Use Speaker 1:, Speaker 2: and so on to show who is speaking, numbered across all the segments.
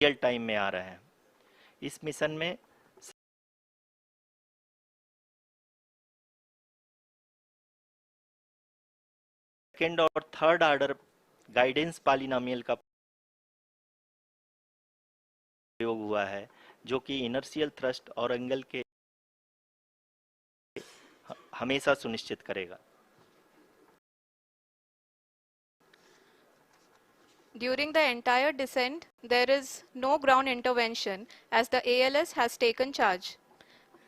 Speaker 1: Real time में आ रहे हैं। इस मिशन में सेकेंड और थर्ड ऑर्डर गाइडेंस पॉलिनोमियल का प्रयोग हुआ है, जो कि इनर्शियल थ्रस्ट और एंगल के हमेशा सुनिश्चित करेगा।
Speaker 2: During the entire descent, there is no ground intervention as the ALS has taken charge.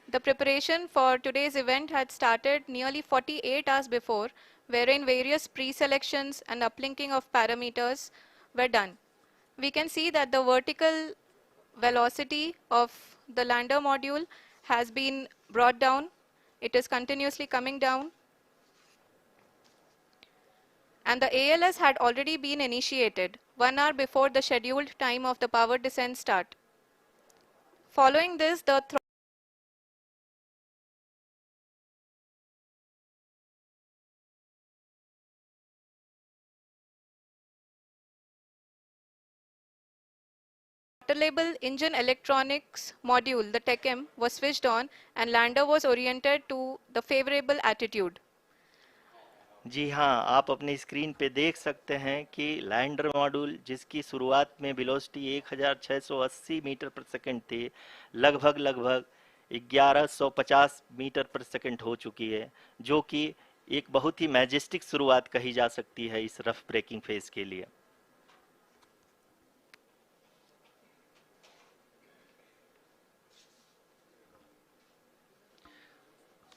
Speaker 2: The preparation for today's event had started nearly 48 hours before, wherein various pre-selections and uplinking of parameters were done. We can see that the vertical velocity of the lander module has been brought down. It is continuously coming down. And the ALS had already been initiated 1 hour before the scheduled time of the power descent start. Following this, the throttleable engine electronics module, the TECM, was switched on and lander was oriented to the favorable attitude.
Speaker 1: जी हाँ, आप अपनी screen पे देख सकते हैं कि lander module जिसकी शुरुआत में वेलोसिटी 1680 मीटर पर सेकंड थी, लगभग 1150 मीटर पर सेकंड हो चुकी है, जो कि एक बहुत ही मैजेस्टिक शुरुआत कही जा सकती है इस रफ ब्रेकिंग फेज के लिए।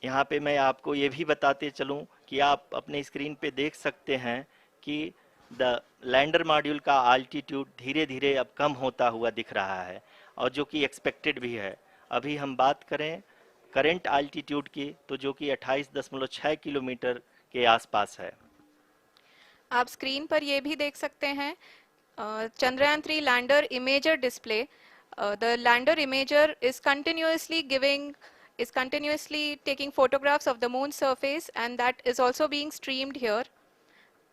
Speaker 1: यहाँ पे मैं आपको ये भी बताते चलूँ कि आप अपने स्क्रीन पे देख सकते हैं कि द लैंडर मॉड्यूल का आल्टीट्यूड धीरे धीरे अब कम होता हुआ दिख रहा है, और जो कि एक्सपेक्टेड भी है। अभी हम बात करें करंट आल्टीट्यूड की, तो जो कि 28.6 किलोमीटर के आसपास है।
Speaker 2: आप स्क्रीन पर ये भी देख सकते हैं Chandrayaan-3 lander imager display. The lander imager is continuously taking photographs of the moon's surface, and that is also being streamed here.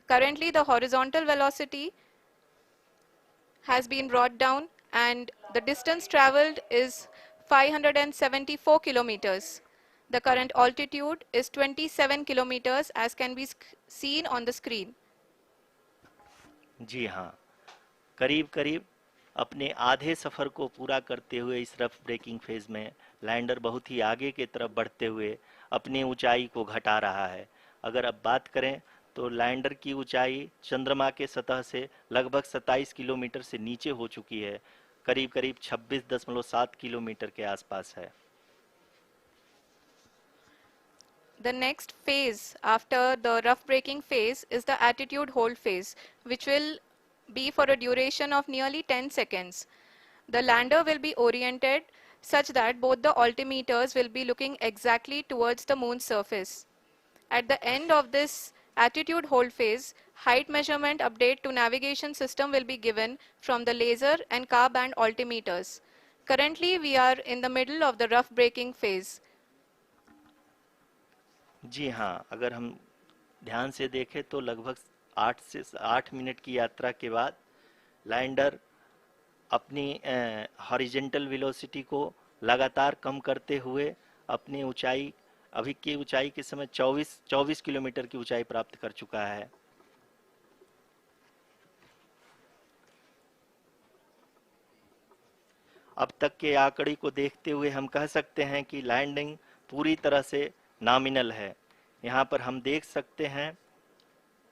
Speaker 2: Currently, the horizontal velocity has been brought down and the distance traveled is 574 kilometers. The current altitude is 27 kilometers as can be seen on the screen.
Speaker 1: जी हाँ, करीब करीब अपने आधे सफ़र को पूरा करते हुए इस रफ ब्रेकिंग फेज में लैंडर बहुत ही आगे की तरफ बढ़ते हुए अपनी ऊंचाई को घटा रहा है। अगर अब बात करें तो लैंडर की ऊंचाई चंद्रमा के सतह से लगभग 27 किलोमीटर से नीचे हो चुकी है, करीब करीब 26.7 किलोमीटर के आसपास है।
Speaker 2: The next phase after the rough braking phase is the attitude hold phase, which will be for a duration of nearly 10 seconds. The lander will be oriented such that both the altimeters will be looking exactly towards the moon's surface. At the end of this attitude hold phase, height measurement update to navigation system will be given from the laser and car band altimeters. Currently, we are in the middle of the rough braking phase.
Speaker 1: जी हाँ, अगर हम ध्यान से देखें तो लगभग 8 minute की यात्रा के बाद लैंडर अपनी हॉरिजेंटल वेलोसिटी को लगातार कम करते हुए अपनी ऊंचाई, अभी की ऊंचाई के समय 24 किलोमीटर की ऊंचाई प्राप्त कर चुका है। अब तक के आंकड़े को देखते हुए हम कह सकते हैं कि लैंडिंग पूरी तरह से नॉमिनल है। यहाँ पर हम देख सकते हैं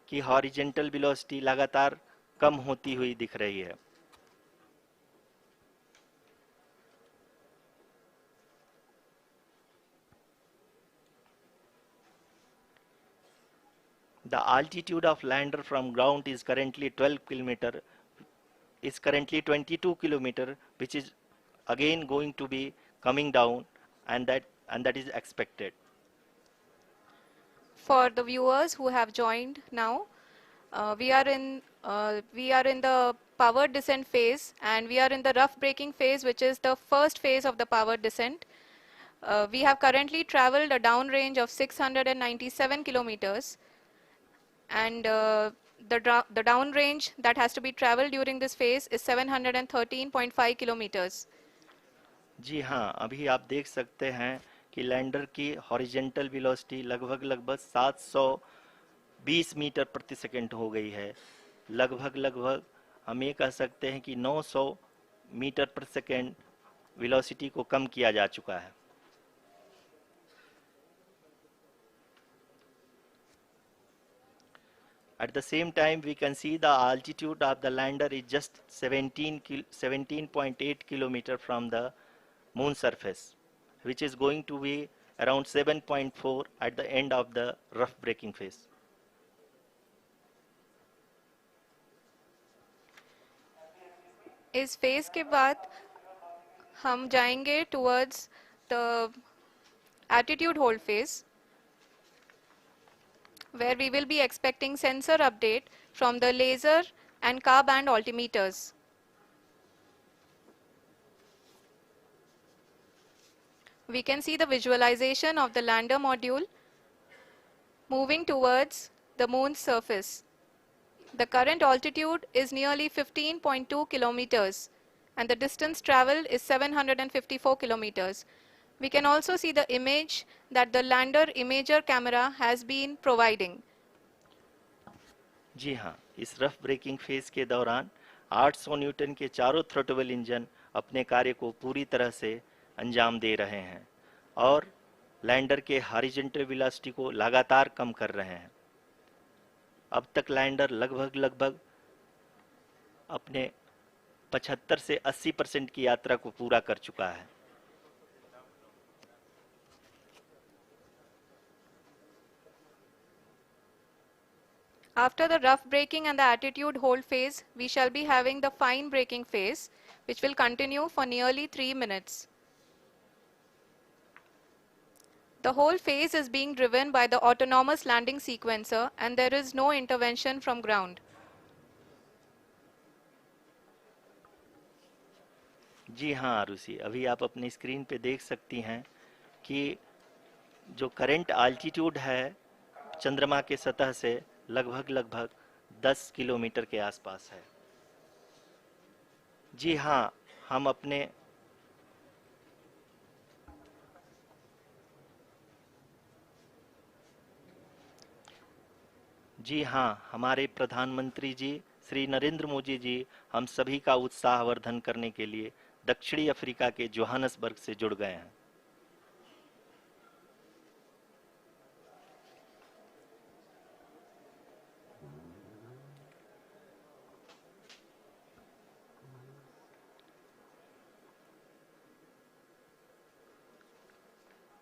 Speaker 1: कि हॉरिजेंटल वेलोसिटी लगातार कम होती हुई दिख रही है। The altitude of lander from ground is currently 22 kilometer, which is again going to be coming down, and that is expected.
Speaker 2: For the viewers who have joined now, we are in the power descent phase, and we are in the rough braking phase, which is the first phase of the power descent. We have currently traveled a downrange of 697 kilometers, and the downrange that has to be traveled during this phase is 713.5 kilometers.
Speaker 1: जी हाँ, अभी आप देख सकते हैं कि lander की horizontal velocity लगभग लगभग 720 मीटर प्रति सेकंड हो गई है। लगभग लगभग हम ये कह सकते हैं कि 900 मीटर प्रति सेकंड वेलोसिटी को कम किया जा चुका है। At the same time, we can see the altitude of the lander is just 17.8 kilometer from the moon surface, which is going to be around 7.4 at the end of the rough braking phase.
Speaker 2: इस phase के बाद हम जाएंगे towards the attitude hold phase, where we will be expecting sensor update from the laser and car band altimeters. We can see the visualization of the lander module moving towards the moon's surface. The current altitude is nearly 15.2 kilometers and the distance traveled is 754 kilometers. We can also see the image that the lander imager camera has been providing.
Speaker 1: जी हाँ, इस rough breaking phase के दौरान 800 Newton के चारों throttle engine अपने कार्य को पूरी तरह से अंजाम दे रहे हैं और लैंडर के हॉरिजॉन्टल वेलोसिटी को लगातार कम कर रहे हैं। अब तक लैंडर लगभग लगभग अपने 75 से 80% की यात्रा को पूरा कर चुका है।
Speaker 2: After the rough braking and the attitude hold phase, we shall be having the fine braking phase, which will continue for nearly 3 minutes. The whole phase is being driven by the autonomous landing sequencer and there is no intervention from ground.
Speaker 1: जी हाँ आरुषि, अभी आप अपनी screen पे देख सकती हैं कि जो करंट आल्टीट्यूड है चंद्रमा के सतह से लगभग लगभग 10 किलोमीटर के आसपास है। जी हाँ, हम अपने जी हाँ, हमारे प्रधानमंत्री जी श्री नरेंद्र मोदी जी हम सभी का उत्साहवर्धन करने के लिए दक्षिणी अफ्रीका के जोहानसबर्ग से जुड़ गए हैं।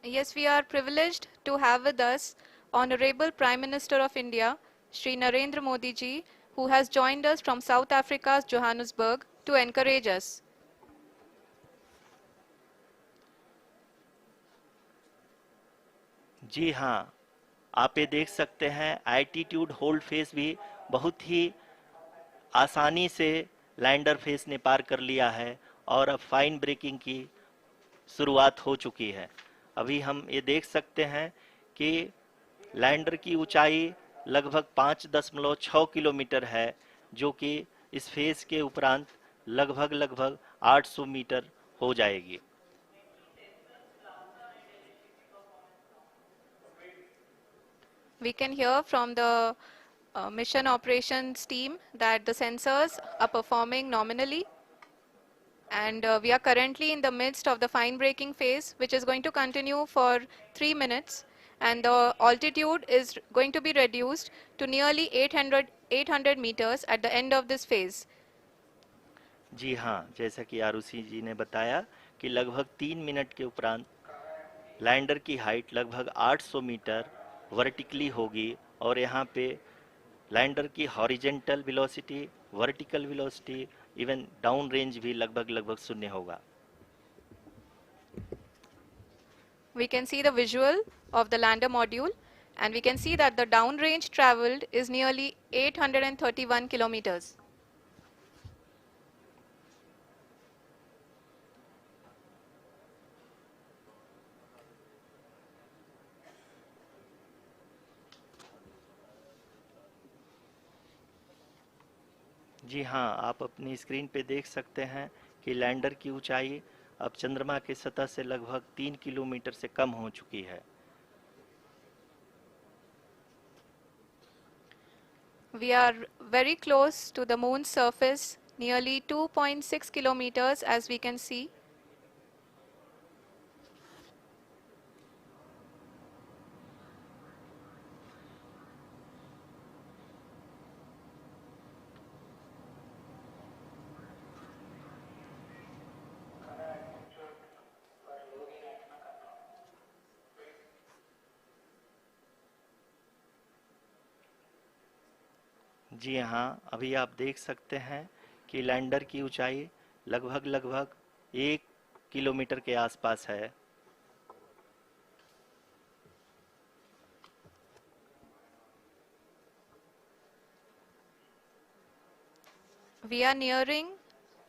Speaker 2: Yes, we are privileged to have with us Honorable Prime Minister of India, Shri Narendra Modi ji, who has joined us from South Africa's Johannesburg to encourage us.
Speaker 1: जी हाँ, आप ये देख सकते हैं एल्टीट्यूड होल्ड फेस भी बहुत ही आसानी से लैंडर फेस ने पार कर लिया है और अब फाइन ब्रेकिंग की शुरुआत हो चुकी है। अभी हम ये देख सकते हैं कि लैंडर की ऊंचाई लगभग 5.6 किलोमीटर है, जो कि इस फेज के उपरांत लगभग लगभग 800 मीटर हो जाएगी।
Speaker 2: We can hear from the mission operations team that the sensors are performing nominally, and we are currently in the midst of the fine braking phase, which is going to continue for 3 minutes, and the altitude is going to be reduced to nearly 800 meters at the end of this phase.
Speaker 1: जी हाँ, जैसा कि आरुषि जी ने बताया कि लगभग 3 minute के उपरांत lander की हाइट लगभग 800 मीटर वर्टिकली होगी और यहाँ पे लैंडर की horizontal velocity, vertical velocity, even down range भी लगभग लगभग शून्य होगा।
Speaker 2: We can see the visual of the lander module, and we can see that the downrange traveled is nearly 831 kilometers.
Speaker 1: जी हाँ, आप अपनी स्क्रीन पे देख सकते हैं कि लैंडर की ऊंचाई अब चंद्रमा की सतह से लगभग 3 किलोमीटर से कम हो चुकी है।
Speaker 2: We are very close to the moon's surface, nearly 2.6 kilometers as we can see.
Speaker 1: जी हाँ, अभी आप देख सकते हैं कि लैंडर की ऊंचाई लगभग लगभग 1 किलोमीटर के आसपास है।
Speaker 2: We are nearing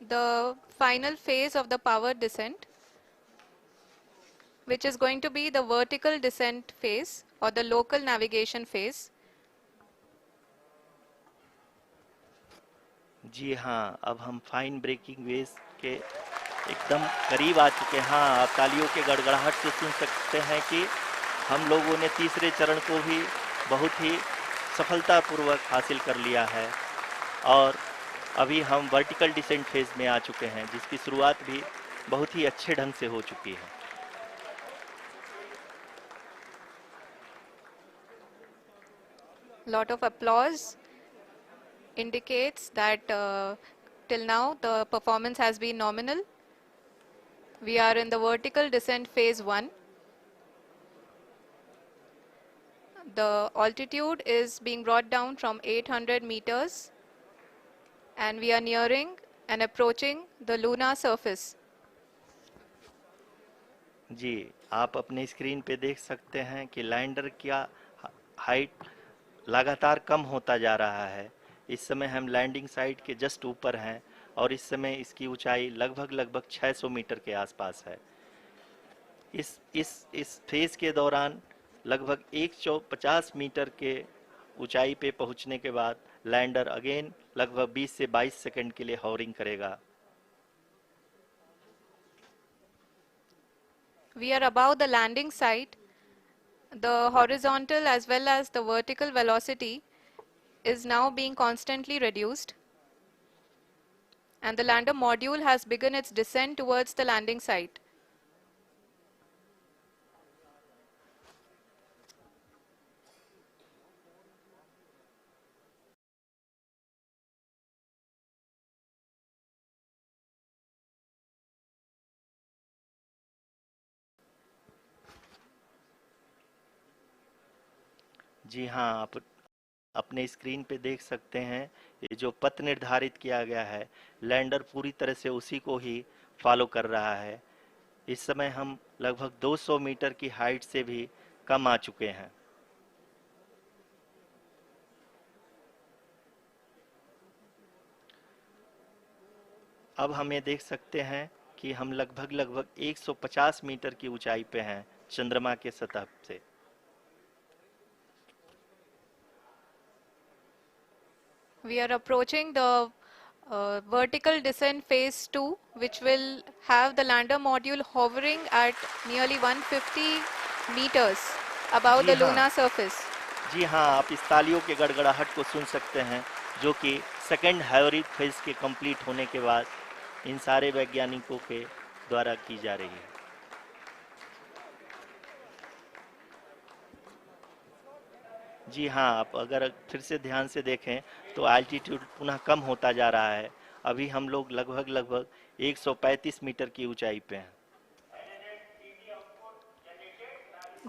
Speaker 2: the final phase of the power descent, which is going to be the vertical descent phase or the local navigation phase.
Speaker 1: जी हाँ, अब हम फाइन ब्रेकिंग वेव्स के एकदम करीब आ चुके हैं। हाँ, आप तालियों के गड़गड़ाहट से सुन सकते हैं कि हम लोगों ने तीसरे चरण को भी बहुत ही सफलतापूर्वक हासिल कर लिया है और अभी हम वर्टिकल डिसेंट फेज में आ चुके हैं, जिसकी शुरुआत भी बहुत ही अच्छे ढंग से हो चुकी है।
Speaker 2: Lot of applause indicates that till now the performance has been nominal. We are in the vertical descent phase 1. The altitude is being brought down from 800 meters and we are nearing and approaching the lunar surface.
Speaker 1: जी, आप अपने screen पे देख सकते हैं कि lander का height लगातार कम होता जा रहा है। इस समय हम लैंडिंग साइट के जस्ट ऊपर हैं और इस समय इसकी ऊंचाई लगभग लगभग 600 मीटर के आसपास है। इस फेज के दौरान लगभग 150 मीटर के ऊंचाई पे पहुंचने के बाद लैंडर अगेन लगभग 20 से 22 सेकंड के लिए हॉवरिंग करेगा।
Speaker 2: We are above the landing site. The horizontal as well as the vertical velocity is now being constantly reduced and the lander module has begun its descent towards the landing site.
Speaker 1: जी हाँ, आप अपने screen पे देख सकते हैं ये जो पथ निर्धारित किया गया है, लैंडर पूरी तरह से उसी को ही फॉलो कर रहा है। इस समय हम लगभग 200 मीटर की हाइट से भी कम आ चुके हैं। अब हम ये देख सकते हैं कि हम लगभग लगभग 150 मीटर की ऊंचाई पे हैं चंद्रमा के सतह से।
Speaker 2: We are approaching the vertical descent phase 2, which will have the lander module hovering at nearly 150 meters above
Speaker 1: ji
Speaker 2: the
Speaker 1: हाँ,
Speaker 2: lunar surface.
Speaker 1: जी हाँ, आप इस तालियों के गड़गड़ाहट को सुन सकते हैं, जो कि सेकंड हाइब्रिड फेज के कंप्लीट होने के बाद इन सारे वैज्ञानिकों के द्वारा की जा रही है। जी हाँ, आप अगर फिर से ध्यान से देखें तो एल्टीट्यूड पुनः कम होता जा रहा है। अभी हम लोग लगभग लगभग 135 मीटर की ऊंचाई पे हैं।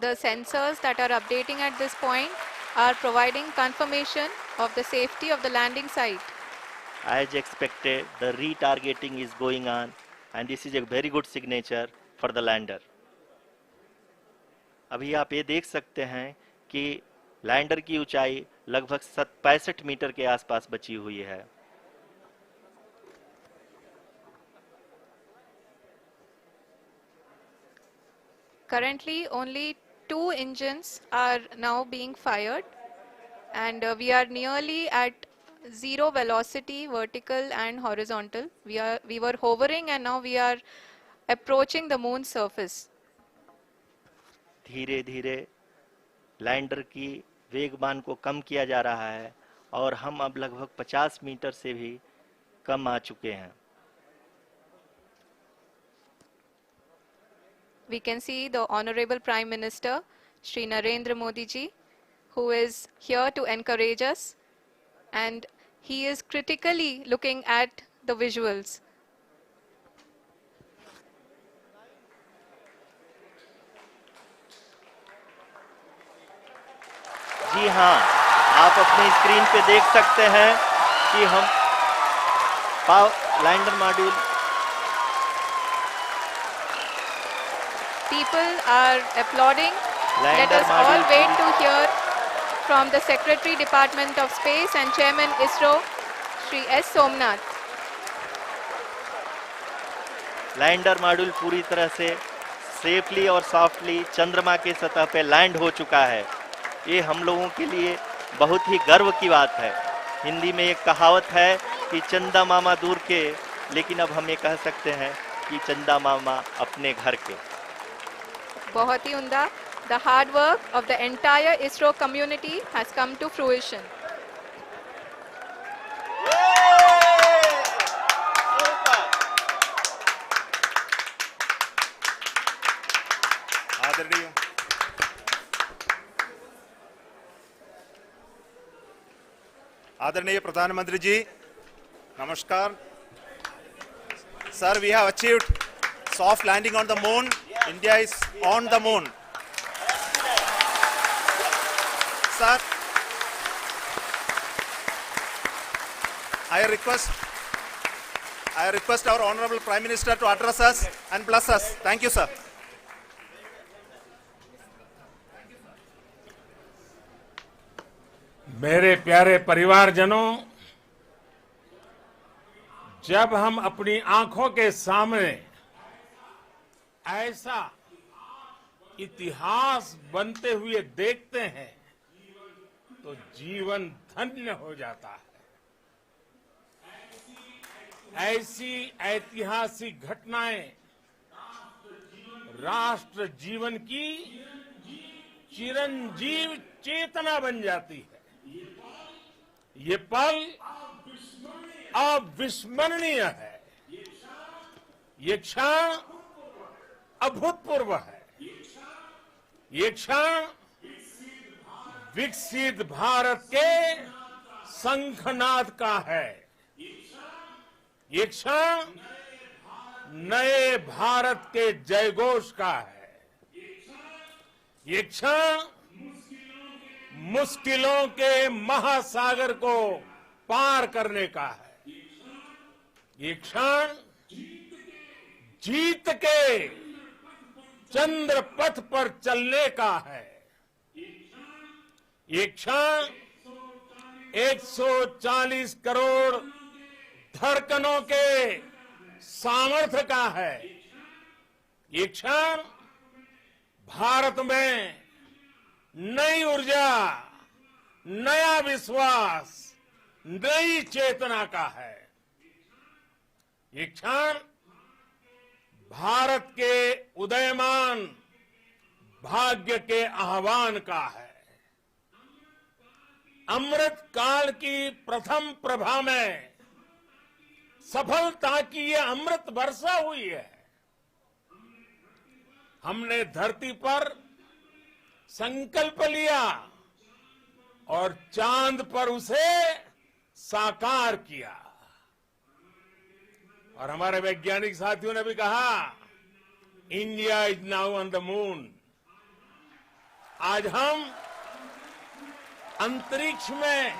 Speaker 2: The sensors that are updating at this point are providing confirmation of the safety of the landing site.
Speaker 1: As expected, the retargeting is going on, and this is a very good signature for the lander. अभी आप ये देख सकते हैं कि lander की ऊंचाई लगभग 65 मीटर के आसपास बची हुई है।
Speaker 2: Currently, only 2 engines are now being fired, and we are nearly at zero velocity, vertical and horizontal. We were hovering and now we are approaching the moon's surface.
Speaker 1: धीरे धीरे लैंडर की वेगमान को कम किया जा रहा है और हम अब लगभग 50 मीटर से भी कम आ चुके हैं.
Speaker 2: We can see the Honorable Prime Minister, Shri Narendra Modi ji, who is here to encourage us, and he is critically looking at the visuals.
Speaker 1: जी हाँ, आप अपने स्क्रीन पे देख सकते हैं कि हम lander module.
Speaker 2: People are applauding. Let
Speaker 1: lander
Speaker 2: us all
Speaker 1: module
Speaker 2: wait to hear from the Secretary Department of Space and Chairman ISRO, Shri S. Somnath.
Speaker 1: Lander module पूरी तरह से सेफली और सॉफ्टली चंद्रमा के सतह पे लैंड हो चुका है. ये हम लोगों के लिए बहुत ही गर्व की बात है. हिंदी में एक कहावत है कि चंदा मामा दूर के, लेकिन अब हम ये कह सकते हैं कि चंदा मामा अपने घर के.
Speaker 2: बहुत ही उम्दा. The hard work of the entire ISRO community has come to fruition.
Speaker 3: आदरणीय आदरणीय प्रधानमंत्री जी, नमस्कार. Sir, we have achieved soft landing on the moon. India is on the moon. Sir, I request our Honorable Prime Minister to address us and bless us. Thank you, sir.
Speaker 4: मेरे प्यारे परिवारजनों, जब हम अपनी आंखों के सामने ऐसा इतिहास बनते हुए देखते हैं तो जीवन धन्य हो जाता है. ऐसी ऐतिहासिक घटनाएं राष्ट्र जीवन की चिरंजीव चेतना बन जाती है. ये पल अविस्मरणीय है. ये क्षण अभूतपूर्व है. ये क्षण विकसित भारत के शंखनाद का है. ये क्षण नए भारत के जयघोष का है. ये क्षण मुश्किलों के महासागर को पार करने का है. ये क्षण जीत के चंद्र पथ पर चलने का है. ये क्षण 140 करोड़ धड़कनों के सामर्थ्य का है. ये क्षण भारत में नई ऊर्जा, नया विश्वास, नई चेतना का है. ये क्षण भारत के उदयमान भाग्य के आह्वान का है. अमृत काल की प्रथम प्रभा में सफलता की ये अमृत वर्षा हुई है. हमने धरती पर संकल्प लिया और चांद पर उसे साकार किया. और हमारे वैज्ञानिक साथियों ने भी कहा, India is now on the moon. आज हम अंतरिक्ष में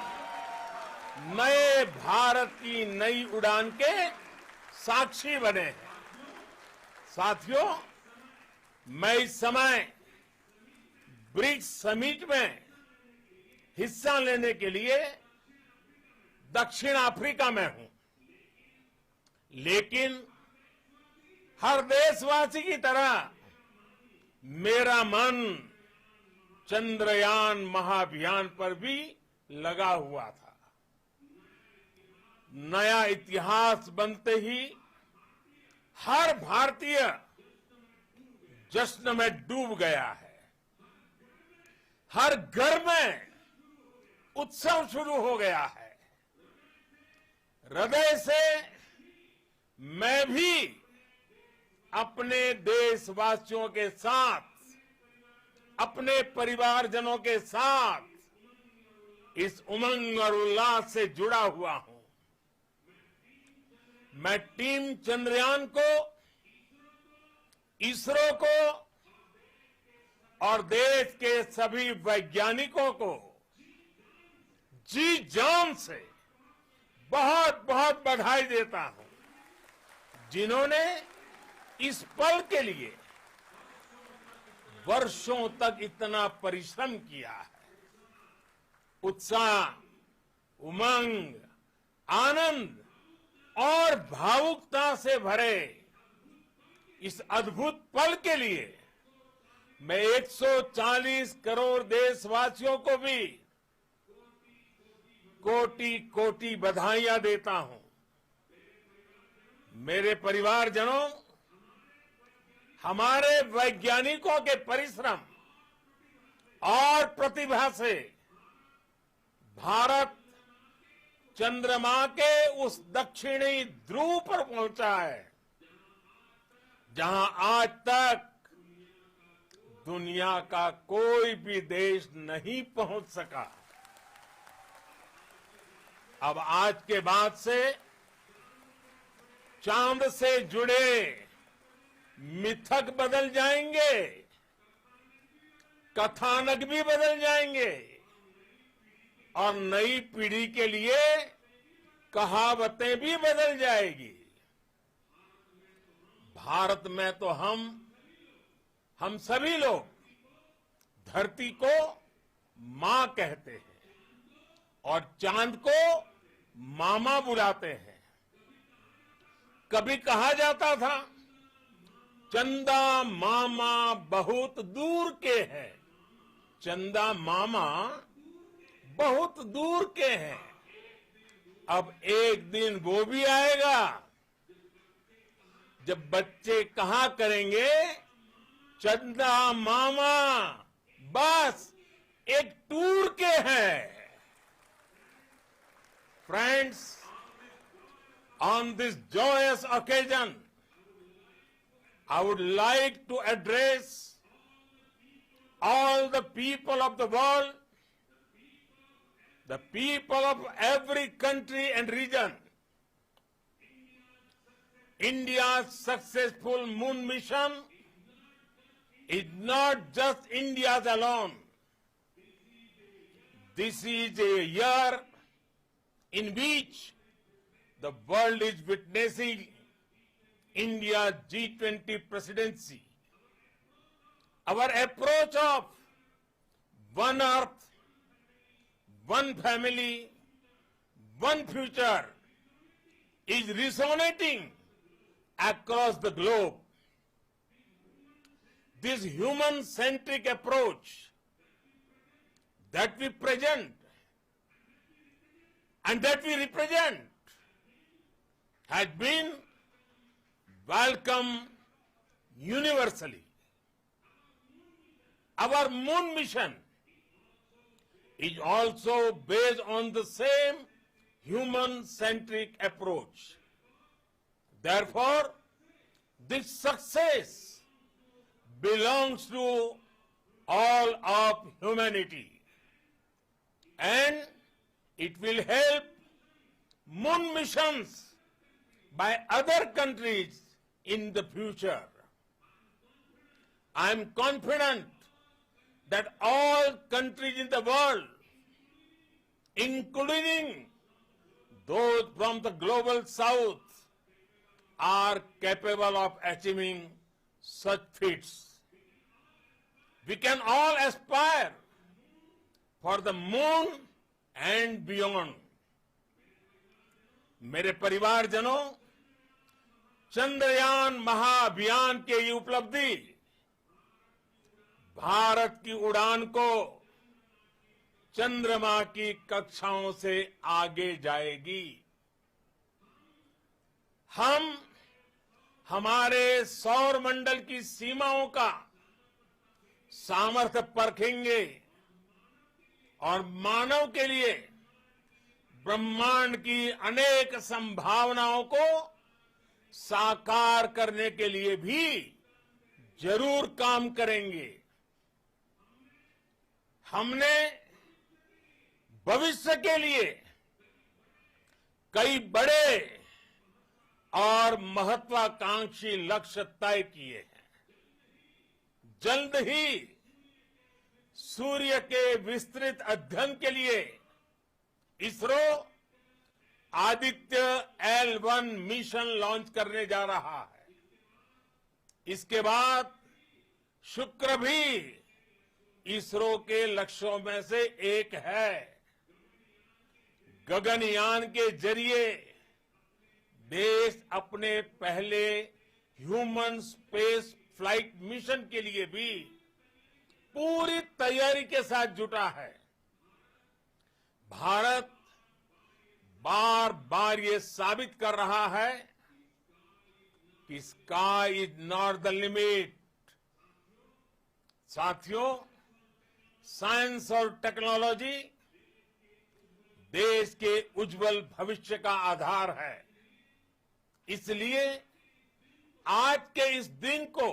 Speaker 4: नए भारत की नई उड़ान के साक्षी बने हैं. साथियों, मैं इस समय ब्रिक्स समिट में हिस्सा लेने के लिए दक्षिण अफ्रीका में हूं. लेकिन हर देशवासी की तरह मेरा मन चंद्रयान महाअभियान पर भी लगा हुआ था. नया इतिहास बनते ही हर भारतीय जश्न में डूब गया है। हर घर में उत्सव शुरू हो गया है। हृदय से मैं भी अपने देशवासियों के साथ, अपने परिवारजनों के साथ इस उमंग और उल्लास से जुड़ा हुआ हूं। मैं टीम चंद्रयान को, इसरो को और देश के सभी वैज्ञानिकों को जी जान से बहुत बहुत बधाई देता हूं, जिन्होंने इस पल के लिए वर्षों तक इतना परिश्रम किया है। उत्साह, उमंग, आनंद और भावुकता से भरे इस अद्भुत पल के लिए मैं 140 करोड़ देशवासियों को भी कोटि कोटि बधाइयां देता हूं। मेरे परिवारजनों, हमारे वैज्ञानिकों के परिश्रम और प्रतिभा से भारत चंद्रमा के उस दक्षिणी ध्रुव पर पहुंचा है, जहां आज तक दुनिया का कोई भी देश नहीं पहुंच सका। अब आज के बाद से चांद से जुड़े मिथक बदल जाएंगे, कथानक भी बदल जाएंगे और नई पीढ़ी के लिए कहावतें भी बदल जाएगी। भारत में तो हम सभी लोग धरती को मां कहते हैं और चांद को मामा बुलाते हैं। कभी कहा जाता था, चंदा मामा बहुत दूर के हैं। चंदा मामा बहुत दूर के हैं। अब एक दिन वो भी आएगा जब बच्चे कहा करेंगे, चंदा मामा बस एक टूर के हैं। Friends, on this joyous occasion, I would like to address all the people of the world, the people of every country and region. India's successful moon mission is not just India's alone. This is a year in which the world is witnessing India's G20 presidency. Our approach of one earth, one family, one future is resonating across the globe. This human-centric approach that we present and that we represent has been welcomed universally. Our moon mission is also based on the same human-centric approach. Therefore, this success belongs to all of humanity, and it will help moon missions by other countries in the future. I am confident that all countries in the world, including those from the global south, are capable of achieving such feats. We can all aspire for the moon and beyond. मेरे परिवारजनों, चंद्रयान महाअभियान की ये उपलब्धि भारत की उड़ान को चंद्रमा की कक्षाओं से आगे जाएगी। हम हमारे सौर मंडल की सीमाओं का सामर्थ्य परखेंगे और मानव के लिए ब्रह्मांड की अनेक संभावनाओं को साकार करने के लिए भी जरूर काम करेंगे। हमने भविष्य के लिए कई बड़े और महत्वाकांक्षी लक्ष्य तय किए हैं। जल्द ही सूर्य के विस्तृत अध्ययन के लिए ISRO Aditya L1 mission launch करने जा रहा है। इसके बाद शुक्र भी इसरो के लक्ष्यों में से एक है। गगनयान के जरिए देश अपने पहले ह्यूमन स्पेस फ्लाइट मिशन के लिए भी पूरी तैयारी के साथ जुटा है। भारत बार बार ये साबित कर रहा है कि sky is not the limit. साथियों, साइंस और टेक्नोलॉजी देश के उज्जवल भविष्य का आधार है। इसलिए आज के इस दिन को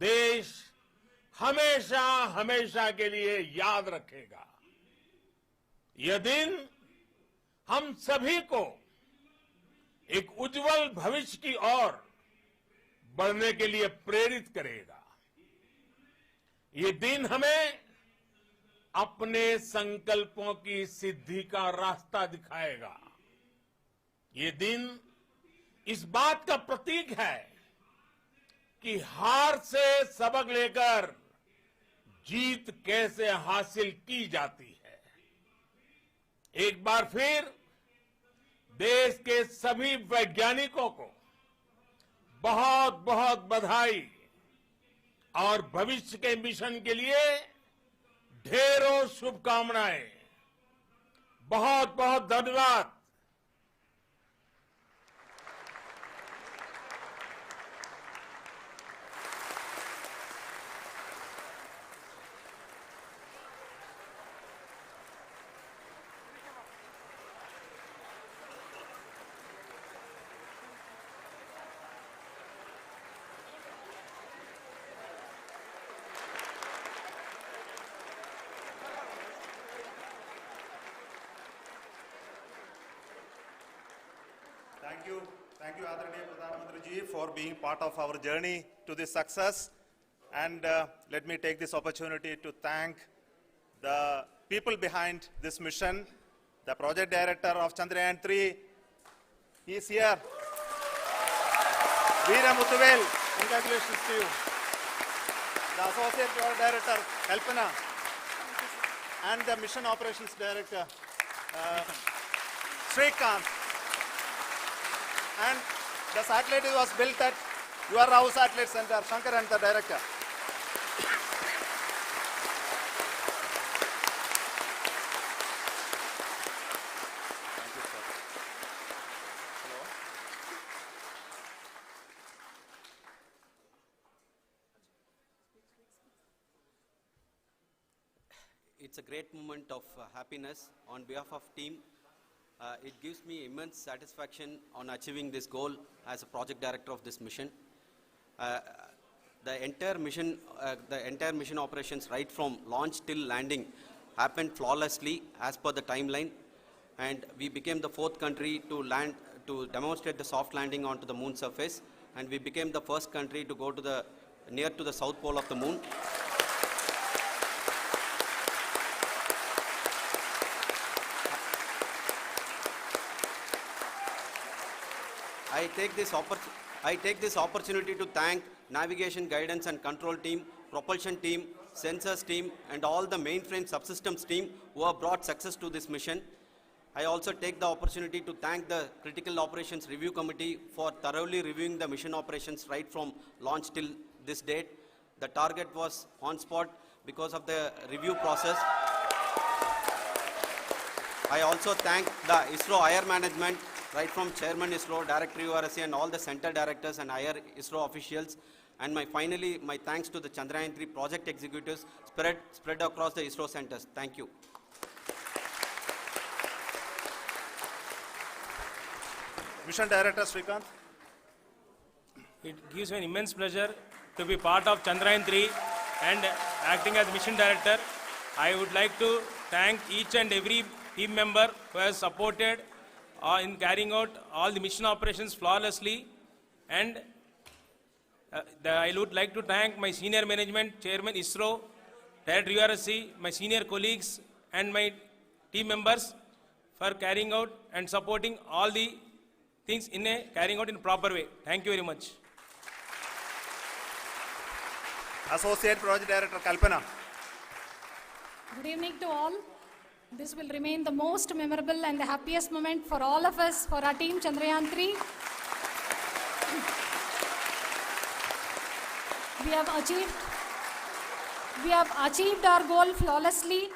Speaker 4: देश हमेशा हमेशा के लिए याद रखेगा। यह दिन हम सभी को एक उज्जवल भविष्य की ओर बढ़ने के लिए प्रेरित करेगा। ये दिन हमें अपने संकल्पों की सिद्धि का रास्ता दिखाएगा। ये दिन इस बात का प्रतीक है कि हार से सबक लेकर जीत कैसे हासिल की जाती है। एक बार फिर देश के सभी वैज्ञानिकों को बहुत बहुत बधाई और भविष्य के मिशन के लिए ढेरों शुभकामनाएं। बहुत बहुत धन्यवाद।
Speaker 3: Thank you, Adaraniya Pradhan Mantri ji, for being part of our journey to this success. And let me take this opportunity to thank the people behind this mission, the project director of Chandrayaan-3. He is here. Veera Muthuvel, congratulations to you. The associate project director, Kalpana, and the mission operations director, Srikanth. And the satellite was built at UR Rao Satellite Center, Shankar and the director. Thank you, sir. Hello.
Speaker 5: It's a great moment of happiness on behalf of team. It gives me immense satisfaction on achieving this goal as a project director of this mission. The entire mission operations right from launch till landing happened flawlessly as per the timeline, and we became the 4th country to demonstrate the soft landing onto the moon surface, and we became the first country to go to near to the south pole of the moon. I take this opportunity to thank navigation, guidance and control team, propulsion team, sensors team and all the mainframe subsystems team who have brought success to this mission. I also take the opportunity to thank the Critical Operations Review Committee for thoroughly reviewing the mission operations right from launch till this date. The target was on spot because of the review process. I also thank the ISRO higher management right from Chairman ISRO, Director URSC, and all the center directors and higher ISRO officials. And finally, my thanks to the Chandrayaan-3 project executives spread across the ISRO centers. Thank you.
Speaker 3: Mission Director Srikanth.
Speaker 6: It gives me an immense pleasure to be part of Chandrayaan-3 and acting as Mission Director. I would like to thank each and every team member who has supported in carrying out all the mission operations flawlessly. And I would like to thank my senior management, Chairman ISRO, Director URSC, my senior colleagues and my team members for carrying out and supporting all the things carrying out in a proper way. Thank you very much.
Speaker 3: Associate Project Director Kalpana.
Speaker 7: Good evening to all. This will remain the most memorable and the happiest moment for all of us, for our team Chandrayaan-3. We have achieved our goal flawlessly.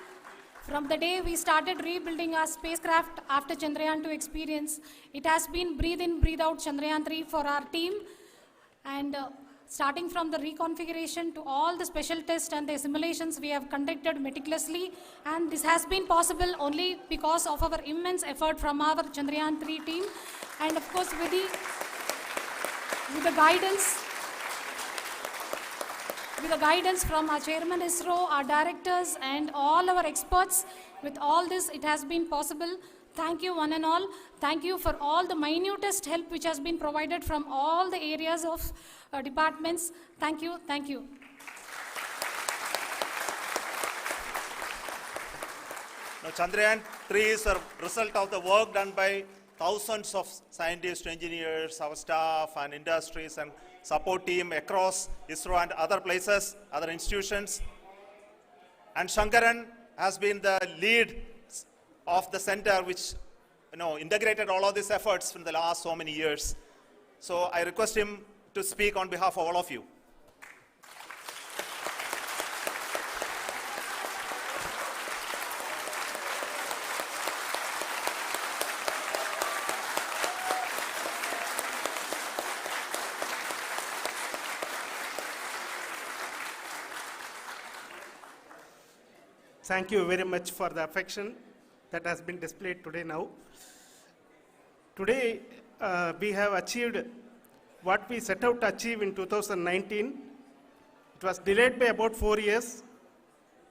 Speaker 7: From the day we started rebuilding our spacecraft after Chandrayaan-2 experience, it has been breathe in, breathe out Chandrayaan-3 for our team. And starting from the reconfiguration to all the special tests and the simulations we have conducted meticulously. And this has been possible only because of our immense effort from our Chandrayaan-3 team. And of course, with the guidance from our Chairman ISRO, our directors, and all our experts. With all this, it has been possible. Thank you, one and all. Thank you for all the minutest help which has been provided from all the areas of departments. Thank you. Thank you.
Speaker 3: Now, Chandrayaan-3 is a result of the work done by thousands of scientists, engineers, our staff, and industries, and support team across ISRO and other places, other institutions. And Shankaran has been the lead of the center which integrated all of these efforts in the last so many years. So I request him to speak on behalf of all of you.
Speaker 8: Thank you very much for the affection that has been displayed today now. Today, we have achieved what we set out to achieve in 2019. It was delayed by about 4 years,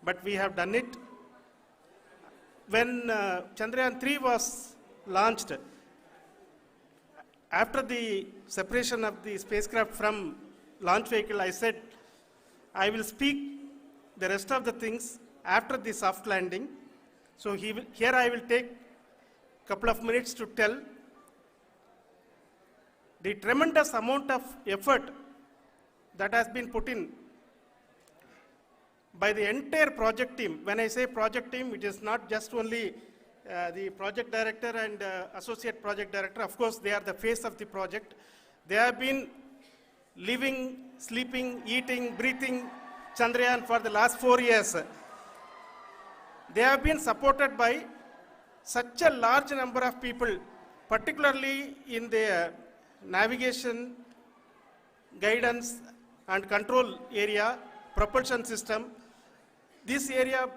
Speaker 8: but we have done it. When Chandrayaan-3 was launched, after the separation of the spacecraft from launch vehicle, I said, I will speak the rest of the things after the soft landing. So here I will take a couple of minutes to tell the tremendous amount of effort that has been put in by the entire project team. When I say project team, it is not just only the project director and associate project director. Of course, they are the face of the project. They have been living, sleeping, eating, breathing Chandrayaan for the last 4 years. They have been supported by such a large number of people, particularly in the navigation, guidance and control area, propulsion system. This area,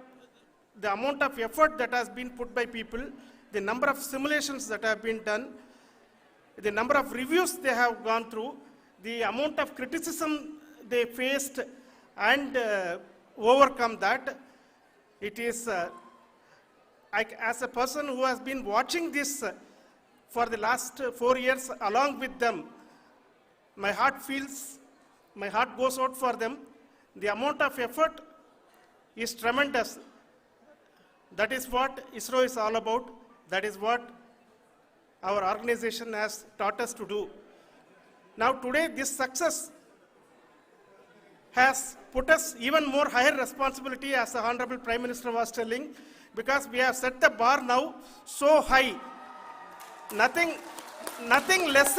Speaker 8: the amount of effort that has been put by people, the number of simulations that have been done, the number of reviews they have gone through, the amount of criticism they faced and overcome that. It is, as a person who has been watching this for the last 4 years along with them, my heart goes out for them. The amount of effort is tremendous. That is what ISRO is all about. That is what our organization has taught us to do. Now today, this success has put us even more higher responsibility, as the Honorable Prime Minister was telling, because we have set the bar now so high. Nothing less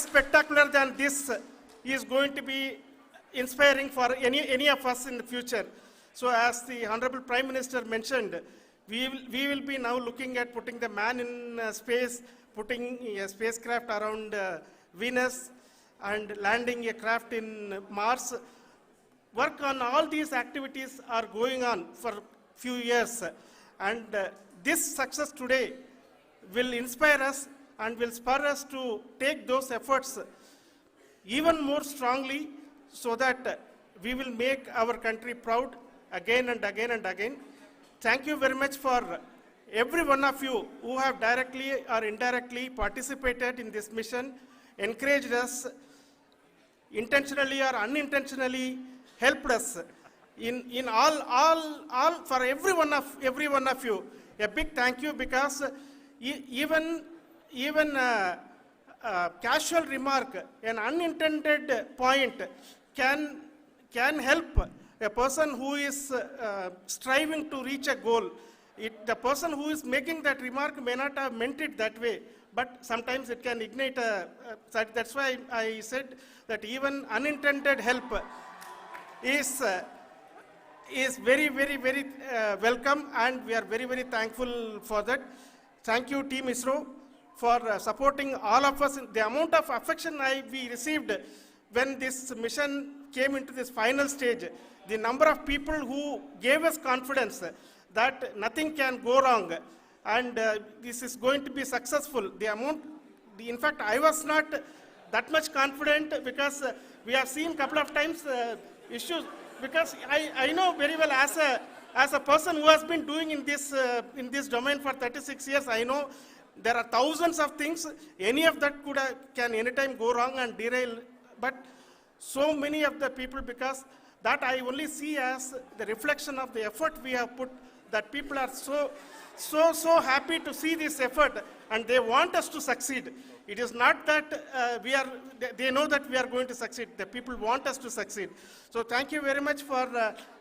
Speaker 8: spectacular than this is going to be inspiring for any of us in the future. So as the Honorable Prime Minister mentioned, we will be now looking at putting the man in space, putting a spacecraft around Venus, and landing a craft in Mars. Work on all these activities are going on for few years, and this success today will inspire us and will spur us to take those efforts even more strongly, so that we will make our country proud again and again and again. Thank you very much for every one of you who have directly or indirectly participated in this mission, encouraged us, intentionally or unintentionally helped us in all for every one of you. A big thank you, because even casual remark, an unintended point can help a person who is striving to reach a goal. The person who is making that remark may not have meant it that way, but sometimes it can ignite that's why I said that even unintended help is very, very, very welcome, and we are very, very thankful for that. Thank you, Team ISRO, for supporting all of us. The amount of affection we received when this mission came into this final stage, the number of people who gave us confidence that nothing can go wrong, and this is going to be successful. In fact, I was not that much confident, because we have seen a couple of times issues, because I know very well, as a person who has been doing in this domain for 36 years, I know there are thousands of things. Any of that can anytime go wrong and derail. But so many of the people, because that I only see as the reflection of the effort we have put, that people are so happy to see this effort, and they want us to succeed. It is not that they know that we are going to succeed. The people want us to succeed. So thank you very much for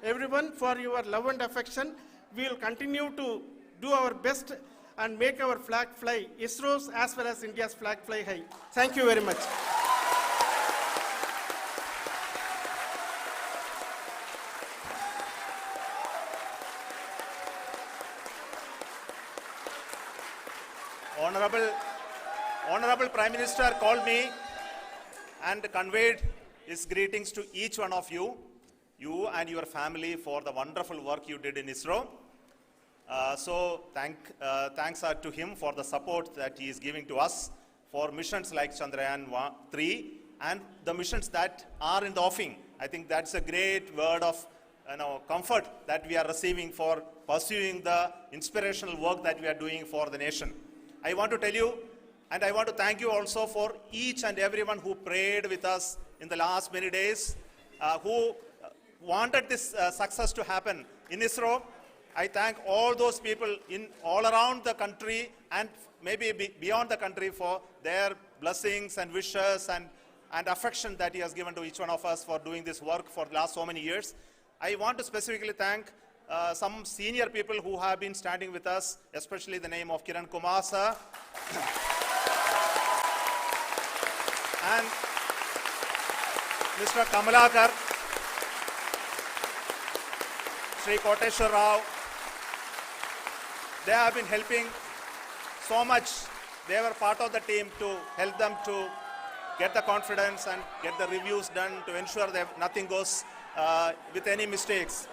Speaker 8: everyone, for your love and affection. We will continue to do our best and make our flag fly, ISRO's as well as India's flag fly high. Thank you very much.
Speaker 3: Honorable Prime Minister called me and conveyed his greetings to each one of you and your family, for the wonderful work you did in ISRO. Thanks are to him for the support that he is giving to us for missions like Chandrayaan-3 and the missions that are in the offing. I think that's a great word of comfort that we are receiving for pursuing the inspirational work that we are doing for the nation. I want to tell you, and I want to thank you also for each and everyone who prayed with us in the last many days, who wanted this success to happen in ISRO. I thank all those people all around the country and maybe beyond the country for their blessings and wishes and affection that he has given to each one of us for doing this work for the last so many years. I want to specifically thank some senior people who have been standing with us, especially the name of Kiran Kumar sir and Mr. Kamalakar, Sri Koteshwar Rao. They have been helping so much. They were part of the team to help them to get the confidence and get the reviews done to ensure that nothing goes with any mistakes.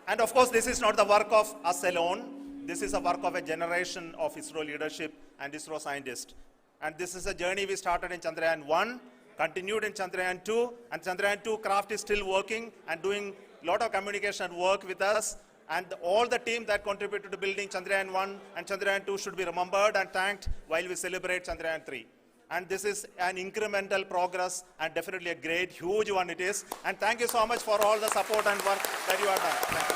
Speaker 3: And of course, this is not the work of us alone. This is a work of a generation of ISRO leadership and ISRO scientists. And this is a journey we started in Chandrayaan-1, continued in Chandrayaan-2, and Chandrayaan-2 craft is still working and doing a lot of communication work with us. And all the team that contributed to building Chandrayaan-1 and Chandrayaan-2 should be remembered and thanked while we celebrate Chandrayaan-3. And this is an incremental progress and definitely a great, huge one it is. And thank you so much for all the support and work that you have done. Thank you.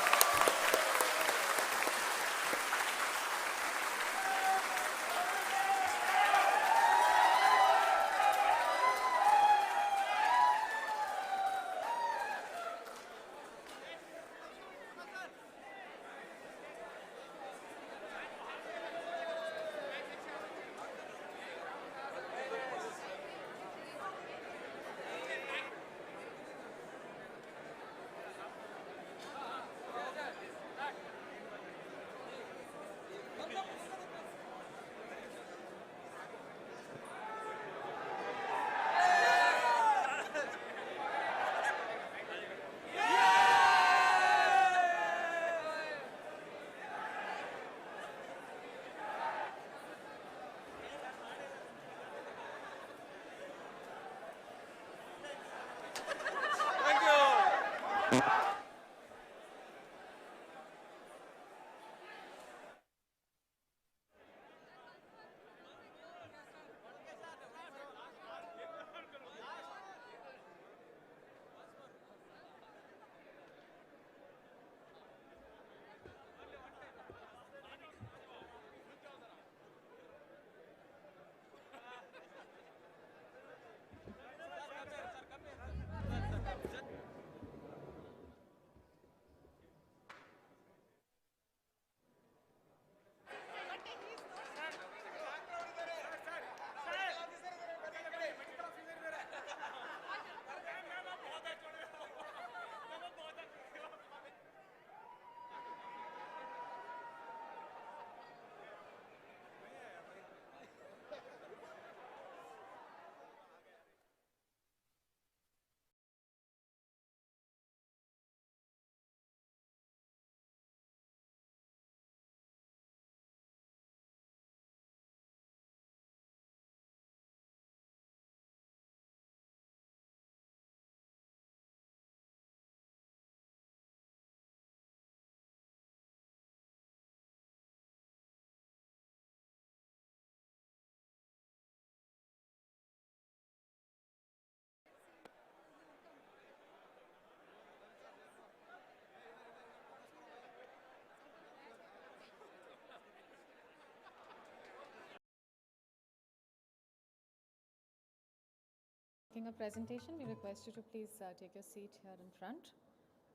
Speaker 9: Making a presentation, we request you to please take your seat here in front.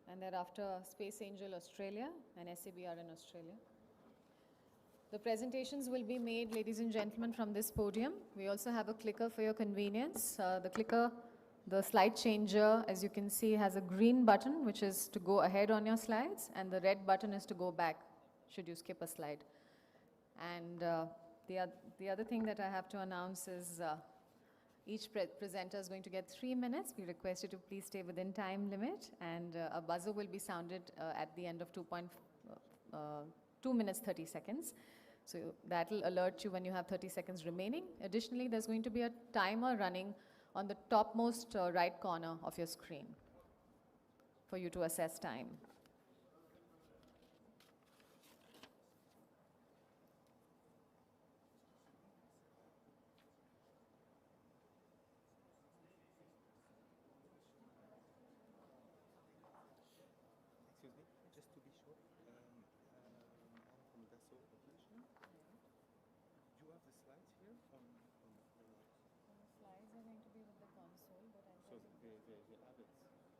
Speaker 9: And thereafter, Space Angel Australia and SABR in Australia. The presentations will be made, ladies and gentlemen, from this podium. We also have a clicker for your convenience. The clicker, the slide changer, as you can see, has a green button, which is to go ahead on your slides, and the red button is to go back, should you skip a slide. And the other thing that I have to announce is each presenter is going to get 3 minutes. We request you to please stay within time limit, and a buzzer will be sounded at the end of 2 minutes 30 seconds. So that will alert you when you have 30 seconds remaining. Additionally, there's going to be a timer running on the topmost right corner of your screen for you to assess time.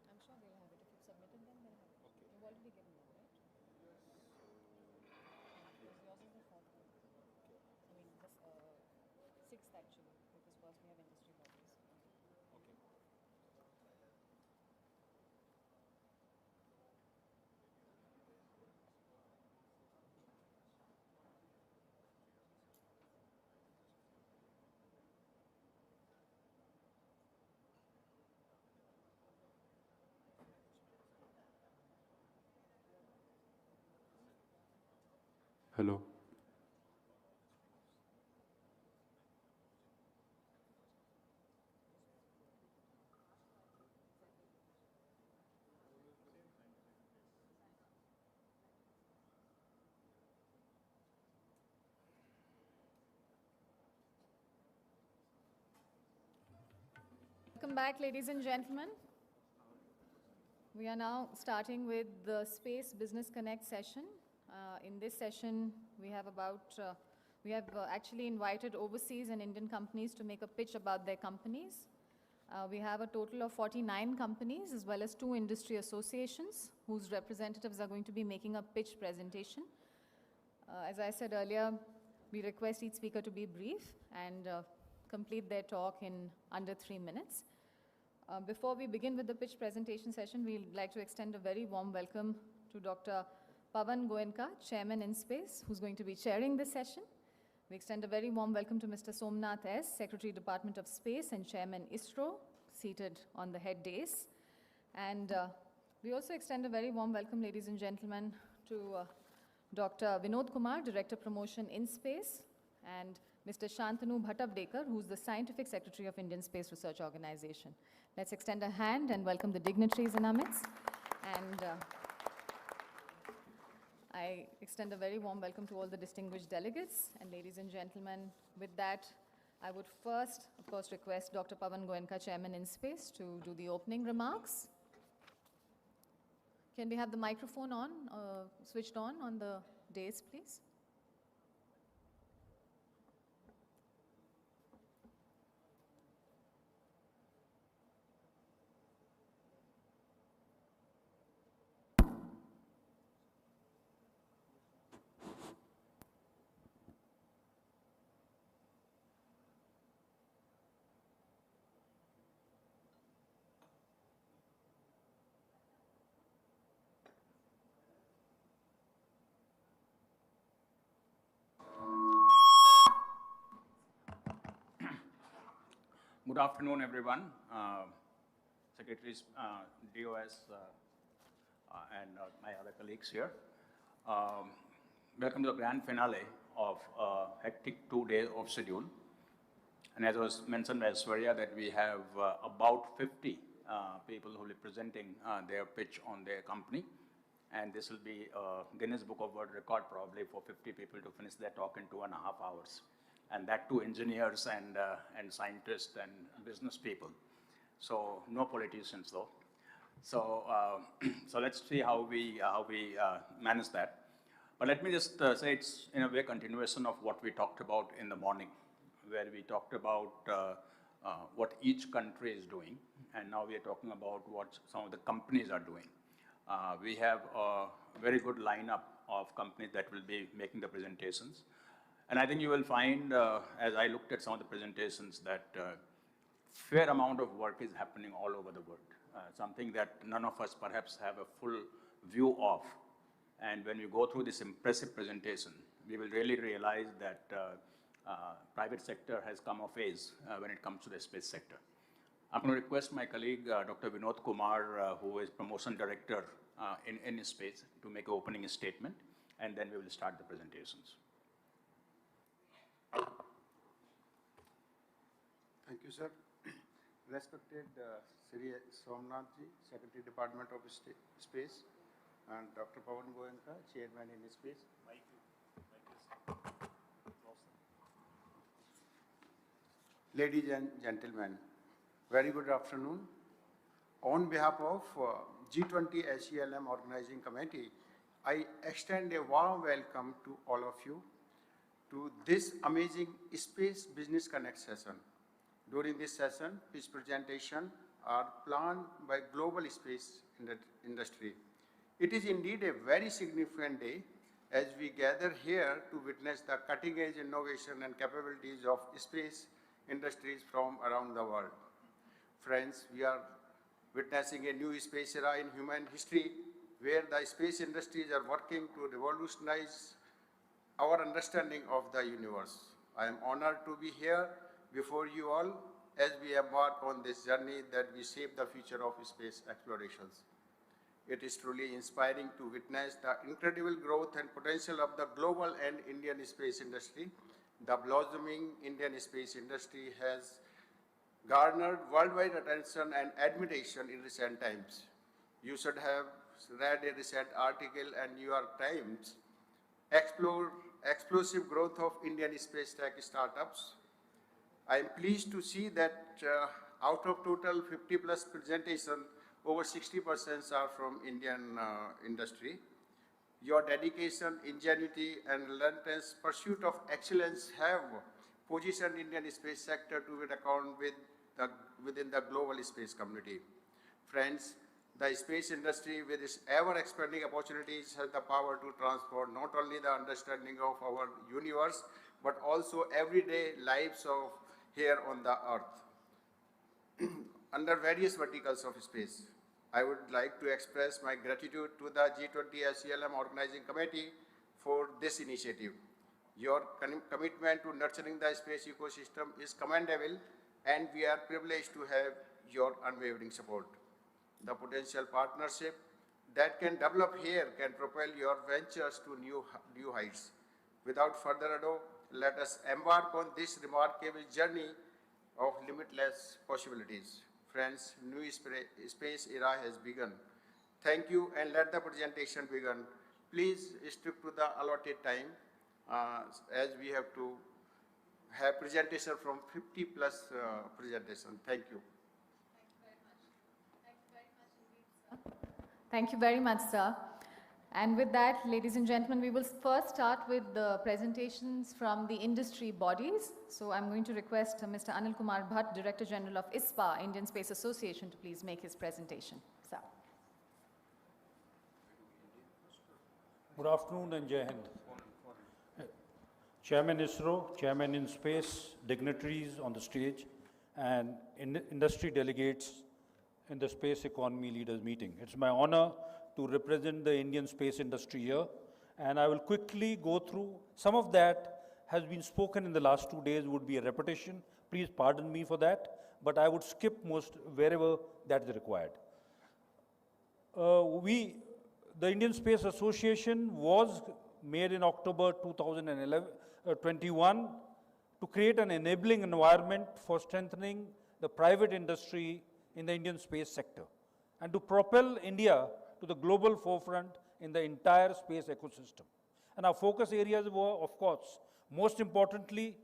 Speaker 9: I'm sure they'll have it. If you've submitted them, they'll have it. Okay. You've already given them, right? Because yours is the fourth one. Okay. I mean, this sixth actually, because first we have industry bodies. Okay.
Speaker 10: Hello.
Speaker 9: Welcome back, ladies and gentlemen. We are now starting with the Space Business Connect session. In this session, we have actually invited overseas and Indian companies to make a pitch about their companies. We have a total of 49 companies as well as 2 industry associations whose representatives are going to be making a pitch presentation. As I said earlier, we request each speaker to be brief and complete their talk in under 3 minutes. Before we begin with the pitch presentation session, we'd like to extend a very warm welcome to Dr. Pavan Goenka, Chairman InSpace, who's going to be chairing this session. We extend a very warm welcome to Mr. Somnath S., Secretary, Department of Space and Chairman ISRO, seated on the head dais. And we also extend a very warm welcome, ladies and gentlemen, to Dr. Vinod Kumar, Director Promotion InSpace, and Mr. Shantanu Bhattavdekar, who's the Scientific Secretary of Indian Space Research Organization. Let's extend a hand and welcome the dignitaries in our midst. And I extend a very warm welcome to all the distinguished delegates. And ladies and gentlemen, with that, I would first, of course, request Dr. Pawan Goenka, Chairman InSpace, to do the opening remarks. Can we have the microphone on, switched on the dais, please?
Speaker 10: Good afternoon, everyone. Secretaries, DOS, and my other colleagues here. Welcome to the grand finale of a hectic 2 days of schedule. And as was mentioned by Swarya, that we have about 50 people who will be presenting their pitch on their company. And this will be a Guinness Book of World Record probably for 50 people to finish their talk in 2.5 hours. And that too engineers and scientists and business people. So no politicians though. So, so let's see how we manage that. But let me just say it's in a way continuation of what we talked about in the morning, where we talked about what each country is doing. And now we are talking about what some of the companies are doing. We have a very good lineup of companies that will be making the presentations. And I think you will find, as I looked at some of the presentations, that fair amount of work is happening all over the world, something that none of us perhaps have a full view of. And when we go through this impressive presentation, we will really realize that private sector has come of age when it comes to the space sector. I'm going to request my colleague, Dr. Vinod Kumar, who is Promotion Director in space, to make an opening statement, and then we will start the presentations.
Speaker 11: Thank you, sir. Respected Sri Somnath-ji, Secretary Department of Space, and Dr. Pawan Goenka, Chairman in Space. Ladies and gentlemen, very good afternoon. On behalf of G20 SELM Organizing Committee, I extend a warm welcome to all of you to this amazing Space Business Connect session. During this session, this presentation are planned by global space industry. It is indeed a very significant day as we gather here to witness the cutting-edge innovation and capabilities of space industries from around the world. Friends, we are witnessing a new space era in human history where the space industries are working to revolutionize our understanding of the universe. I am honored to be here before you all as we embark on this journey that we shape the future of space explorations. It is truly inspiring to witness the incredible growth and potential of the global and Indian space industry. The blossoming Indian space industry has garnered worldwide attention and admiration in recent times. You should have read a recent article in New York Times, Explosive Growth of Indian Space Tech Startups. I am pleased to see that out of total 50 plus presentation, over 60% are from Indian industry. Your dedication, ingenuity, and relentless pursuit of excellence have positioned Indian space sector to be reckoned with within the global space community. Friends, the space industry with its ever-expanding opportunities has the power to transform not only the understanding of our universe, but also everyday lives of here on the Earth. Under various verticals of space, I would like to express my gratitude to the G20 SELM Organizing Committee for this initiative. Your commitment to nurturing the space ecosystem is commendable, and we are privileged to have your unwavering support. The potential partnership that can develop here can propel your ventures to new heights. Without further ado, let us embark on this remarkable journey of limitless possibilities. Friends, new space era has begun. Thank you, and let the presentation begin. Please stick to the allotted time, as we have to have presentation from 50 plus presentation. Thank you.
Speaker 9: Thank you very much, sir. And with that, ladies and gentlemen, we will first start with the presentations from the industry bodies. So I'm going to request Mr. Anil Kumar Bhatt, Director General of ISPA, Indian Space Association, to please make his presentation. Sir.
Speaker 12: Good afternoon and Jai Hind. Chairman ISRO, Chairman in Space, dignitaries on the stage, and industry delegates in the Space Economy Leaders Meeting. It's my honor to represent the Indian space industry here, and I will quickly go through some of that has been spoken in the last 2 days, would be a repetition. Please pardon me for that, but I would skip most wherever that is required. The Indian Space Association was made in October 2021 to create an enabling environment for strengthening the private industry in the Indian space sector and to propel India to the global forefront in the entire space ecosystem. And our focus areas were, of course, most importantly,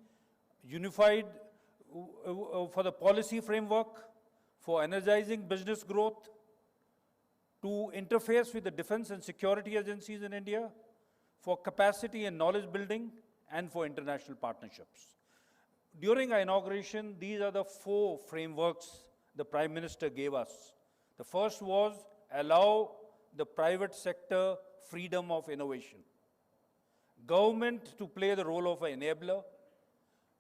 Speaker 12: unified for the policy framework, for energizing business growth, to interface with the defense and security agencies in India, for capacity and knowledge building, and for international partnerships. During our inauguration, these are the 4 frameworks the Prime Minister gave us. The first was allow the private sector freedom of innovation. Government to play the role of an enabler.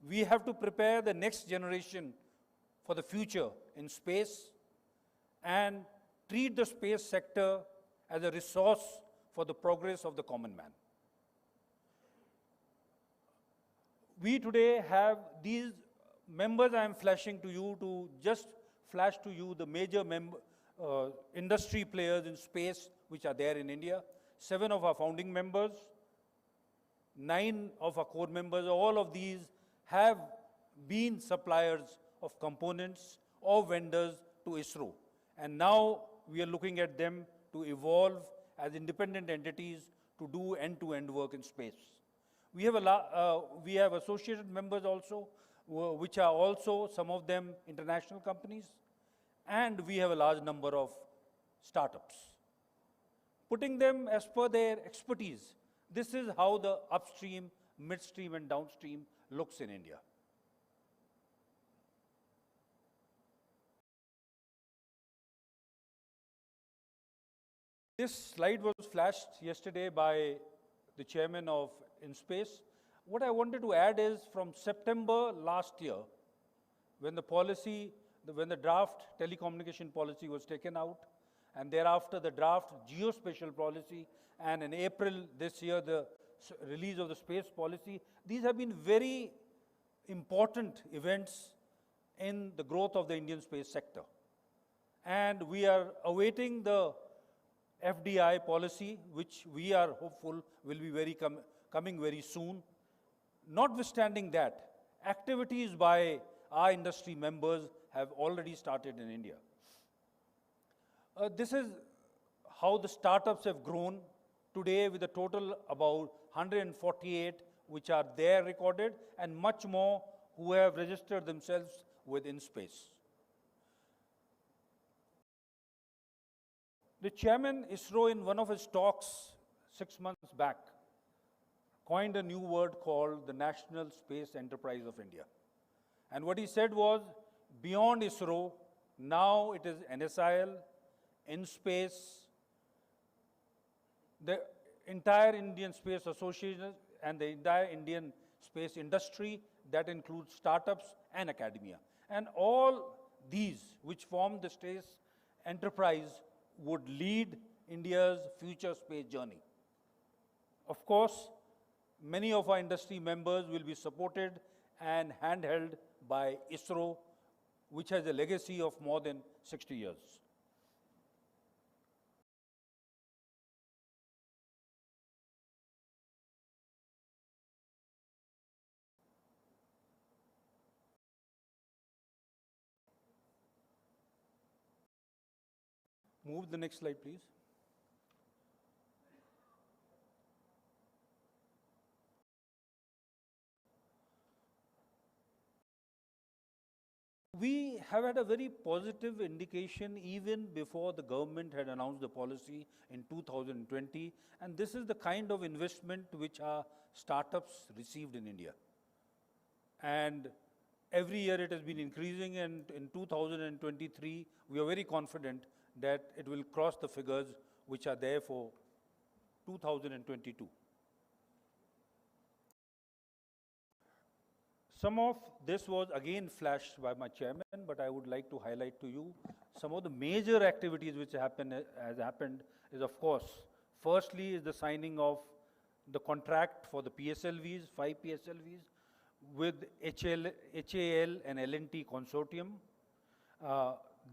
Speaker 12: We have to prepare the next generation for the future in space and treat the space sector as a resource for the progress of the common man. We today have these members I am flashing to you to just flash to you the major industry players in space which are there in India. 7 of our founding members, 9 of our core members, all of these have been suppliers of components or vendors to ISRO. And now we are looking at them to evolve as independent entities to do end-to-end work in space. We have associated members also, which are also some of them international companies, and we have a large number of startups. Putting them as per their expertise, this is how the upstream, midstream, and downstream looks in India. This slide was flashed yesterday by the chairman of InSpace. What I wanted to add is from September last year, when the draft telecommunication policy was taken out, and thereafter the draft geospatial policy, and in April this year, the release of the space policy, these have been very important events in the growth of the Indian space sector. And we are awaiting the FDI policy, which we are hopeful will be coming very soon. Notwithstanding that, activities by our industry members have already started in India. This is how the startups have grown today, with a total about 148 which are there recorded, and much more who have registered themselves with InSpace. The chairman ISRO, in one of his talks 6 months back, coined a new word called the National Space Enterprise of India. And what he said was, beyond ISRO, now it is NSIL, InSpace, the entire Indian Space Association, and the entire Indian space industry, that includes startups and academia. And all these, which form the space enterprise, would lead India's future space journey. Of course, many of our industry members will be supported and handheld by ISRO, which has a legacy of more than 60 years. Move the next slide, please. We have had a very positive indication even before the government had announced the policy in 2020, and this is the kind of investment which our startups received in India. And every year it has been increasing, and in 2023, we are very confident that it will cross the figures which are there for 2022. Some of this was again flashed by my chairman, but I would like to highlight to you some of the major activities which has happened is, of course, firstly is the signing of the contract for the PSLVs, 5 PSLVs, with HAL and L&T consortium.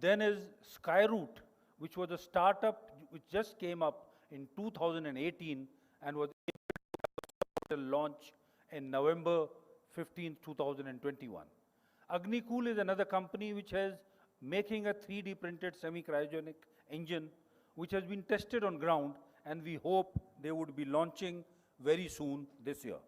Speaker 12: Then is Skyroot, which was a startup which just came up in 2018 and was able to launch in November 15, 2021. Agnikul is another company which is making a 3D printed semi-cryogenic engine which has been tested on ground, and we hope they would be launching very soon this year.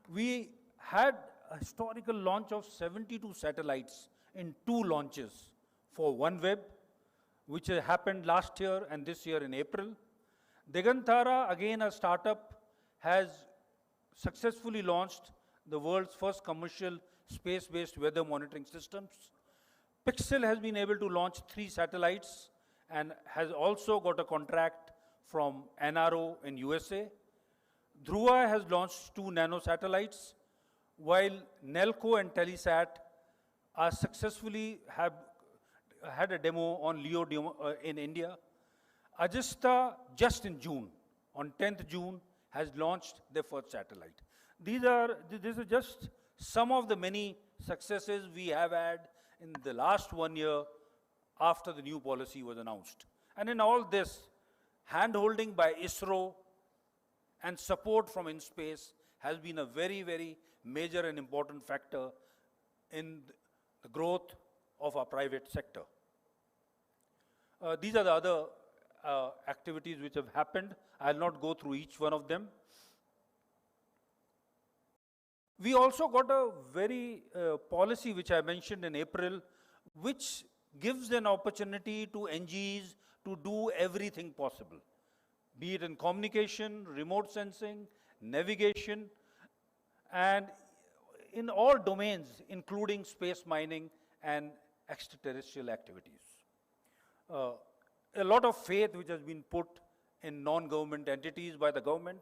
Speaker 12: We had a historical launch of 72 satellites in 2 launches for OneWeb, which happened last year and this year in April. Digantara, again a startup, has successfully launched the world's first commercial space-based weather monitoring systems. Pixel has been able to launch 3 satellites and has also got a contract from NRO in USA. Dhruva has launched 2 nano satellites, while Nelco and Telesat are successfully have had a demo on LEO in India. Ajista, just in June, on 10th June, has launched their first satellite. This is just some of the many successes we have had in the last 1 year after the new policy was announced. And in all this, hand-holding by ISRO and support from InSpace has been a very, very major and important factor in the growth of our private sector. These are the other activities which have happened. I'll not go through each one of them. We also got a very policy which I mentioned in April, which gives an opportunity to NGEs to do everything possible, be it in communication, remote sensing, navigation, and in all domains, including space mining and extraterrestrial activities. A lot of faith which has been put in non-government entities by the government,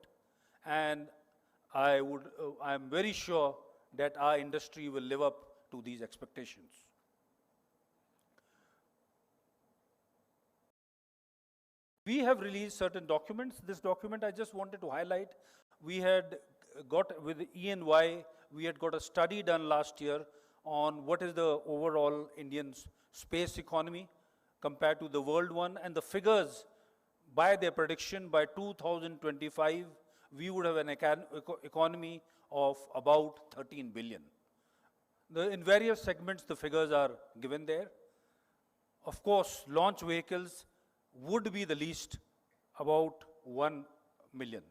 Speaker 12: and I'm very sure that our industry will live up to these expectations. We have released certain documents. This document I just wanted to highlight. We had got, with ENY, we had got a study done last year on what is the overall Indian space economy compared to the world one, and the figures by their prediction by 2025, we would have an economy of about 13 billion. In various segments, the figures are given there. Of course, launch vehicles would be the least, about 1 billion.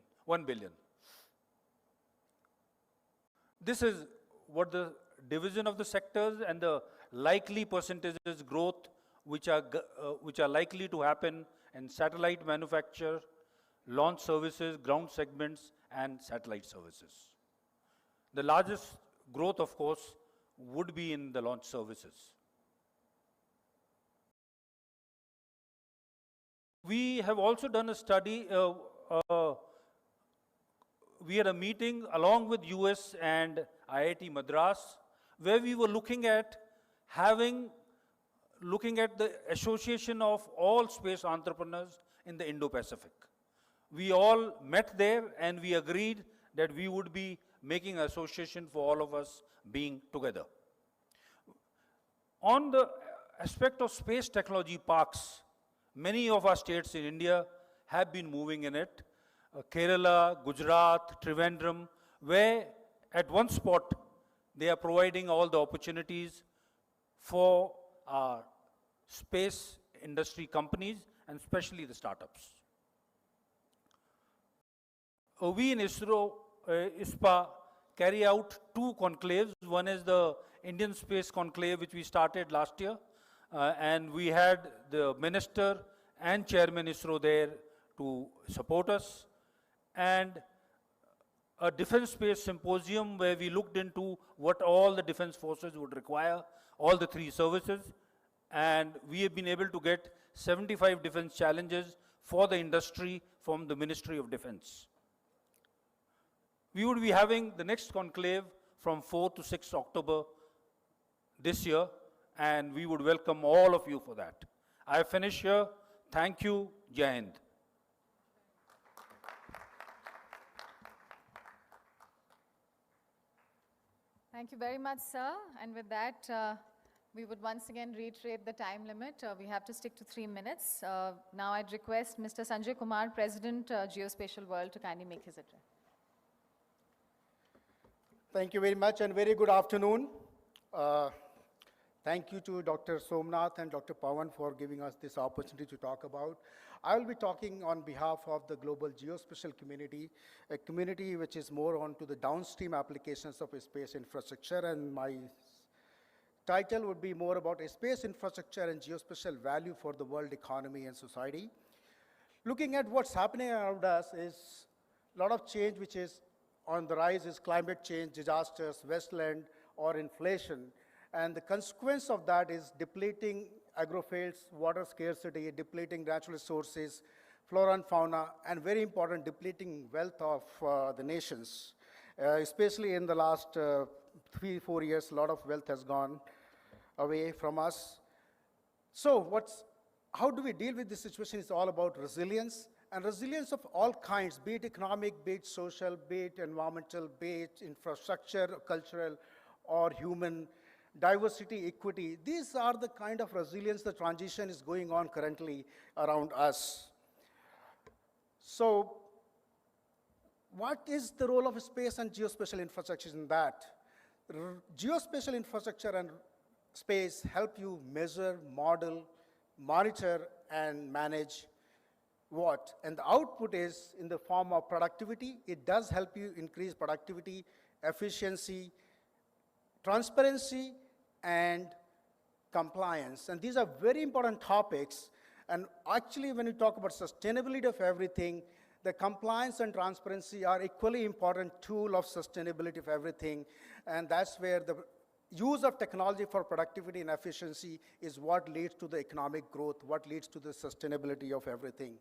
Speaker 12: This is what the division of the sectors and the likely percentages growth which are likely to happen in satellite manufacture, launch services, ground segments, and satellite services. The largest growth, of course, would be in the launch services. We have also done a study. We had a meeting along with US and IIT Madras, where we were looking at the association of all space entrepreneurs in the Indo-Pacific. We all met there and we agreed that we would be making an association for all of us being together. On the aspect of space technology parks, many of our states in India have been moving in it. Kerala, Gujarat, Trivandrum, where at one spot they are providing all the opportunities for our space industry companies and especially the startups. We in ISRO, ISPA carry out two conclaves. One is the Indian Space Conclave, which we started last year, and we had the Minister and Chairman ISRO there to support us, and a defense space symposium where we looked into what all the defense forces would require, all the three services, and we have been able to get 75 defense challenges for the industry from the Ministry of Defense. We would be having the next conclave from 4th to 6th October this year, and we would welcome all of you for that. I finish here. Thank you. Jai Hind.
Speaker 9: Thank you very much, sir. And with that, we would once again reiterate the time limit. We have to stick to 3 minutes. Now I'd request Mr. Sanjay Kumar, President, Geospatial World, to kindly make his address.
Speaker 13: Thank you very much and very good afternoon. Thank you to Dr. Somnath and Dr. Pawan for giving us this opportunity to talk about. I will be talking on behalf of the global geospatial community, a community which is more on to the downstream applications of space infrastructure, and my title would be more about space infrastructure and geospatial value for the world economy and society. Looking at what's happening around us is a lot of change which is on the rise is climate change, disasters, wasteland, or inflation. And the consequence of that is depleting agrofields, water scarcity, depleting natural resources, flora and fauna, and very important, depleting wealth of the nations. Especially in the last 3-4 years, a lot of wealth has gone away from us. So how do we deal with this situation? It's all about resilience, and resilience of all kinds, be it economic, be it social, be it environmental, be it infrastructure, cultural, or human, diversity, equity. These are the kind of resilience the transition is going on currently around us. So what is the role of space and geospatial infrastructure in that? Geospatial infrastructure and space help you measure, model, monitor, and manage what? And the output is in the form of productivity. It does help you increase productivity, efficiency, transparency, and compliance. And these are very important topics. And actually, when you talk about sustainability of everything, the compliance and transparency are equally important tool of sustainability of everything. And that's where the use of technology for productivity and efficiency is what leads to the economic growth, what leads to the sustainability of everything.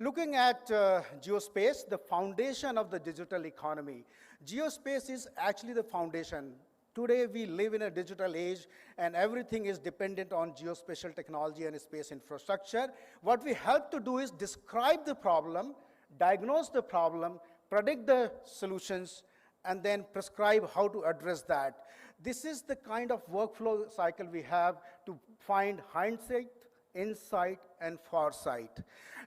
Speaker 13: Looking at geospace, the foundation of the digital economy. Geospace is actually the foundation. Today, we live in a digital age, and everything is dependent on geospatial technology and space infrastructure. What we help to do is describe the problem, diagnose the problem, predict the solutions, and then prescribe how to address that. This is the kind of workflow cycle we have to find hindsight, insight, and foresight.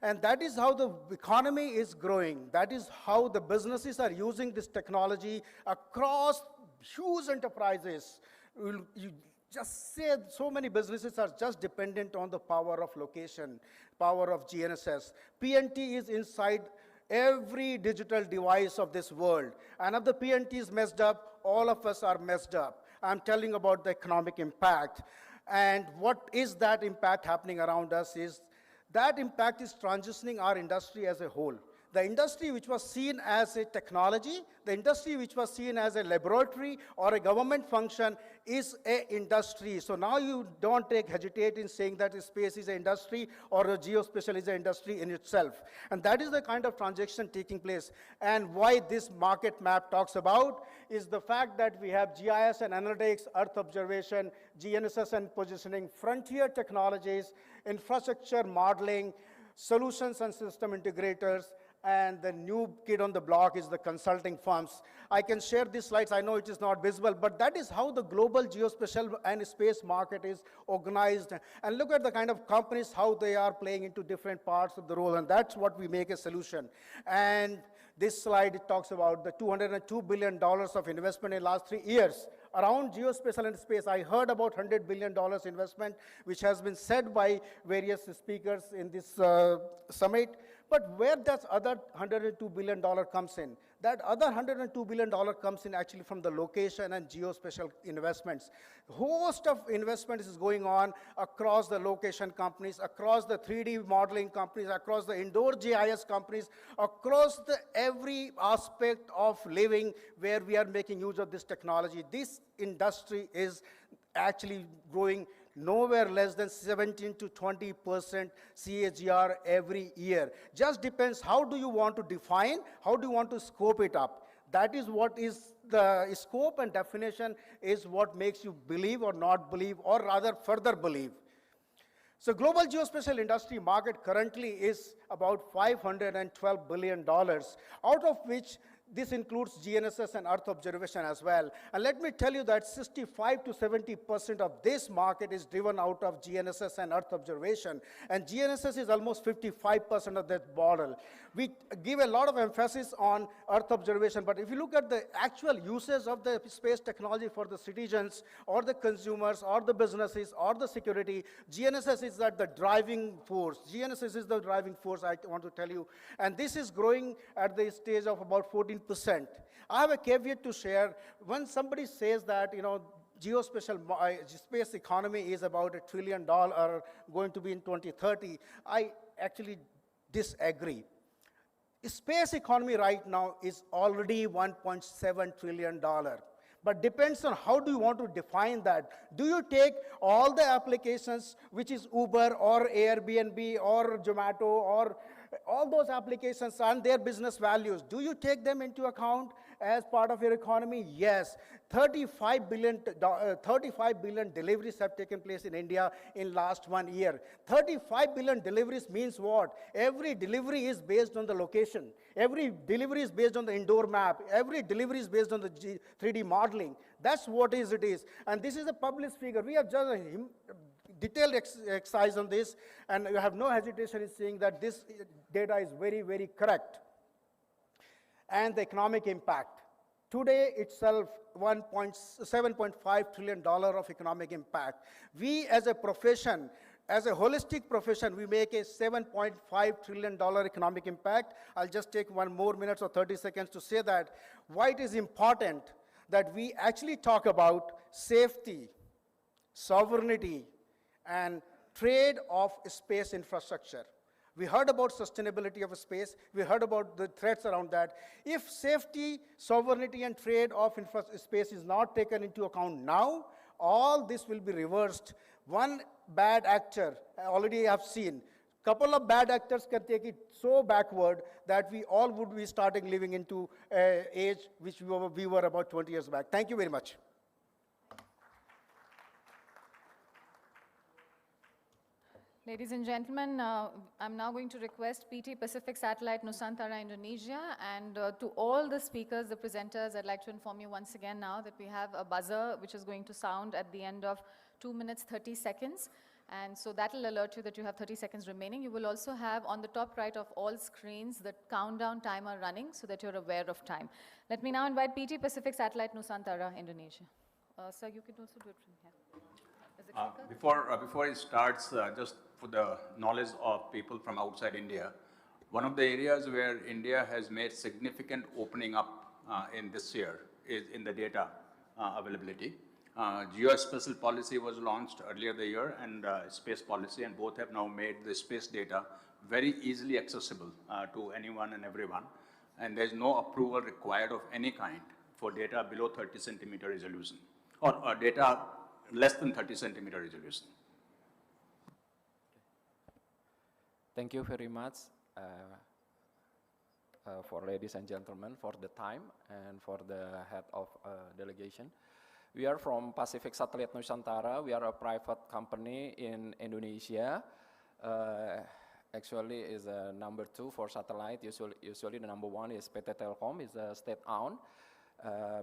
Speaker 13: And that is how the economy is growing. That is how the businesses are using this technology across huge enterprises. You just say so many businesses are just dependent on the power of location, power of GNSS. PNT is inside every digital device of this world. And if the PNT is messed up, all of us are messed up. I'm telling about the economic impact. And what is that impact happening around us is that impact is transitioning our industry as a whole. The industry which was seen as a technology, the industry which was seen as a laboratory or a government function is an industry. So now you don't hesitate in saying that space is an industry or a geospatial is an industry in itself. And that is the kind of transaction taking place. And why this market map talks about is the fact that we have GIS and analytics, Earth observation, GNSS and positioning, frontier technologies, infrastructure modeling, solutions and system integrators, and the new kid on the block is the consulting firms. I can share these slides. I know it is not visible, but that is how the global geospatial and space market is organized. And look at the kind of companies, how they are playing into different parts of the role, and that's what we make a solution. And this slide, it talks about the $202 billion of investment in the last 3 years around geospatial and space. I heard about $100 billion investment, which has been said by various speakers in this summit. But where does other $102 billion comes in? That other $102 billion comes in actually from the location and geospatial investments. Host of investments is going on across the location companies, across the 3D modeling companies, across the indoor GIS companies, across the every aspect of living where we are making use of this technology. This industry is actually growing nowhere less than 17 to 20% CAGR every year. Just depends how do you want to define, how do you want to scope it up. That is what is the scope and definition is what makes you believe or not believe, or rather further believe. So global geospatial industry market currently is about $512 billion, out of which this includes GNSS and Earth observation as well. And let me tell you that 65 to 70% of this market is driven out of GNSS and Earth observation. And GNSS is almost 55% of that model. We give a lot of emphasis on Earth observation, but if you look at the actual uses of the space technology for the citizens or the consumers or the businesses or the security, GNSS is the driving force. GNSS is the driving force, I want to tell you. And this is growing at the stage of about 14%. I have a caveat to share. When somebody says that, geospatial space economy is about $1 trillion going to be in 2030, I actually disagree. Space economy right now is already $1.7 trillion. But depends on how do you want to define that. Do you take all the applications, which is Uber or Airbnb or Zomato or all those applications and their business values, do you take them into account as part of your economy? Yes. 35 billion deliveries have taken place in India in last 1 year. 35 billion deliveries means what? Every delivery is based on the location. Every delivery is based on the indoor map. Every delivery is based on the 3D modeling. That's what it is. And this is a published figure. We have just a detailed exercise on this, and you have no hesitation in saying that this data is very, very correct. And the economic impact. Today itself, $7.5 trillion of economic impact. We as a profession, as a holistic profession, we make a $7.5 trillion economic impact. I'll just take 1 more minute or 30 seconds to say that why it is important that we actually talk about safety, sovereignty, and trade of space infrastructure. We heard about sustainability of space. We heard about the threats around that. If safety, sovereignty, and trade of space is not taken into account now, all this will be reversed. One bad actor, I already have seen, couple of bad actors can take it so backward that we all would be starting living into an age which we were about 20 years back. Thank you very much.
Speaker 9: Ladies and gentlemen, I'm now going to request PT Pacific Satellite Nusantara Indonesia, and to all the speakers, the presenters, I'd like to inform you once again now that we have a buzzer which is going to sound at the end of 2 minutes 30 seconds, and so that will alert you that you have 30 seconds remaining. You will also have on the top right of all screens the countdown timer running so that you're aware of time. Let me now invite PT Pacific Satellite Nusantara Indonesia. Sir, you can also do it from here.
Speaker 10: Before it starts, just for the knowledge of people from outside India, one of the areas where India has made significant opening up in this year is in the data availability. Geospatial policy was launched earlier the year, and space policy, and both have now made the space data very easily accessible to anyone and everyone. And there's no approval required of any kind for data below 30 centimeter resolution, or data less than 30 centimeter resolution.
Speaker 14: Thank you very much for ladies and gentlemen for the time and for the head of delegation. We are from Pacific Satellite Nusantara. We are a private company in Indonesia. Actually is number 2 for satellite. Usually the number 1 is PT Telkom, is state-owned.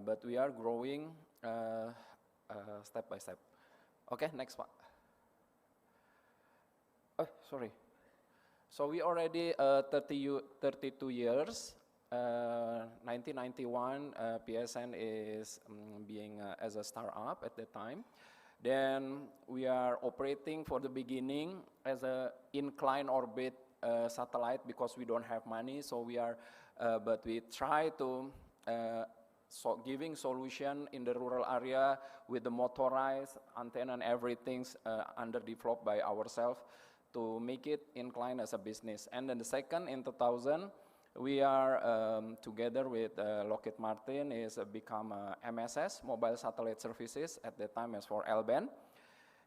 Speaker 14: But we are growing step by step. Okay, next one. Oh, sorry. So we already 32 years. 1991, PSN is being as a startup at that time. Then we are operating for the beginning as a incline orbit satellite because we don't have money. So we are, but we try to giving solution in the rural area with the motorized antenna and everything underdeveloped by ourselves to make it incline as a business. And then the second, in 2000, we are together with Lockheed Martin is become MSS, Mobile Satellite Services, at that time as for L-band.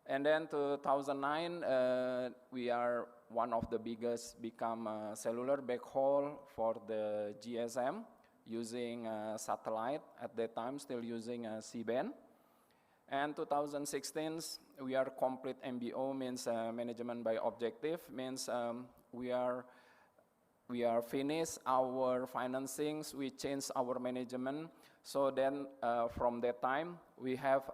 Speaker 14: And then 2009, we are one of the biggest become cellular backhaul for the GSM using satellite, at that time still using C-band. And 2016, we are complete MBO, means management by objective, means we are finished our financings, we changed our management. So then from that time, we have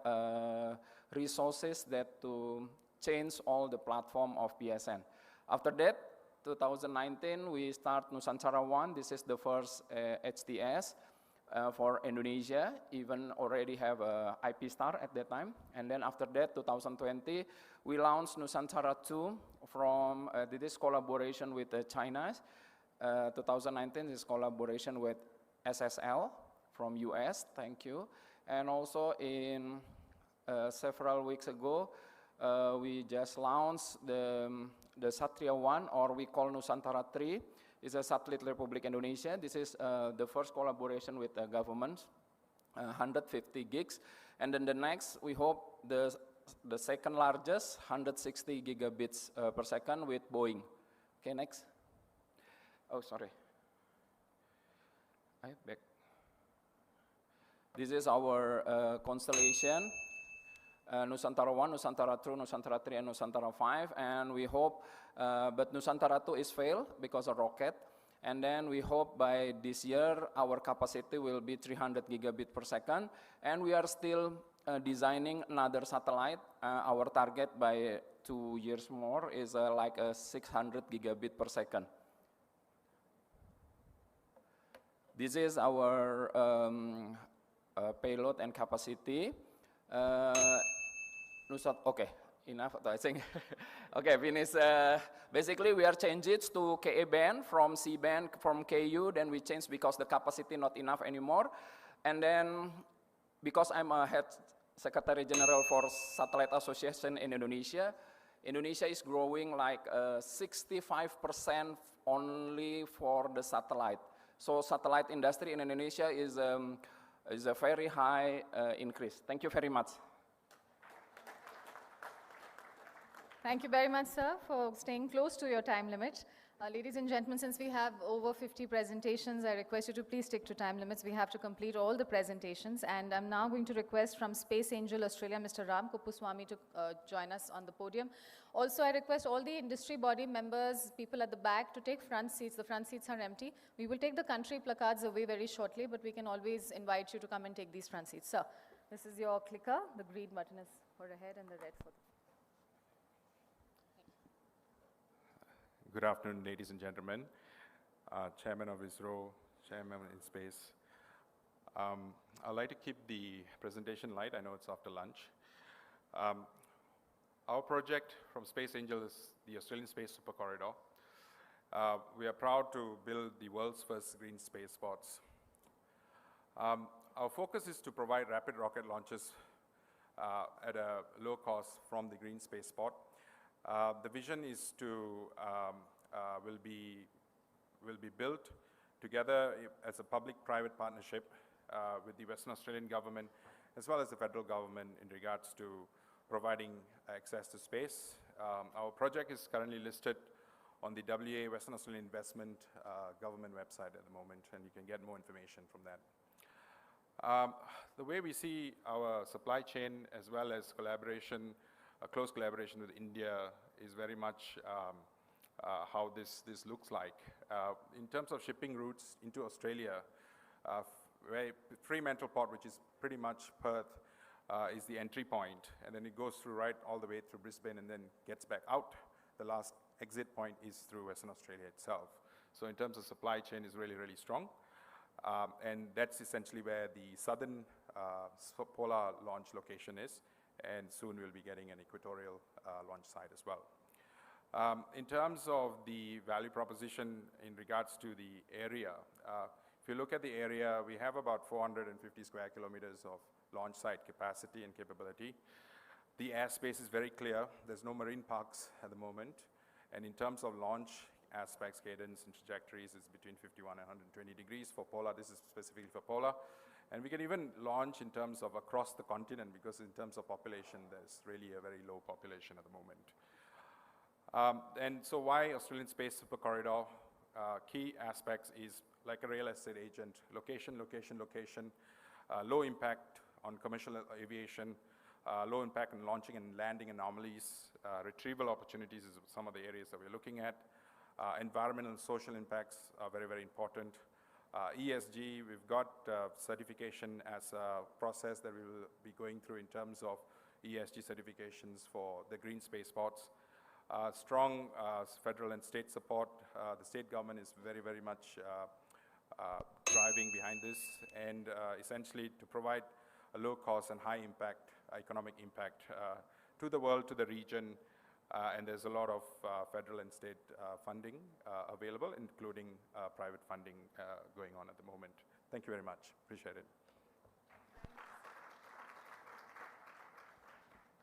Speaker 14: resources that to change all the platform of PSN. After that, 2019, we start Nusantara-1. This is the first HTS for Indonesia, even already have a IP star at that time. And then after that, 2020, we launched Nusantara-2 from this collaboration with China. 2019 is collaboration with SSL from US, thank you. And also in several weeks ago, we just launched the Satria-1, or we call Nusantara-3. It's a satellite Republic Indonesia. This is the first collaboration with the government, 150 gigs. And then the next, we hope the second largest, 160 gigabits per second with Boeing. Okay, next. Oh, sorry. Back. This is our constellation. Nusantara-1, Nusantara-2, Nusantara-3, and Nusantara-5, and we hope, but Nusantara-2 is failed because of rocket, and then we hope by this year our capacity will be 300 gigabit per second, and we are still designing another satellite. Our target by 2 years more is like 600 gigabit per second. This is our payload and capacity. Okay, enough, I think. Okay, finish. Basically, we are changed it to KA band from C band from KU. Then we changed because the capacity not enough anymore. And then because I'm a head secretary general for Satellite Association in Indonesia, Indonesia is growing like 65% only for the satellite. So satellite industry in Indonesia is a very high increase. Thank you very much.
Speaker 9: Thank you very much, sir, for staying close to your time limit. Ladies and gentlemen, since we have over 50 presentations, I request you to please stick to time limits. We have to complete all the presentations. And I'm now going to request from Space Angel Australia, Mr. Ram Kuppuswamy, to join us on the podium. Also, I request all the industry body members, people at the back, to take front seats. The front seats are empty. We will take the country placards away very shortly, but we can always invite you to come and take these front seats. Sir, this is your clicker. The green button is for ahead and the red for the...
Speaker 15: Good afternoon, ladies and gentlemen. Chairman of ISRO, Chairman in Space. I'd like to keep the presentation light. I know it's after lunch. Our project from Space Angel is the Australian Space Super Corridor. We are proud to build the world's first green space ports. Our focus is to provide rapid rocket launches at a low cost from the green space port. The vision is to will be built together as a public-private partnership with the Western Australian government as well as the federal government in regards to providing access to space. Our project is currently listed on the WA Western Australian Investment government website at the moment, and you can get more information from that. The way we see our supply chain as well as collaboration, a close collaboration with India is very much how this looks like. In terms of shipping routes into Australia, Fremantle Port, which is pretty much Perth, is the entry point, and then it goes through right all the way through Brisbane and then gets back out. The last exit point is through Western Australia itself. So in terms of supply chain is really, really strong. And that's essentially where the southern polar launch location is. and soon we'll be getting an equatorial launch site as well. In terms of the value proposition in regards to the area, if you look at the area, we have about 450 square kilometers of launch site capacity and capability. The airspace is very clear. There's no marine parks at the moment. And in terms of launch aspects, cadence, and trajectories, is between 51 and 120 degrees. For polar, this is specifically for polar. And we can even launch in terms of across the continent, because in terms of population, there's really a very low population at the moment. And so why Australian Space Super Corridor? Key aspects is like a real estate agent: location, location, location, low impact on commercial aviation, low impact on launching and landing anomalies, retrieval opportunities is some of the areas that we're looking at. Environmental and social impacts are very, very important. ESG, we've got certification as a process that we will be going through in terms of ESG certifications for the green space spots. Strong federal and state support. The state government is very, very much driving behind this, and essentially to provide a low cost and high impact, economic impact to the world, to the region, and there's a lot of federal and state funding available, including private funding going on at the moment. Thank you very much. Appreciate it.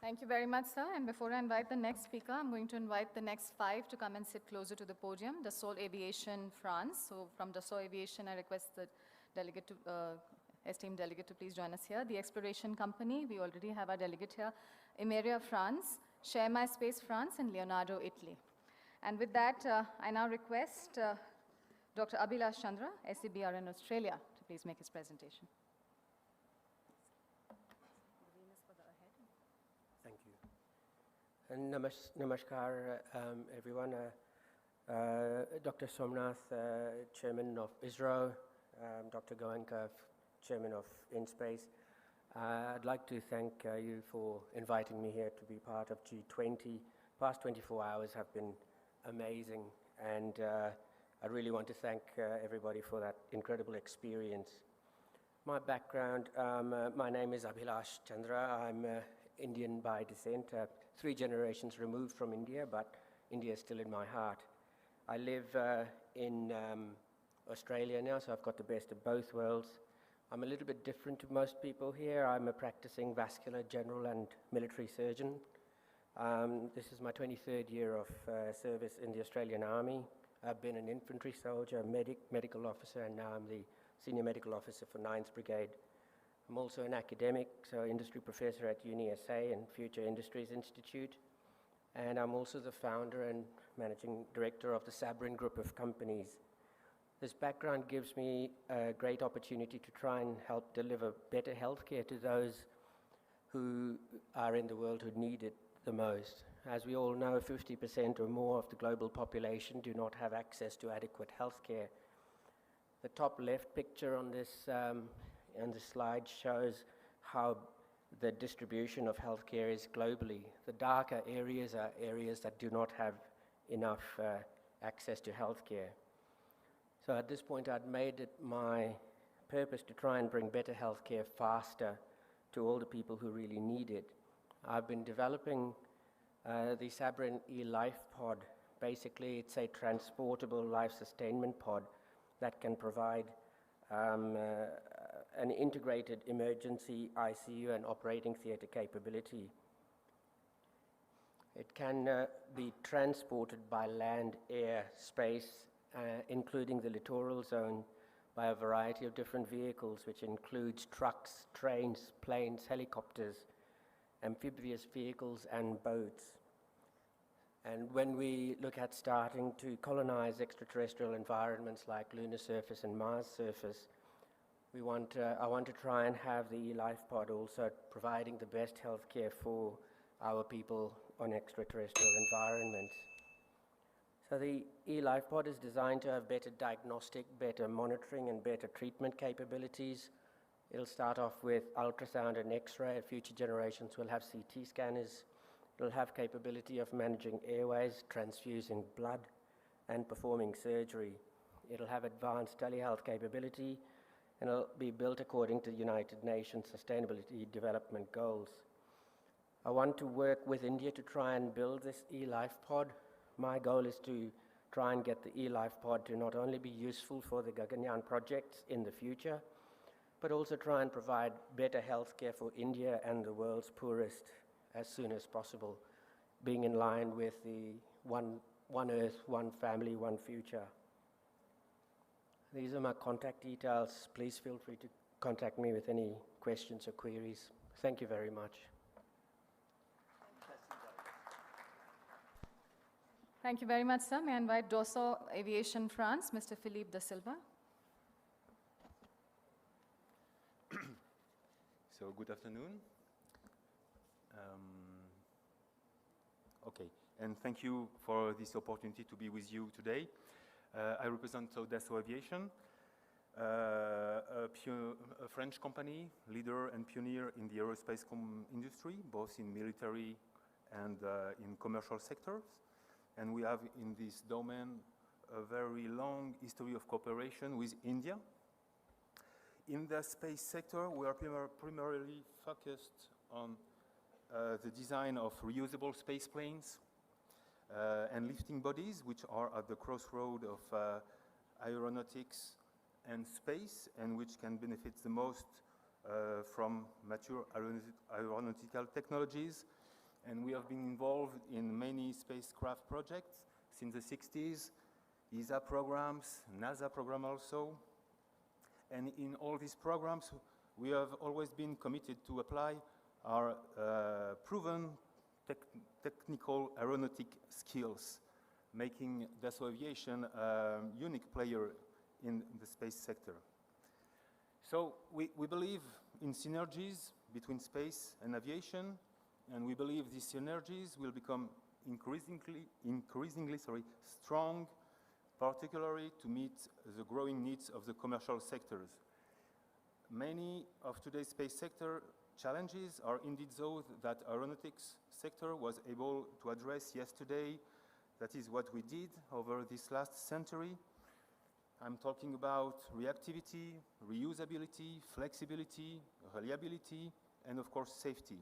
Speaker 9: Thank you very much, sir. And before I invite the next speaker, I'm going to invite the next 5 to come and sit closer to the podium. Dassault Aviation France. So from Dassault Aviation, I request the delegate to, esteemed delegate to please join us here. The Exploration Company, we already have our delegate here. Emeria France, Share My Space France, and Leonardo Italy. And with that, I now request Dr. Abhilash Chandra, SCBR in Australia, to please make his presentation.
Speaker 16: Thank you. And namaskar, everyone. Dr. Somnath, Chairman of ISRO, Dr. Goenka, Chairman of InSpace. I'd like to thank you for inviting me here to be part of G20. Past 24 hours have been amazing, and I really want to thank everybody for that incredible experience. My background, my name is Abhilash Chandra. I'm Indian by descent, 3 generations removed from India, but India is still in my heart. I live in Australia now, so I've got the best of both worlds. I'm a little bit different to most people here. I'm a practicing vascular general and military surgeon. This is my 23rd year of service in the Australian Army. I've been an infantry soldier, medical officer, and now I'm the senior medical officer for 9th Brigade. I'm also an academic, so industry professor at UniSA and Future Industries Institute. And I'm also the founder and managing director of the Sabrin Group of companies. This background gives me a great opportunity to try and help deliver better healthcare to those who are in the world who need it the most. As we all know, 50% or more of the global population do not have access to adequate healthcare. The top left picture on this slide shows how the distribution of healthcare is globally. The darker areas are areas that do not have enough access to healthcare. So at this point, I'd made it my purpose to try and bring better healthcare faster to all the people who really need it. I've been developing the Sabrin eLife Pod. Basically, it's a transportable life sustainment pod that can provide an integrated emergency ICU and operating theatre capability. It can be transported by land, air, space, including the littoral zone, by a variety of different vehicles, which includes trucks, trains, planes, helicopters, amphibious vehicles, and boats. And when we look at starting to colonize extraterrestrial environments like lunar surface and Mars surface, I want to try and have the eLife Pod also providing the best healthcare for our people on extraterrestrial environments. So the eLife Pod is designed to have better diagnostic, better monitoring, and better treatment capabilities. It'll start off with ultrasound and X-ray. Future generations will have CT scanners. It'll have capability of managing airways, transfusing blood, and performing surgery. It'll have advanced telehealth capability, and it'll be built according to United Nations Sustainability Development Goals. I want to work with India to try and build this e-life pod. My goal is to try and get the e-life pod to not only be useful for the Gaganyaan projects in the future, but also try and provide better healthcare for India and the world's poorest as soon as possible, being in line with the one Earth, one family, one future. These are my contact details. Please feel free to contact me with any questions or queries. Thank you very much.
Speaker 9: Thank you very much, sir. May I invite Dassault Aviation France, Mr. Philippe Da Silva.
Speaker 17: So, good afternoon. Okay, and thank you for this opportunity to be with you today. I represent Dassault Aviation, a French company, leader and pioneer in the aerospace industry, both in military and in commercial sectors. And we have in this domain a very long history of cooperation with India. In the space sector, we are primarily focused on the design of reusable space planes and lifting bodies, which are at the crossroad of aeronautics and space, and which can benefit the most from mature aeronautical technologies. And we have been involved in many spacecraft projects since the 60s, ESA programs, NASA program also. And in all these programs, we have always been committed to apply our proven technical aeronautic skills, making Dassault Aviation a unique player in the space sector. So we believe in synergies between space and aviation, and we believe these synergies will become increasingly strong, particularly to meet the growing needs of the commercial sectors. Many of today's space sector challenges are indeed those that aeronautics sector was able to address yesterday. That is what we did over this last century. I'm talking about reactivity, reusability, flexibility, reliability, and of course safety.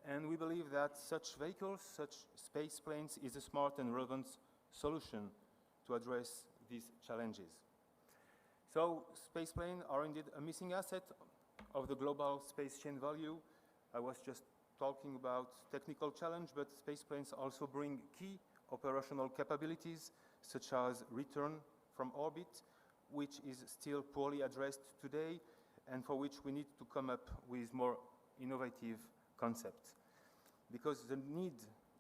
Speaker 17: And we believe that such vehicles, such space planes, is a smart and relevant solution to address these challenges. So space planes are indeed a missing asset of the global space chain value. I was just talking about technical challenge, but space planes also bring key operational capabilities, such as return from orbit, which is still poorly addressed today, and for which we need to come up with more innovative concepts. Because the need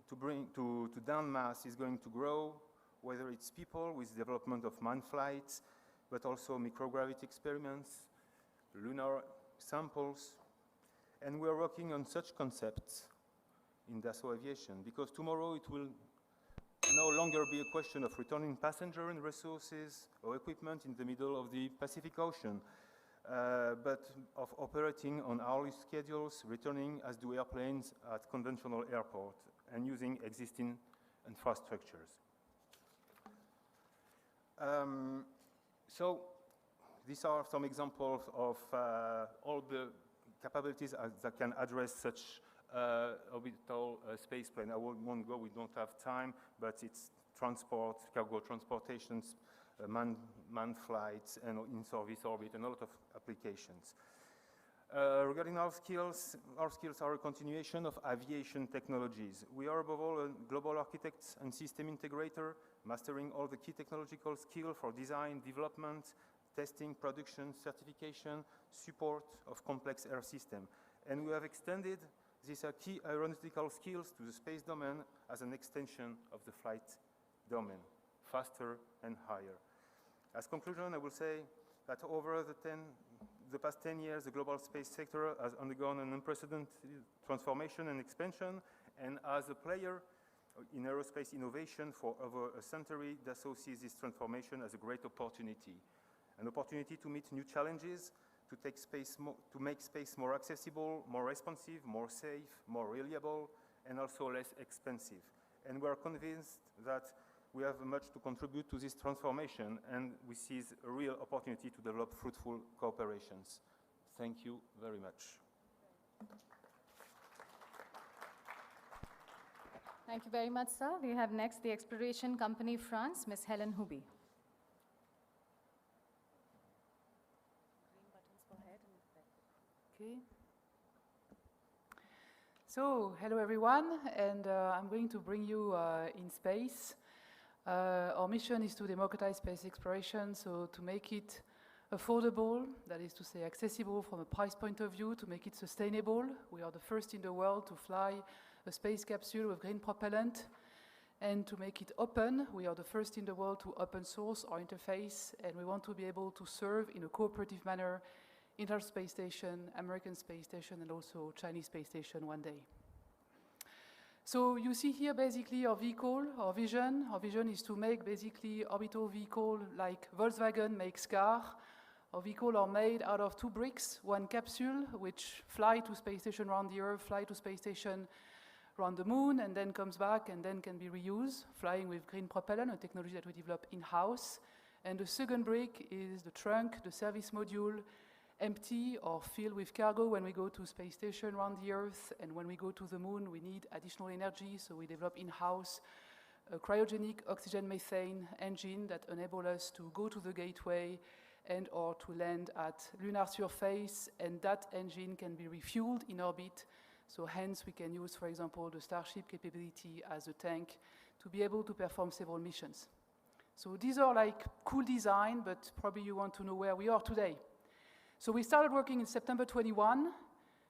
Speaker 17: to down mass is going to grow, whether it's people with development of manned flights, but also microgravity experiments, lunar samples, and we're working on such concepts in Dassault Aviation, because tomorrow it will no longer be a question of returning passenger and resources or equipment in the middle of the Pacific Ocean, but of operating on hourly schedules, returning as do airplanes at conventional airports, and using existing infrastructures. So these are some examples of all the capabilities that can address such orbital space plane. I won't go, we don't have time, but it's transport, cargo transportations, manned flights, and in-service orbit, and a lot of applications. Regarding our skills are a continuation of aviation technologies. We are above all a global architect and system integrator, mastering all the key technological skills for design, development, testing, production, certification, support of complex air system. And we have extended these key aeronautical skills to the space domain as an extension of the flight domain, faster and higher. As conclusion, I will say that over the past 10 years, the global space sector has undergone an unprecedented transformation and expansion, and as a player in aerospace innovation for over a century, Dassault sees this transformation as a great opportunity. An opportunity to meet new challenges, to make space more accessible, more responsive, more safe, more reliable, and also less expensive. And we are convinced that we have much to contribute to this transformation, and we seize a real opportunity to develop fruitful cooperations. Thank you very much.
Speaker 9: Thank you very much, sir. We have next the Exploration Company France, Ms. Helen Huby.
Speaker 18: Okay. So, hello everyone, and I'm going to bring you in space. Our mission is to democratize space exploration, so to make it affordable, that is to say accessible from a price point of view, to make it sustainable. We are the first in the world to fly a space capsule with green propellant, and to make it open. We are the first in the world to open source our interface, and we want to be able to serve in a cooperative manner International Space Station, American Space Station, and also Chinese Space Station one day. So you see here basically our vehicle, our vision. Our vision is to make basically orbital vehicle like Volkswagen makes car. Our vehicles are made out of 2 bricks, 1 capsule, which fly to space station around the Earth, fly to space station around the moon, and then comes back and then can be reused, flying with green propellant, a technology that we develop in-house. And the second brick is the trunk, the service module, empty or filled with cargo when we go to space station around the Earth, and when we go to the moon we need additional energy, so we develop in-house a cryogenic oxygen methane engine that enable us to go to the gateway and or to land at lunar surface, and that engine can be refueled in orbit, so hence we can use, for example, the Starship capability as a tank to be able to perform several missions. So these are like cool design, but probably you want to know where we are today. So we started working in September 21.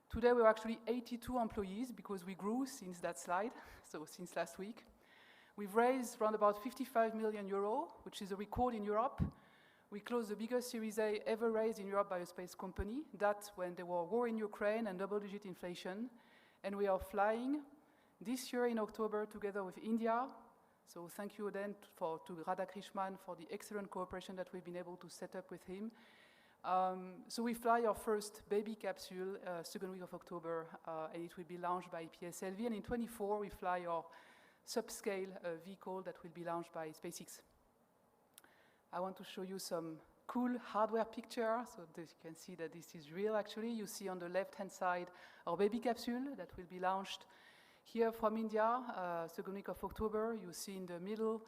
Speaker 18: Today we're actually 82 employees because we grew since that slide, so since last week. We've raised around about 55 million euro, which is a record in Europe. We closed the biggest Series A ever raised in Europe by a space company. That when there were war in Ukraine and double-digit inflation. And we are flying this year in October together with India. So thank you then to Radhakrishnan for the excellent cooperation that we've been able to set up with him. So we fly our first baby capsule second week of October, and it will be launched by PSLV. And in 24, we fly our subscale vehicle that will be launched by SpaceX. I want to show you some cool hardware picture, so that you can see that this is real actually. You see on the left-hand side our baby capsule that will be launched here from India, second week of October. You see in the middle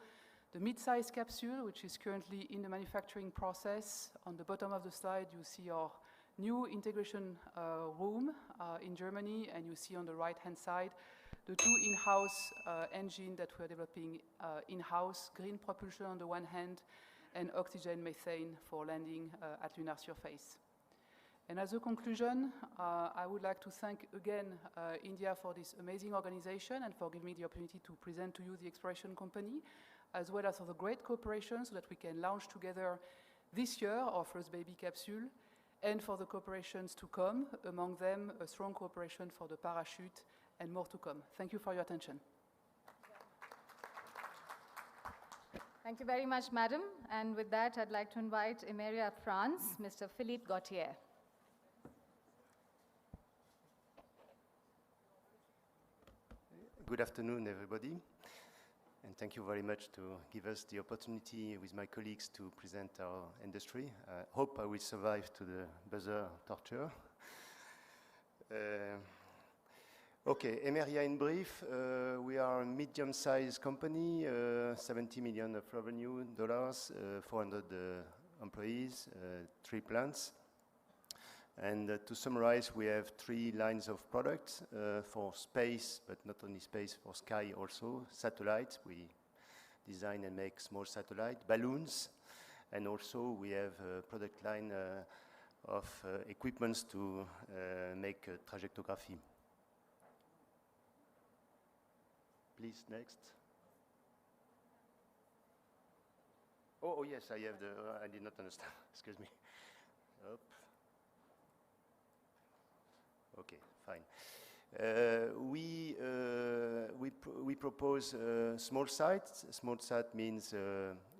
Speaker 18: the mid-size capsule, which is currently in the manufacturing process. On the bottom of the slide, you see our new integration room in Germany, and you see on the right-hand side the 2 in-house engines that we're developing in-house, green propulsion on the one hand, and oxygen methane for landing at lunar surface. And as a conclusion, I would like to thank again India for this amazing organization and for giving me the opportunity to present to you the Exploration Company, as well as for the great cooperation so that we can launch together this year our first baby capsule, and for the cooperations to come, among them a strong cooperation for the parachute and more to come. Thank you for your attention.
Speaker 9: Thank you very much, madam. And with that, I'd like to invite Emeria France, Mr. Philippe Gauthier.
Speaker 19: Good afternoon, everybody. And thank you very much to give us the opportunity with my colleagues to present our industry. I hope I will survive to the buzzer torture. Okay, Emeria in brief. We are a medium-sized company, 70 million of revenue dollars, 400 employees, 3 plants. And to summarize, we have 3 lines of products for space, but not only space, for sky also. Satellites, we design and make small satellite, balloons, and also we have a product line of equipments to make trajectography. Please, next. Oh yes, I have the, I did not understand, excuse me. Up. Okay, fine. We propose small sats. Small sat means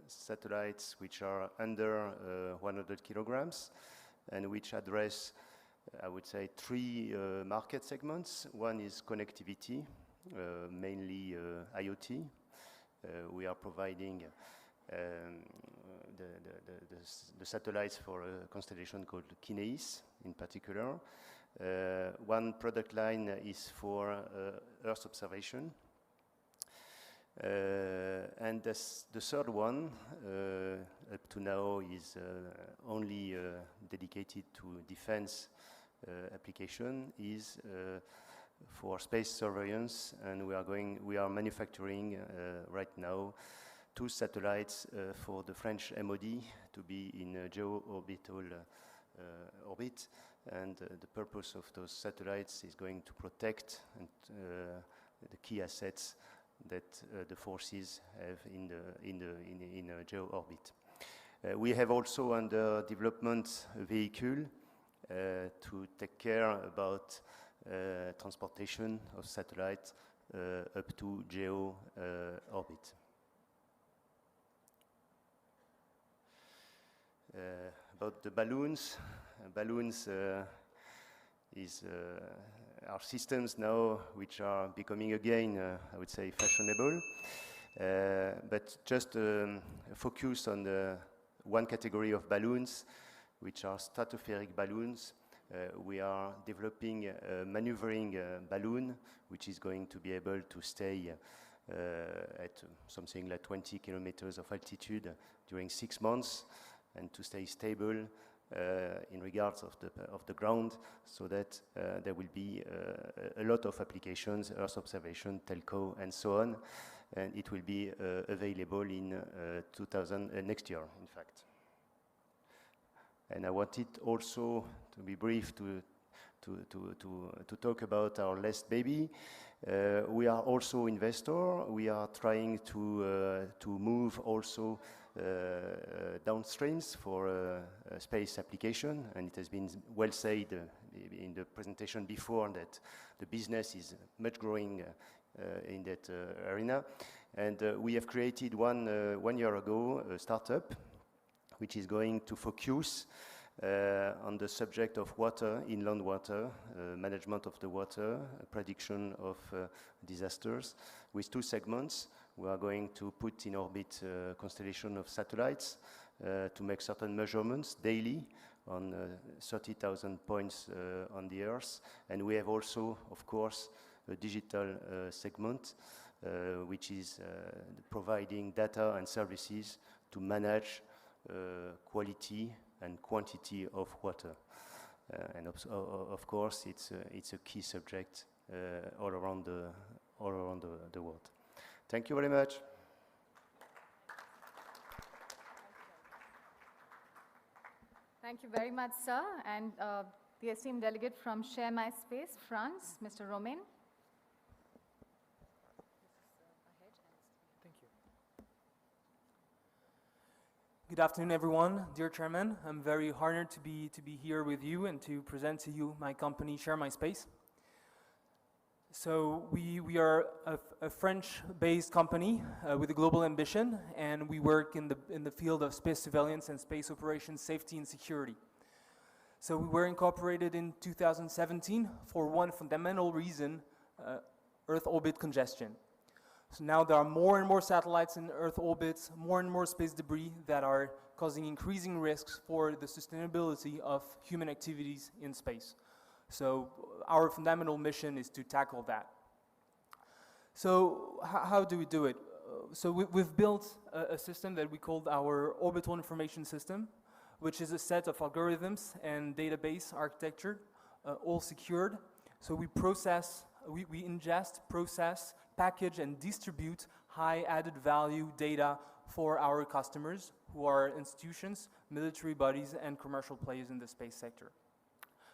Speaker 19: satellites which are under 100 kilograms and which address, I would say, 3 market segments. One is connectivity, mainly IoT. We are providing the satellites for a constellation called Kineis in particular. One product line is for Earth observation, And the third one, up to now, is only dedicated to defense application, is for space surveillance, and we are manufacturing right now 2 satellites for the French MOD to be in a geo-orbital orbit, and the purpose of those satellites is going to protect the key assets that the forces have in a geo-orbit. We have also under development a vehicle to take care about transportation of satellites up to geo-orbit. About the balloons, are systems now which are becoming again, I would say, fashionable. But just focus on the one category of balloons, which are stratospheric balloons. We are developing a maneuvering balloon, which is going to be able to stay at something like 20 kilometers of altitude during 6 months, and to stay stable in regards of the ground, so that there will be a lot of applications, Earth observation, telco, and so on, and it will be available in next year, in fact. And I wanted also to be brief to talk about our last baby. We are also investor. We are trying to move also downstreams for space application, and it has been well said in the presentation before that the business is much growing in that arena. And we have created one year ago a startup which is going to focus on the subject of water, inland water, management of the water, prediction of disasters, with 2 segments. We are going to put in orbit a constellation of satellites to make certain measurements daily on 30,000 points on the Earth. And we have also, of course, a digital segment, which is providing data and services to manage quality and quantity of water. And of course, it's a key subject all around the world. Thank you very much.
Speaker 9: Thank you very much, sir. And the esteemed delegate from Share My Space, France, Mr. Romain.
Speaker 20: Thank you. Good afternoon, everyone. Dear Chairman, I'm very honored to be here with you and to present to you my company, Share My Space. So we are a French-based company with a global ambition, and we work in the field of space surveillance and space operations safety and security. So we were incorporated in 2017 for one fundamental reason, Earth orbit congestion. So now there are more and more satellites in Earth orbits, more and more space debris that are causing increasing risks for the sustainability of human activities in space. So our fundamental mission is to tackle that. So how do we do it? So we've built a system that we called our orbital information system, which is a set of algorithms and database architecture, all secured. So we ingest, process, package, and distribute high added value data for our customers, who are institutions, military bodies, and commercial players in the space sector.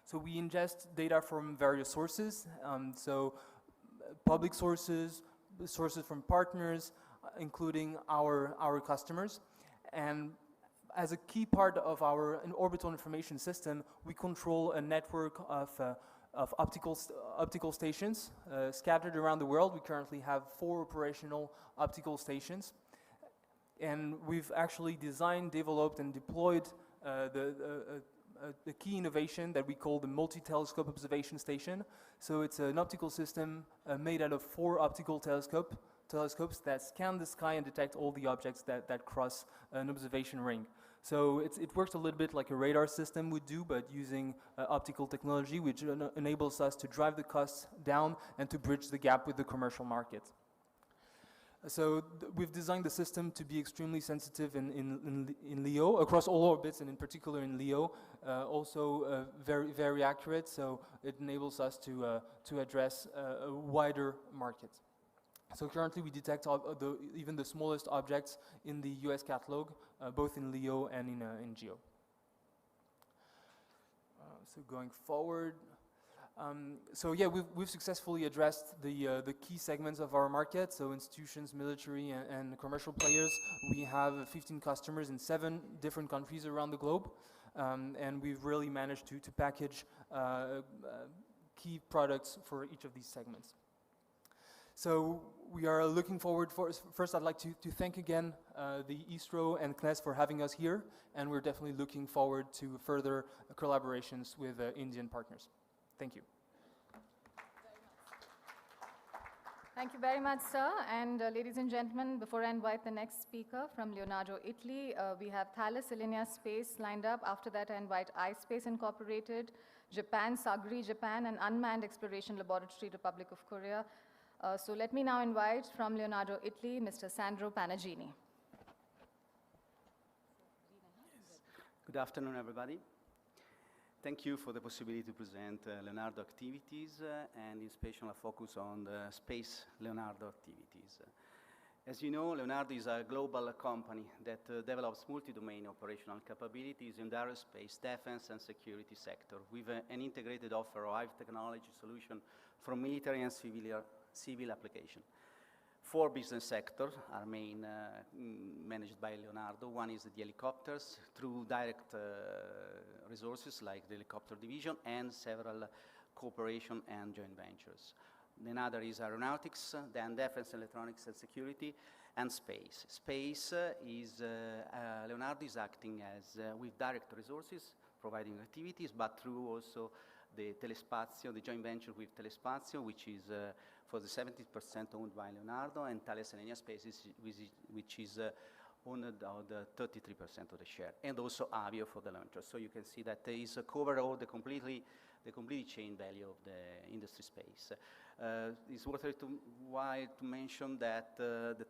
Speaker 20: So we ingest data from various sources, public sources, sources from partners, including our customers. And as a key part of our orbital information system, we control a network of optical stations scattered around the world. We currently have 4 operational optical stations. And we've actually designed, developed, and deployed the key innovation that we call the multi-telescope observation station. So it's an optical system made out of 4 optical telescopes that scan the sky and detect all the objects that cross an observation ring. So it works a little bit like a radar system would do, but using optical technology, which enables us to drive the costs down and to bridge the gap with the commercial market. We've designed the system to be extremely sensitive in LEO, across all orbits, and in particular in LEO, also very, very accurate, so it enables us to address a wider market. So currently we detect even the smallest objects in the US catalog, both in LEO and in GEO. So going forward, so yeah, we've successfully addressed the key segments of our market, so institutions, military, and commercial players. We have 15 customers in 7 different countries around the globe, and we've really managed to package key products for each of these segments. So we are looking forward first I'd like to thank again the ISRO and CNES for having us here, and we're definitely looking forward to further collaborations with Indian partners. Thank you.
Speaker 9: Thank you very much, sir. And ladies and gentlemen, before I invite the next speaker from Leonardo, Italy, we have Thales Alenia Space lined up. After that, I invite iSpace Incorporated, Japan, Sagri, Japan, and Unmanned Exploration Laboratory, Republic of Korea. So let me now invite from Leonardo, Italy, Mr. Sandro Panagini.
Speaker 21: Good afternoon, everybody. Thank you for the possibility to present Leonardo activities and in special a focus on the space Leonardo activities. As you know, Leonardo is a global company that develops multi-domain operational capabilities in the aerospace, defense, and security sector with an integrated offer of high technology solution for military and civil application. 4 business sectors are managed by Leonardo. One is the helicopters through direct resources like the helicopter division and several cooperation and joint ventures. Another is aeronautics, then defense, electronics and security, and space. Space is, Leonardo is acting as with direct resources, providing activities, but through also the Telespazio, the joint venture with Telespazio, which is for the 70% owned by Leonardo, and Thales Alenia Space, which is owned of the 33% of the share, and also Avio for the launcher. So you can see that there is cover all the completely chain value of the industry space. It's worthwhile to mention that the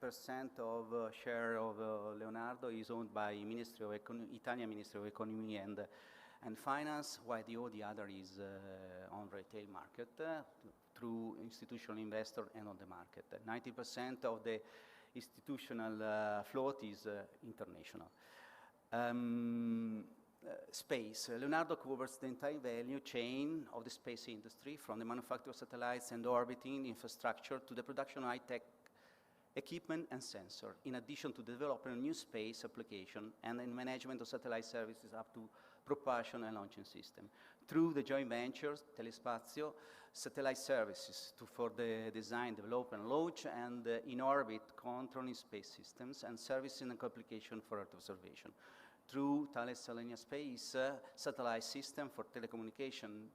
Speaker 21: 30% of share of Leonardo is owned by Italian Ministry of Economy and Finance, while the other is on retail market through institutional investor and on the market. 90% of the institutional float is international. Space. Leonardo covers the entire value chain of the space industry, from the manufacture of satellites and orbiting infrastructure to the production of high-tech equipment and sensor, in addition to developing a new space application and in management of satellite services up to propulsion and launching system. Through the joint ventures, Telespazio, satellite services for the design, development, launch, and in-orbit controlling space systems, and services and application for Earth observation. Through Thales Alenia Space, satellite system for telecommunication,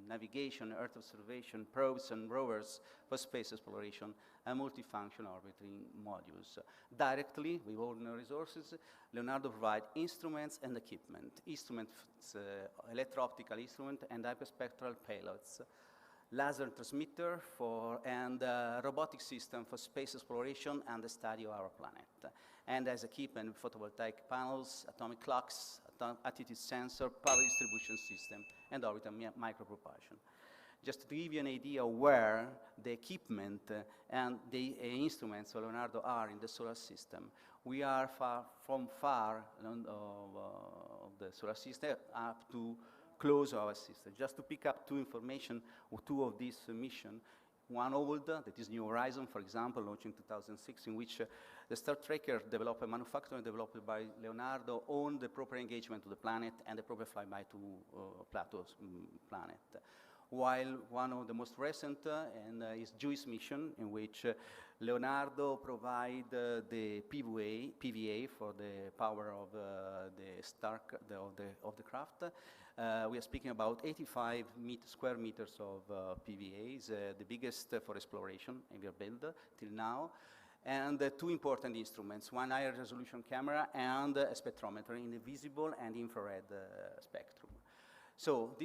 Speaker 21: navigation, Earth observation, probes and rovers for space exploration, and multifunction orbiting modules. Directly, with ordinary resources, Leonardo provides instruments and equipment. Instruments, electro-optical instrument and hyperspectral payloads, laser transmitter and robotic system for space exploration and the study of our planet. And as equipment, photovoltaic panels, atomic clocks, attitude sensor, power distribution system, and orbital micropropulsion. Just to give you an idea where the equipment and the instruments of Leonardo are in the solar system, we are far of the solar system up to close our system. Just to pick up 2 information or 2 of these missions. One old, that is New Horizon, for example, launched in 2006, in which the Star Tracker developed, manufactured and developed by Leonardo, owned the proper engagement to the planet and the proper flyby to Plato's planet. While one of the most recent is JUICE mission, in which Leonardo provide the PVA for the power of the craft. We are speaking about 85 square meters of PVA, is the biggest for exploration ever built till now. And 2 important instruments, one high resolution camera and a spectrometer in the visible and infrared spectrum. So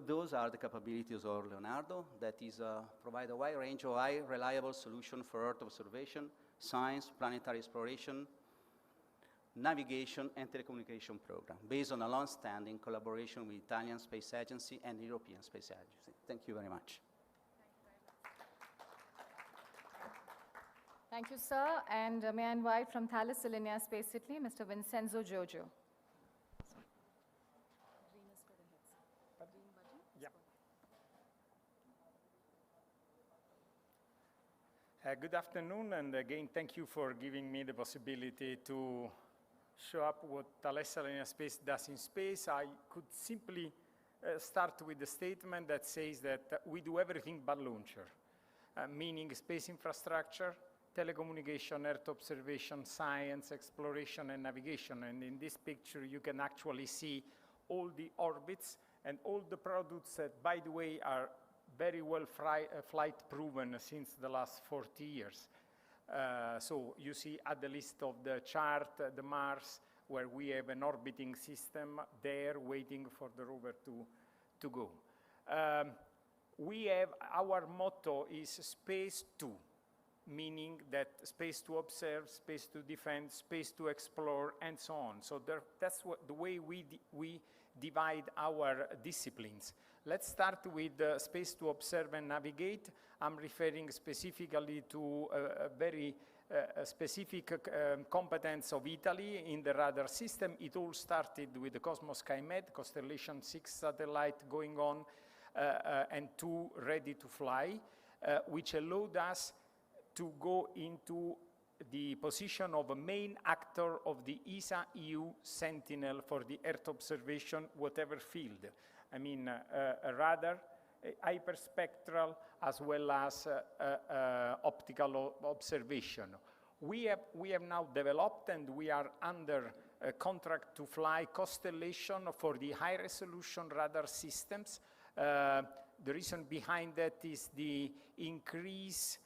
Speaker 21: those are the capabilities of Leonardo, that is provide a wide range of high reliable solution for Earth observation, science, planetary exploration, navigation, and telecommunication program, based on a long-standing collaboration with Italian Space Agency and European Space Agency. Thank you very much.
Speaker 9: Thank you, sir. And may I invite from Thales Alenia Space Italy, Mr. Vincenzo Giorgio.
Speaker 1: Good afternoon, and again, thank you for giving me the possibility to show up what Thales Alenia Space does in space. I could simply start with a statement that says that we do everything but launcher, meaning space infrastructure, telecommunication, Earth observation, science, exploration, and navigation. And in this picture, you can actually see all the orbits and all the products that, by the way, are very well flight proven since the last 40 years. So you see at the list of the chart, the Mars, where we have an orbiting system there waiting for the rover to go. Our motto is space to, meaning that space to observe, space to defend, space to explore, and so on. So that's the way we divide our disciplines. Let's start with space to observe and navigate. I'm referring specifically to a very specific competence of Italy in the radar system. It all started with the Cosmos SkyMed, Constellation 6 satellite going on, and 2 ready to fly, which allowed us to go into the position of a main actor of the ESA EU Sentinel for the Earth observation, whatever field. I mean, a radar, hyperspectral, as well as optical observation. We have now developed, and we are under a contract to fly Constellation for the high-resolution radar systems. The reason behind that is the increase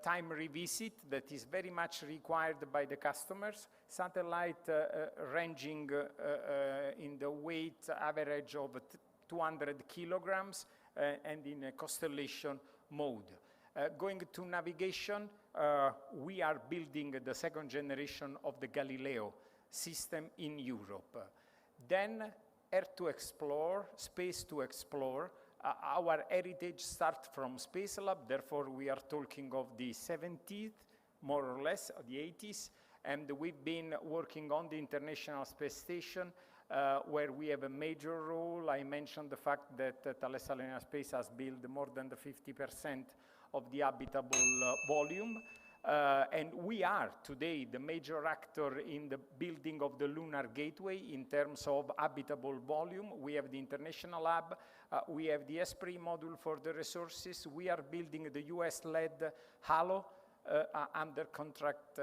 Speaker 1: time revisit that is very much required by the customers. Satellite ranging in the weight average of 200 kilograms and in a Constellation mode. Going to navigation, we are building the second generation of the Galileo system in Europe. Then Earth to explore, space to explore. Our heritage starts from Space Lab, therefore we are talking of the 70s, more or less, the 80s, and we've been working on the International Space Station, where we have a major role. I mentioned the fact that Thales Alenia Space has built more than the 50% of the habitable volume, and we are today the major actor in the building of the Lunar Gateway in terms of habitable volume. We have the International Lab, we have the Esprit module for the resources, we are building the US-led HALO under contract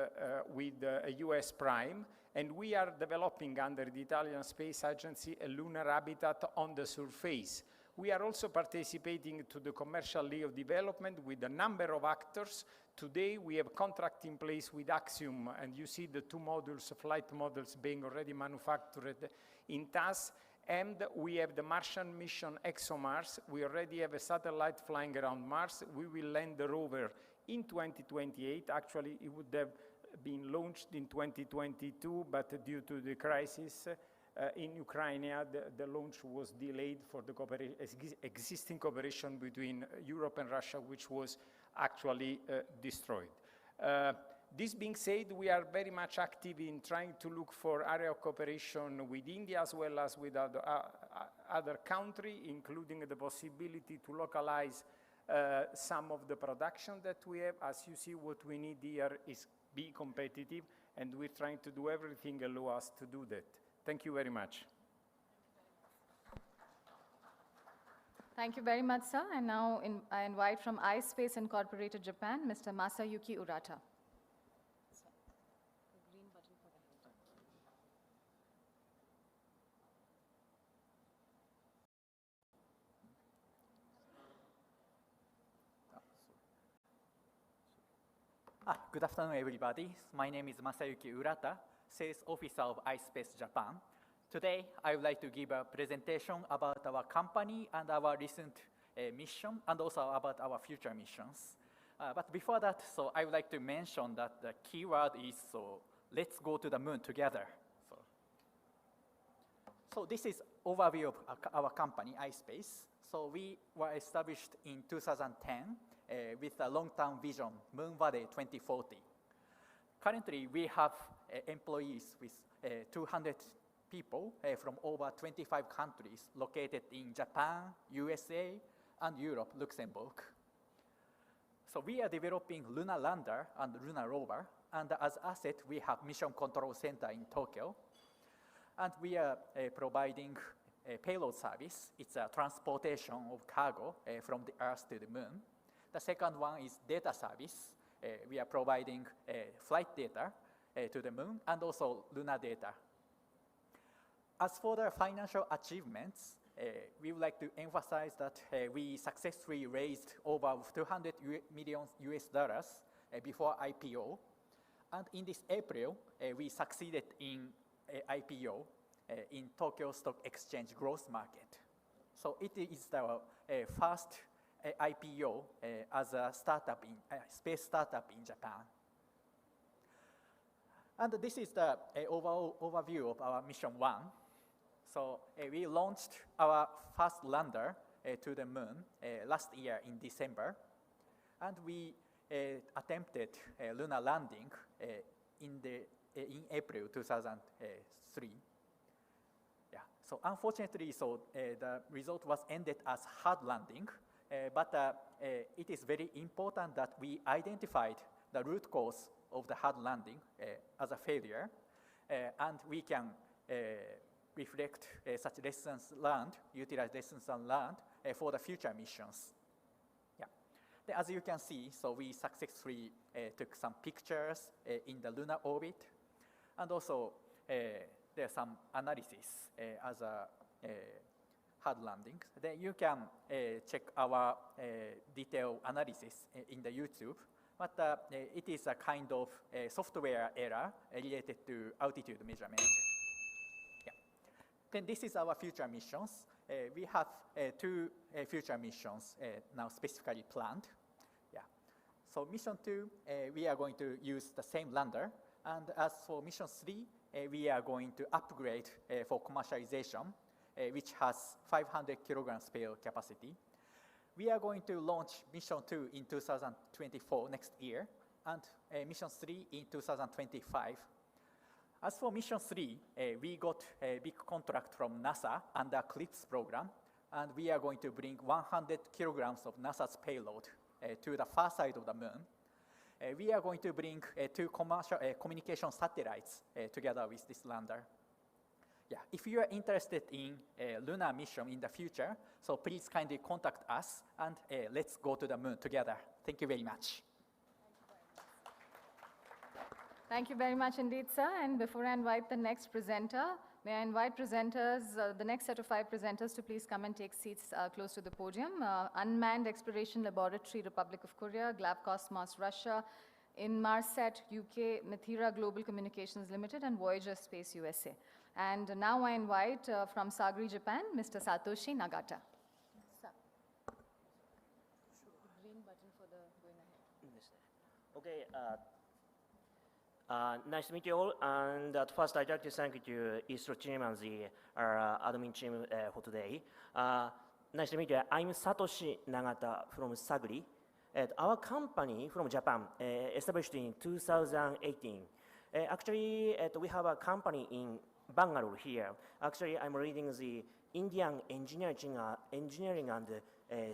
Speaker 1: with a US prime, and we are developing under the Italian Space Agency a lunar habitat on the surface. We are also participating to the commercial LEO development with a number of actors. Today we have contract in place with Axiom, and you see the 2 modules, flight models being already manufactured in TAS. And we have the Martian mission ExoMars. We already have a satellite flying around Mars. We will land the rover in 2028. Actually, it would have been launched in 2022, but due to the crisis in Ukraine, the launch was delayed for the existing cooperation between Europe and Russia, which was actually destroyed. This being said, we are very much active in trying to look for area of cooperation with India as well as with other countries, including the possibility to localize some of the production that we have. As you see, what we need here is be competitive, and we're trying to do everything allow us to do that. Thank you very much.
Speaker 9: Thank you very much, sir. And now I invite from iSpace Incorporated Japan, Mr. Masayuki Urata.
Speaker 22: Good afternoon, everybody. My name is Masayuki Urata, Sales Officer of iSpace Japan.
Speaker 2: Today, I would like to give a presentation about our company and our recent mission, and also about our future missions. But before that, so I would like to mention that the key word is, so let's go to the moon together. So this is overview of our company, iSpace. So we were established in 2010 with a long-term vision, Moon Valley 2040. Currently, we have employees with 200 people from over 25 countries located in Japan, USA, and Europe, Luxembourg. So we are developing lunar lander and lunar rover, and as asset, we have Mission Control Center in Tokyo. And we are providing a payload service. It's a transportation of cargo from the Earth to the moon. The second one is data service. We are providing flight data to the moon and also lunar data. As for the financial achievements, we would like to emphasize that we successfully raised over 200 million US dollars before IPO. And in this April, we succeeded in IPO in Tokyo Stock Exchange Growth Market. So it is the first IPO as a startup space startup in Japan. And this is the overall overview of our mission 1. So we launched our first lander to the moon last year in December, and we attempted a lunar landing in April 2003. Yeah. So unfortunately, the result was ended as hard landing, but it is very important that we identified the root cause of the hard landing as a failure, and we can reflect such lessons learned, utilize lessons learned for the future missions. Yeah. Then as you can see, so we successfully took some pictures in the lunar orbit, and also there's some analysis as a hard landing. Then you can check our detailed analysis in the YouTube, but it is a kind of software error related to altitude measurement. Then this is our future missions. We have 2 future missions now specifically planned. Yeah. So mission 2, we are going to use the same lander. And as for mission 3, we are going to upgrade for commercialization, which has 500 kilograms payload capacity. We are going to launch mission 2 in 2024, next year, and mission 3 in 2025. As for mission 3, we got a big contract from NASA under CLIPS program, and we are going to bring 100 kilograms of NASA's payload to the far side of the moon. We are going to bring 2 commercial communication satellites together with this lander. Yeah, if you are interested in a lunar mission in the future, so please kindly contact us, and let's go to the moon together. Thank you very much.
Speaker 9: Thank you very much indeed, sir. And before I invite the next presenter, may I invite presenters, the next set of 5 presenters to please come and take seats close to the podium. Unmanned Exploration Laboratory, Republic of Korea, Glabcosmos, Russia, Inmarsat, UK, Mithira Global Communications Limited, and Voyager Space, USA. And now I invite from Sagri, Japan, Mr. Satoshi Nagata.
Speaker 22: Green button for the going ahead. Okay. Nice to meet you all. And at first, I'd like to thank you, ISRO team and the admin team for today. Nice to meet you. I'm Satoshi Nagata from Sagri. Our company from Japan, established in 2018. Actually, we have a company in Bangalore here. Actually, I'm leading the Indian engineering and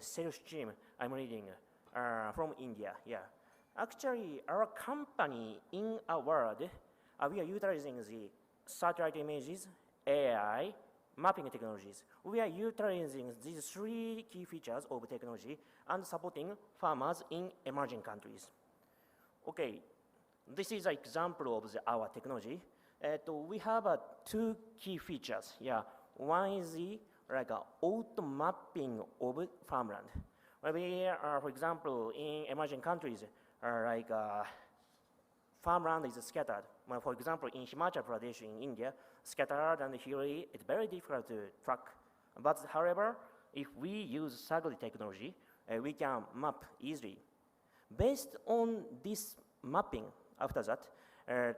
Speaker 22: sales team. I'm leading from India. Yeah. Actually, our company in our world, we are utilizing the satellite images, AI, mapping technologies. We are utilizing these 3 key features of technology and supporting farmers in emerging countries. Okay, this is an example of our technology. We have 2 key features. Yeah, one is the auto mapping of farmland. We are, for example, in emerging countries, farmland is scattered. For example, in Himachal Pradesh in India, scattered and hilly, it's very difficult to track. But however, if we use SAGRI technology, we can map easily. Based on this mapping, after that,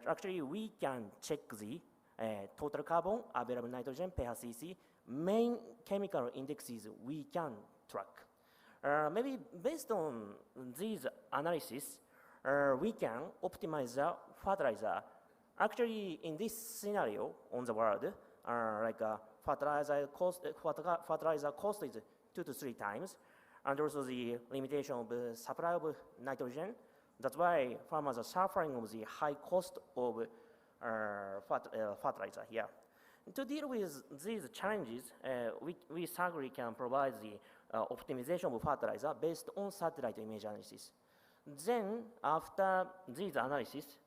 Speaker 22: actually we can check the total carbon, available nitrogen, pH CC, main chemical indexes we can track. Maybe based on these analysis, we can optimize the fertilizer. Actually, in this scenario on the world, fertilizer cost is 2 to 3 times, and also the limitation of the supply of nitrogen. That's why farmers are suffering of the high cost of fertilizer here. To deal with these challenges, we SAGRI can provide the optimization of fertilizer based on satellite image analysis. Then, after these analysis,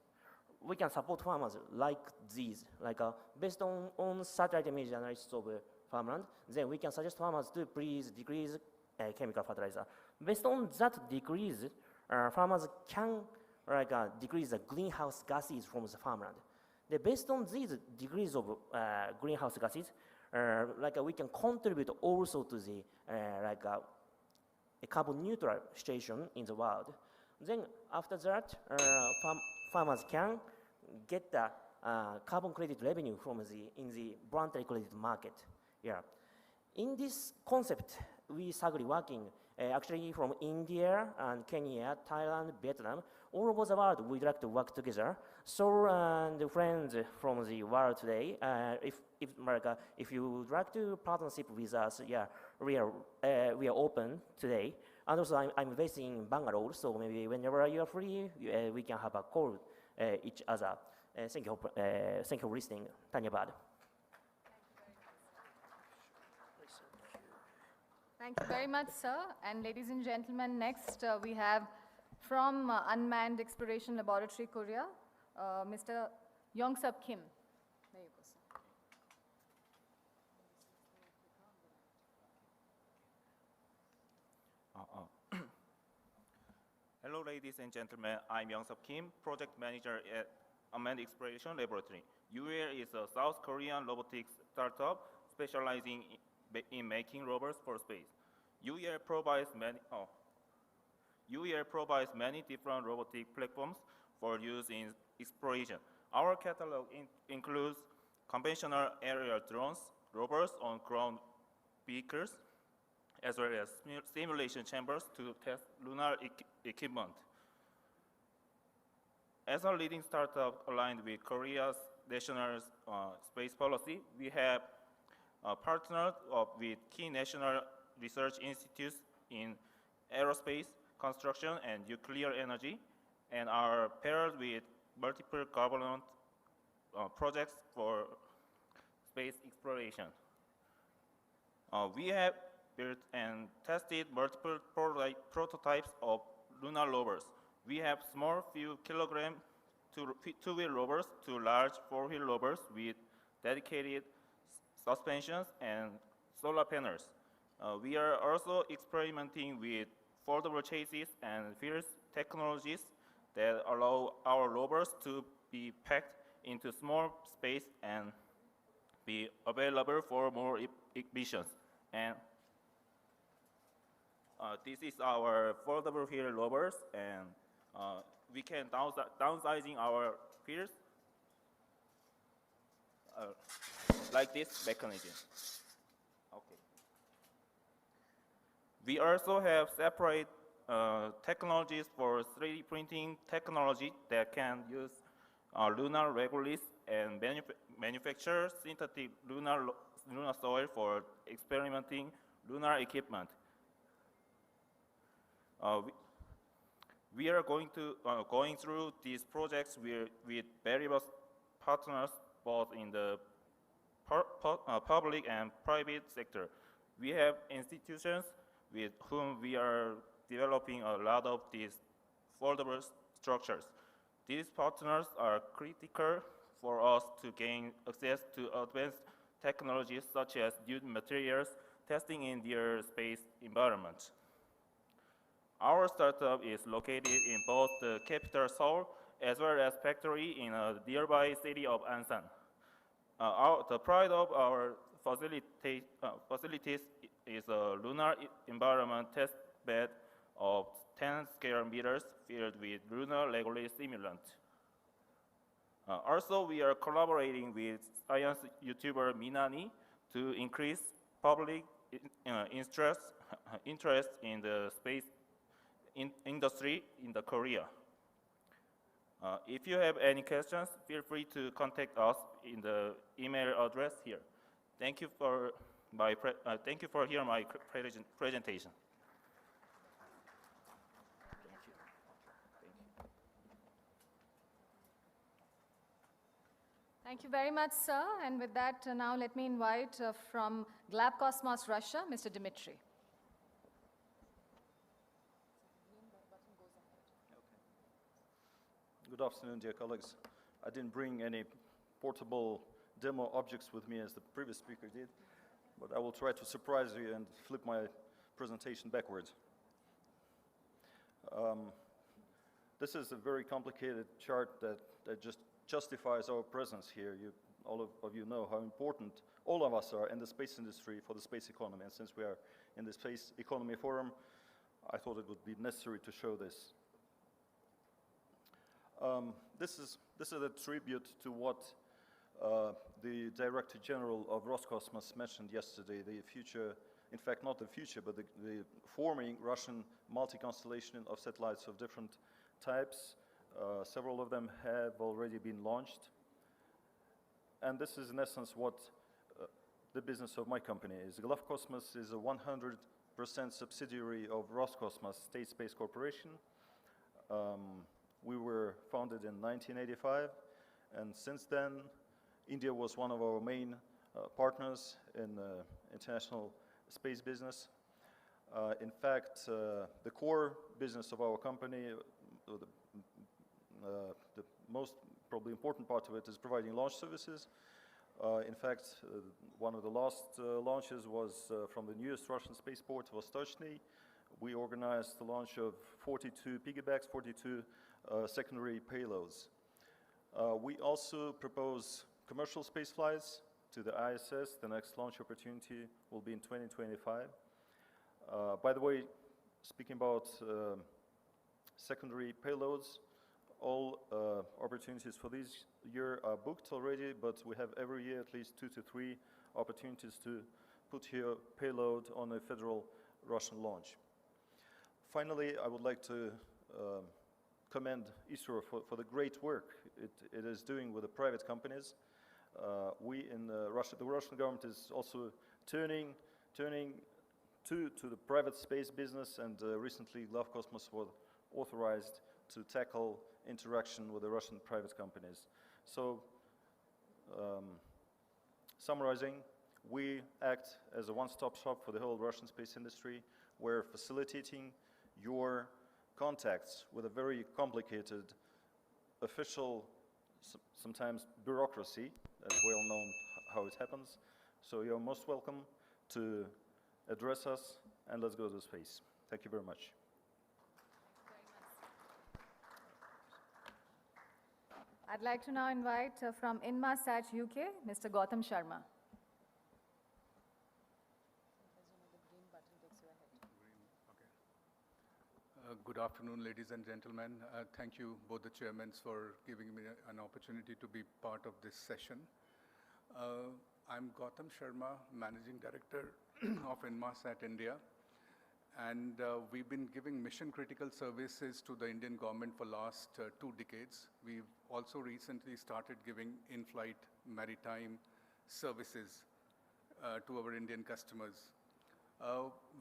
Speaker 22: we can support farmers like these, based on satellite image analysis of farmland. Then we can suggest farmers to please decrease chemical fertilizer. Based on that decrease, farmers can decrease the greenhouse gases from the farmland. Based on these degrees of greenhouse gases, we can contribute also to the a carbon neutral situation in the world. Then after that, farmers can get the carbon credit revenue from in the voluntary credit market. Yeah. In this concept, we SAGRI working actually from India and Kenya, Thailand, Vietnam, all over the world. We'd like to work together. So, and friends from the world today, if you would like to partnership with us, yeah, we are open today. And also, I'm based in Bangalore, so maybe whenever you are free, we can have a call each other. Thank you for listening. Dhanyabad.
Speaker 9: Thank you very much, sir. And ladies and gentlemen, next we have from Unmanned Exploration Laboratory, Korea, Mr. Yongsub Kim. There you go, sir.
Speaker 4: Hello, ladies and gentlemen. I'm Yongsub Kim, project manager at Unmanned Exploration Laboratory. UAL is a South Korean robotics startup specializing in making rovers for space. UAL provides many different robotic platforms for use in exploration. Our catalog includes conventional aerial drones, rovers on ground vehicles, as well as simulation chambers to test lunar equipment. As a leading startup aligned with Korea's national space policy, we have partnered with key national research institutes in aerospace, construction, and nuclear energy, and are paired with multiple government projects for space exploration. We have built and tested multiple prototypes of lunar rovers. We have small few kilogram two-wheel rovers to large four-wheel rovers with dedicated suspensions and solar panels. We are also experimenting with foldable chassis and various technologies that allow our rovers to be packed into small space and be available for more missions. And this is our foldable wheel rovers, and we can downsizing our wheels like this mechanism. Okay. We also have separate technologies for 3D printing technology that can use lunar regolith and manufacture synthetic lunar soil for experimenting lunar equipment. We are going through these projects with various partners, both in the public and private sector. We have institutions with whom we are developing a lot of these foldable structures. These partners are critical for us to gain access to advanced technologies such as new materials testing in their space environment. Our startup is located in both the capital Seoul as well as factory in a nearby city of Ansan. The pride of our facilities is a lunar environment test bed of 10 square meters filled with lunar Legoli simulant. Also, we are collaborating with science YouTuber Minani to increase public interest in the space industry in the Korea. If you have any questions, feel free to contact us in the email address here. Thank you for hearing my presentation.
Speaker 9: Thank you very much, sir. And with that, now let me invite from Glabcosmos, Russia, Mr. Dmitry.
Speaker 5: Good afternoon, dear colleagues. I didn't bring any portable demo objects with me as the previous speaker did, but I will try to surprise you and flip my presentation backwards. This is a very complicated chart that just justifies our presence here. All of you know how important all of us are in the space industry for the space economy, and since we are in the Space Economy Forum, I thought it would be necessary to show this. This is a tribute to what the Director General of Roscosmos mentioned yesterday, the future, in fact not the future, but the forming Russian multi-constellation of satellites of different types. Several of them have already been launched. And this is in essence what the business of my company is. Glabcosmos is a 100% subsidiary of Roscosmos State Space Corporation. We were founded in 1985, and since then, India was one of our main partners in international space business. In fact, the core business of our company, the most probably important part of it is providing launch services. In fact, one of the last launches was from the newest Russian spaceport, Vostochny. We organized the launch of 42 piggybacks, 42 secondary payloads. We also propose commercial space flights to the ISS. The next launch opportunity will be in 2025. By the way, speaking about secondary payloads, all opportunities for this year are booked already, but we have every year at least 2 to 3 opportunities to put here payload on a federal Russian launch. Finally, I would like to commend ISRO for the great work it is doing with the private companies. We in Russia, the Russian government is also turning to the private space business, and recently Glabcosmos was authorized to tackle interaction with the Russian private companies. So, summarizing, we act as a one-stop shop for the whole Russian space industry. We're facilitating your contacts with a very complicated official, sometimes bureaucracy. That's well known how it happens. So you're most welcome to address us, and let's go to space. Thank you very much.
Speaker 9: I'd like to now invite from Inmarsat UK, Mr. Gautam Sharma.
Speaker 6: Good afternoon, ladies and gentlemen. Thank you, both the chairmen, for giving me an opportunity to be part of this session. I'm Gautam Sharma, Managing Director of Inmarsat India, and we've been giving mission-critical services to the Indian government for last 2 decades. We've also recently started giving in-flight maritime services to our Indian customers.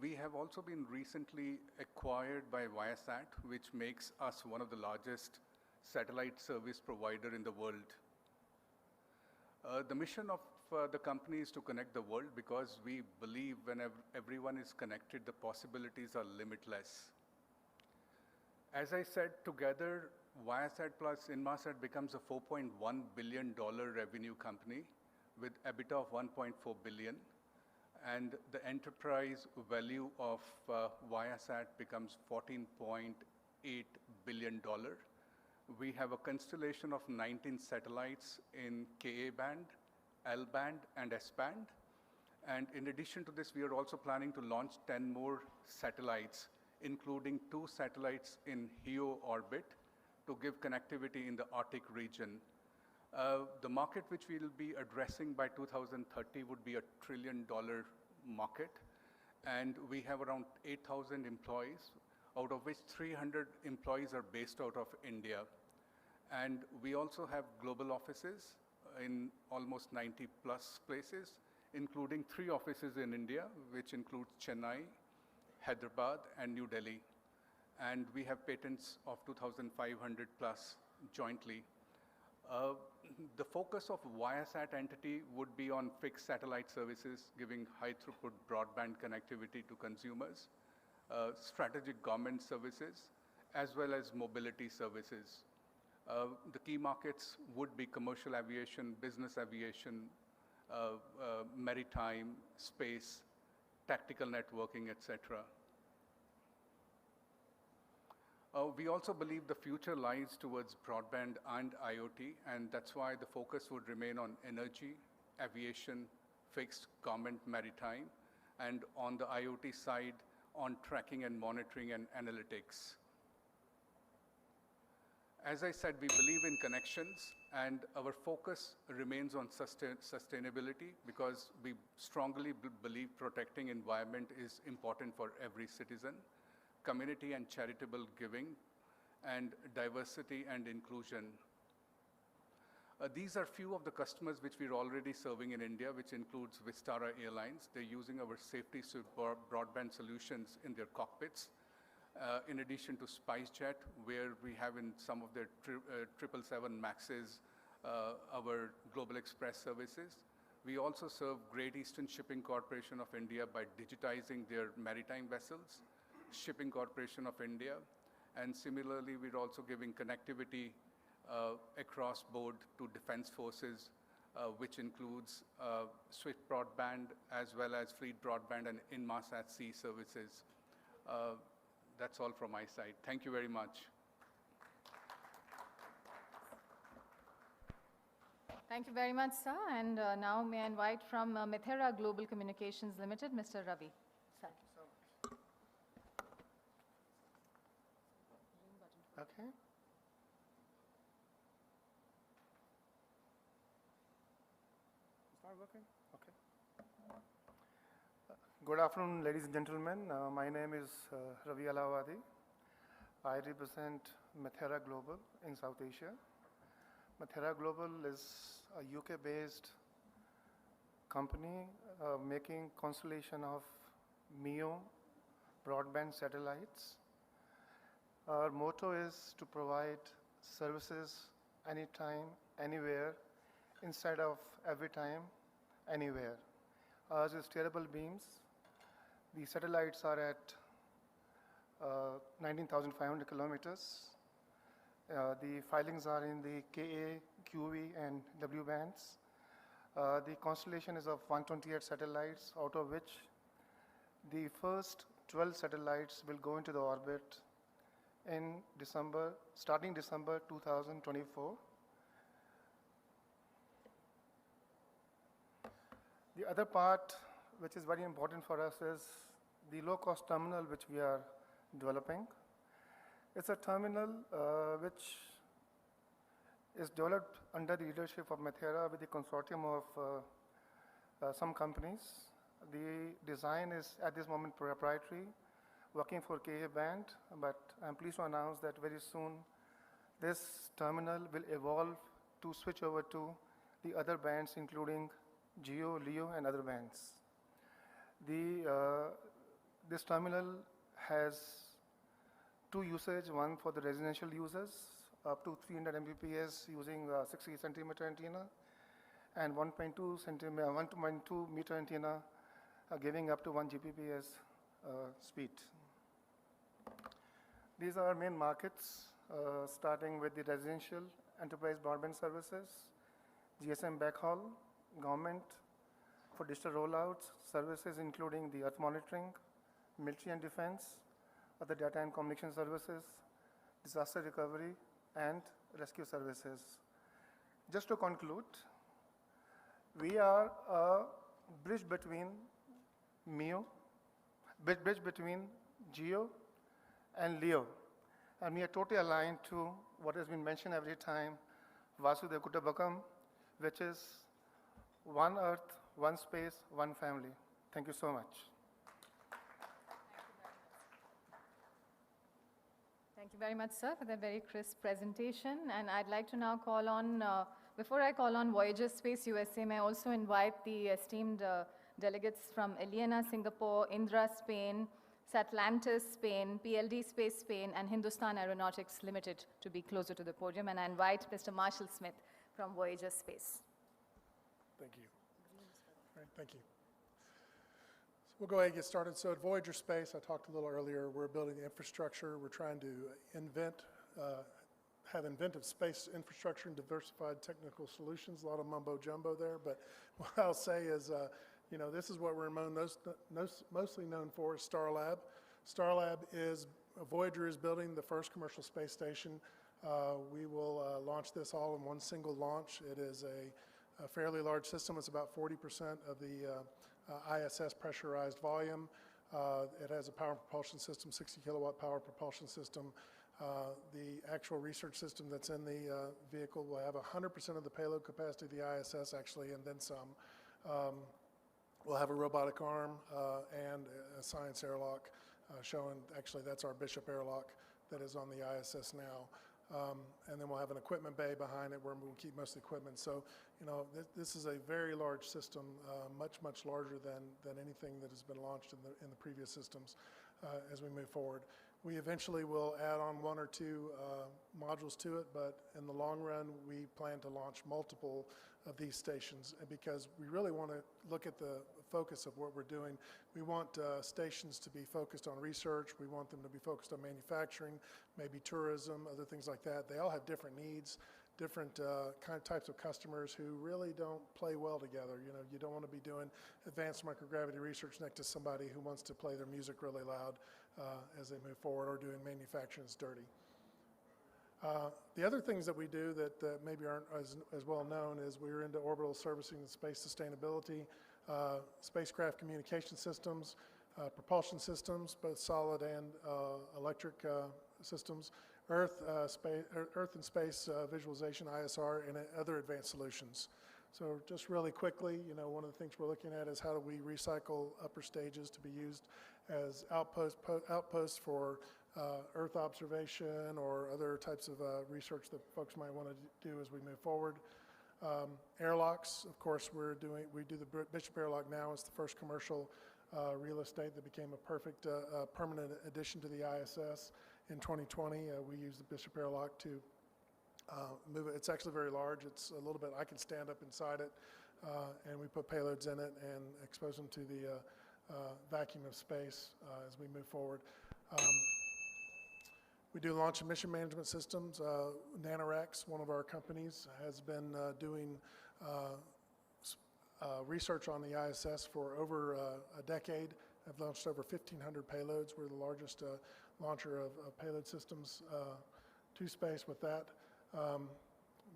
Speaker 6: We have also been recently acquired by Viasat, which makes us one of the largest satellite service provider in the world. The mission of the company is to connect the world, because we believe whenever everyone is connected, the possibilities are limitless. As I said, together, Viasat plus Inmarsat becomes a $4.1 billion revenue company with EBITDA of $1.4 billion. And the enterprise value of Viasat becomes $14.8 billion, We have a constellation of 19 satellites in Ka band, L band, and S band. And in addition to this, we are also planning to launch 10 more satellites, including 2 satellites in HEO orbit to give connectivity in the Arctic region. The market which we will be addressing by 2030 would be $1 trillion market. And we have around 8,000 employees, out of which 300 employees are based out of India. And we also have global offices in almost 90 plus places, including 3 offices in India, which includes Chennai, Hyderabad, and New Delhi. And we have patents of 2,500 plus jointly. The focus of Viasat entity would be on fixed satellite services, giving high throughput broadband connectivity to consumers, strategic government services, as well as mobility services. The key markets would be commercial aviation, business aviation, maritime, space, tactical networking, etc. We also believe the future lies towards broadband and IoT, and that's why the focus would remain on energy, aviation, fixed, government, maritime, and on the IoT side, on tracking and monitoring and analytics. As I said, we believe in connections, and our focus remains on sustainability because we strongly believe protecting environment is important for every citizen, community and charitable giving, and diversity and inclusion. These are few of the customers which we're already serving in India, which includes Vistara Airlines. They're using our safety broadband solutions in their cockpits. In addition to SpiceJet, where we have in some of their 777 Maxes, our Global Express services. We also serve Great Eastern Shipping Corporation of India by digitizing their maritime vessels, Shipping Corporation of India, and similarly, we're also giving connectivity across board to defense forces, which includes Swift broadband, as well as fleet broadband and in-mass at sea services. That's all from my side. Thank you very much.
Speaker 9: Thank you very much, sir. And now may I invite from Methera Global Communications Limited, Mr. Ravi. Sir.
Speaker 7: Okay. Start working? Okay. Good afternoon, ladies and gentlemen. My name is Ravi Alawadi. I represent Methera Global in South Asia. Methera Global is a UK-based company making constellation of MEO broadband satellites. Our motto is to provide services anytime, anywhere, instead of every time, anywhere. Ours is steerable beams. The satellites are at 19,500 kilometers. The filings are in the Ka, QV, and W bands. The constellation is of 128 satellites, out of which the first 12 satellites will go into the orbit in December, starting December 2024. The other part, which is very important for us, is the low-cost terminal which we are developing. It's a terminal which is developed under the leadership of Methera with the consortium of some companies. The design is at this moment proprietary, working for Ka band, but I'm pleased to announce that very soon this terminal will evolve to switch over to the other bands, including GEO, LEO, and other bands. This terminal has 2 usage, one for the residential users, up to 300 Mbps using 60 centimeter antenna, and 1.2 meter antenna giving up to 1 Gbps speed. These are our main markets, starting with the residential enterprise broadband services, GSM backhaul, government for digital rollouts, services including the earth monitoring, military and defense, other data and communication services, disaster recovery, and rescue services. Just to conclude, we are a bridge between GEO and LEO. And we are totally aligned to what has been mentioned every time, Vasudhaiva Kutumbakam, which is one Earth, one space, one family. Thank you so much.
Speaker 9: Thank you very much, sir, for that very crisp presentation. And I'd like to now call on, before I call on Voyager Space USA, may I also invite the esteemed delegates from Eliana, Singapore, Indra, Spain, Satlantis, Spain, PLD Space, Spain, and Hindustan Aeronautics Limited to be closer to the podium. And I invite Mr. Marshall Smith from Voyager Space.
Speaker 3: Thank you. All right, thank you. So we'll go ahead and get started. So at Voyager Space, I talked a little earlier, we're building infrastructure. We're trying to have inventive space infrastructure and diversified technical solutions. A lot of mumbo jumbo there, but what I'll say is, you know, this is what we're mostly known for is Starlab. Starlab is, Voyager is building the first commercial space station. We will launch this all in one single launch. It is a fairly large system. It's about 40% of the ISS pressurized volume. It has a power propulsion system, 60 kilowatt power propulsion system. The actual research system that's in the vehicle will have 100% of the payload capacity of the ISS actually, and then some. We'll have a robotic arm and a science airlock showing, actually that's our Bishop airlock that is on the ISS now. And then we'll have an equipment bay behind it where we'll keep most of the equipment. So, you know, this is a very large system, much larger than anything that has been launched in the previous systems as we move forward. We eventually will add on one or two modules to it, but in the long run, we plan to launch multiple of these stations because we really want to look at the focus of what we're doing. We want stations to be focused on research. We want them to be focused on manufacturing, maybe tourism, other things like that. They all have different needs, different types of customers who really don't play well together. You know, you don't want to be doing advanced microgravity research next to somebody who wants to play their music really loud as they move forward, or doing manufacturing that's dirty. The other things that we do that maybe aren't as well known is we're into orbital servicing and space sustainability, spacecraft communication systems, propulsion systems, both solid and electric systems, Earth and space visualization, ISR, and other advanced solutions. So just really quickly, you know, one of the things we're looking at is how do we recycle upper stages to be used as outposts for Earth observation or other types of research that folks might want to do as we move forward. Airlocks, of course, we do the Bishop airlock now. It's the first commercial real estate that became a perfect permanent addition to the ISS in 2020. We use the Bishop airlock to move it. It's actually very large. It's a little bit, I can stand up inside it, and we put payloads in it and expose them to the vacuum of space as we move forward. We do launch and mission management systems. NanoRacks, one of our companies, has been doing research on the ISS for over a decade. I've launched over 1,500 payloads. We're the largest launcher of payload systems to space with that.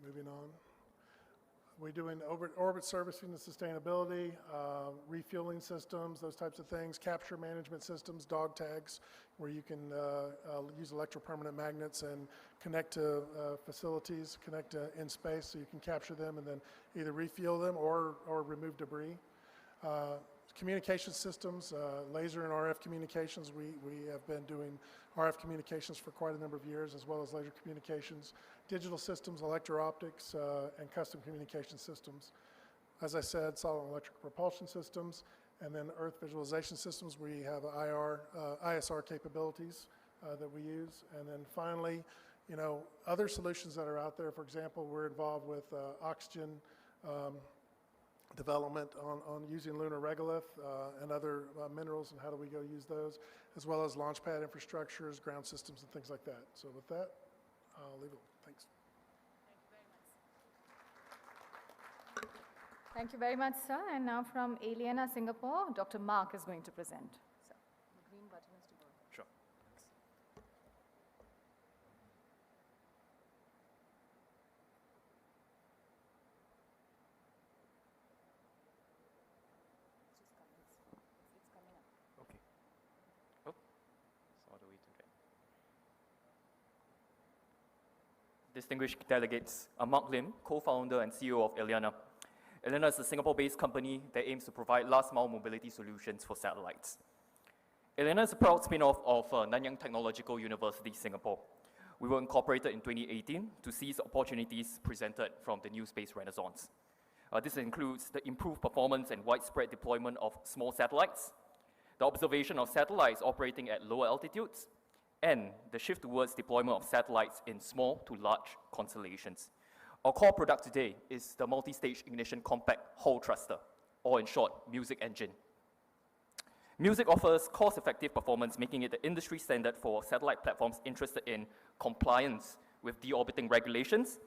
Speaker 3: Moving on. We're doing orbit servicing and sustainability, refueling systems, those types of things, capture management systems, dog tags, where you can use electropermanent magnets and connect to facilities, connect in space so you can capture them and then either refuel them or remove debris. Communication systems, laser and RF communications. We have been doing RF communications for quite a number of years, as well as laser communications, digital systems, electro-optics, and custom communication systems. As I said, solid electric propulsion systems, and then Earth visualization systems. We have ISR capabilities that we use. And then finally, you know, other solutions that are out there. For example, we're involved with oxygen development on using lunar regolith and other minerals, and how do we go use those, as well as launch pad infrastructures, ground systems, and things like that. So with that, I'll leave it. Thanks.
Speaker 9: Thank you very much, sir. And now from Eliana, Singapore, Dr. Mark is going to present. So, the green button is to go.
Speaker 15: Sure.
Speaker 8: distinguished delegates, I'm Mark Lim, co-founder and CEO of Eliana. Eliana is a Singapore-based company that aims to provide last-mile mobility solutions for satellites. Eliana is a proud spin-off of Nanyang Technological University, Singapore. We were incorporated in 2018 to seize opportunities presented from the new space renaissance. This includes the improved performance and widespread deployment of small satellites, the observation of satellites operating at lower altitudes, and the shift towards deployment of satellites in small to large constellations. Our core product today is the multi-stage ignition compact Hall thruster, or in short, Music Engine. Music offers cost-effective performance, making it the industry standard for satellite platforms interested in compliance with deorbiting regulations,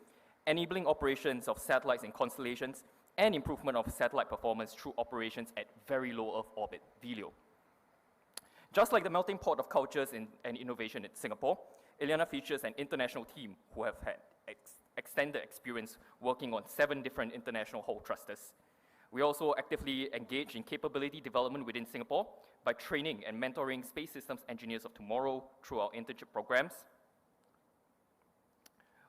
Speaker 8: enabling operations of satellites in constellations, and improvement of satellite performance through operations at very low Earth orbit, VLEO. Just like the melting pot of cultures and innovation in Singapore, Eliana features an international team who have had extended experience working on 7 different international Hall thrusters. We also actively engage in capability development within Singapore by training and mentoring space systems engineers of tomorrow through our internship programs.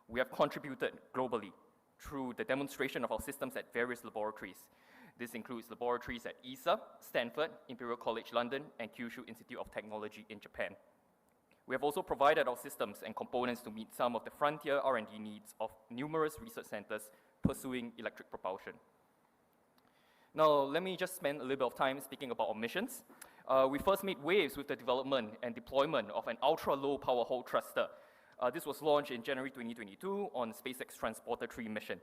Speaker 8: We have contributed globally through the demonstration of our systems at various laboratories. This includes laboratories at ESA, Stanford, Imperial College London, and Kyushu Institute of Technology in Japan. We have also provided our systems and components to meet some of the frontier R&D needs of numerous research centers pursuing electric propulsion. Now, let me just spend a little bit of time speaking about our missions. We first made waves with the development and deployment of an ultra-low power Hall thruster. This was launched in January 2022 on SpaceX Transporter-3 mission.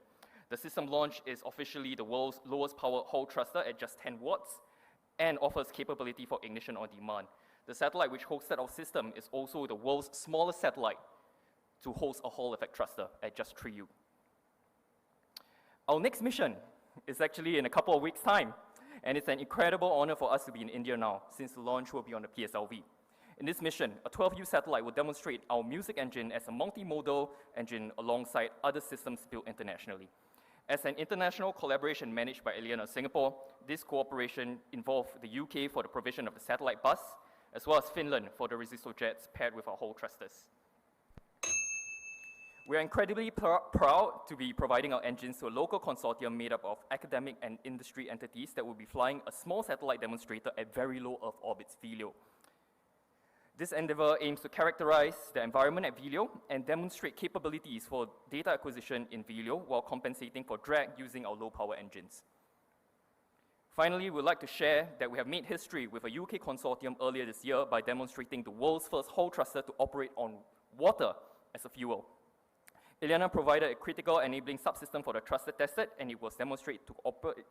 Speaker 8: The system launch is officially the world's lowest power Hall thruster at just 10 watts and offers capability for ignition on demand. The satellite which hosted our system is also the world's smallest satellite to host a Hall effect thruster at just 3U. Our next mission is actually in a couple of weeks' time, and it's an incredible honor for us to be in India now, since the launch will be on the PSLV. In this mission, a 12U satellite will demonstrate our Music Engine as a multimodal engine alongside other systems built internationally. As an international collaboration managed by Eliana Singapore, this cooperation involved the UK for the provision of the satellite bus, as well as Finland for the resistor-jets paired with our Hall thrusters. We are incredibly proud to be providing our engines to a local consortium made up of academic and industry entities that will be flying a small satellite demonstrator at very low Earth orbits, VLEO. This endeavor aims to characterize the environment at VLEO and demonstrate capabilities for data acquisition in VLEO while compensating for drag using our low-power engines. Finally, we'd like to share that we have made history with a UK consortium earlier this year by demonstrating the world's first Hall thruster to operate on water as a fuel. Eliana provided a critical enabling subsystem for the thruster tested, and it was demonstrated to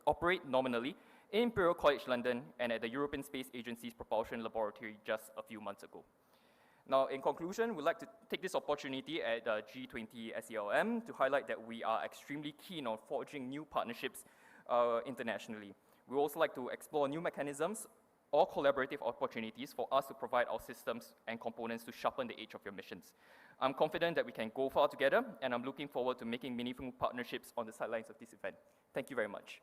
Speaker 8: operate nominally in Imperial College London and at the European Space Agency's propulsion laboratory just a few months ago. Now, in conclusion, we'd like to take this opportunity at G20 SELM to highlight that we are extremely keen on forging new partnerships internationally. We also like to explore new mechanisms or collaborative opportunities for us to provide our systems and components to sharpen the edge of your missions. I'm confident that we can go far together, and I'm looking forward to making meaningful partnerships on the sidelines of this event. Thank you very much.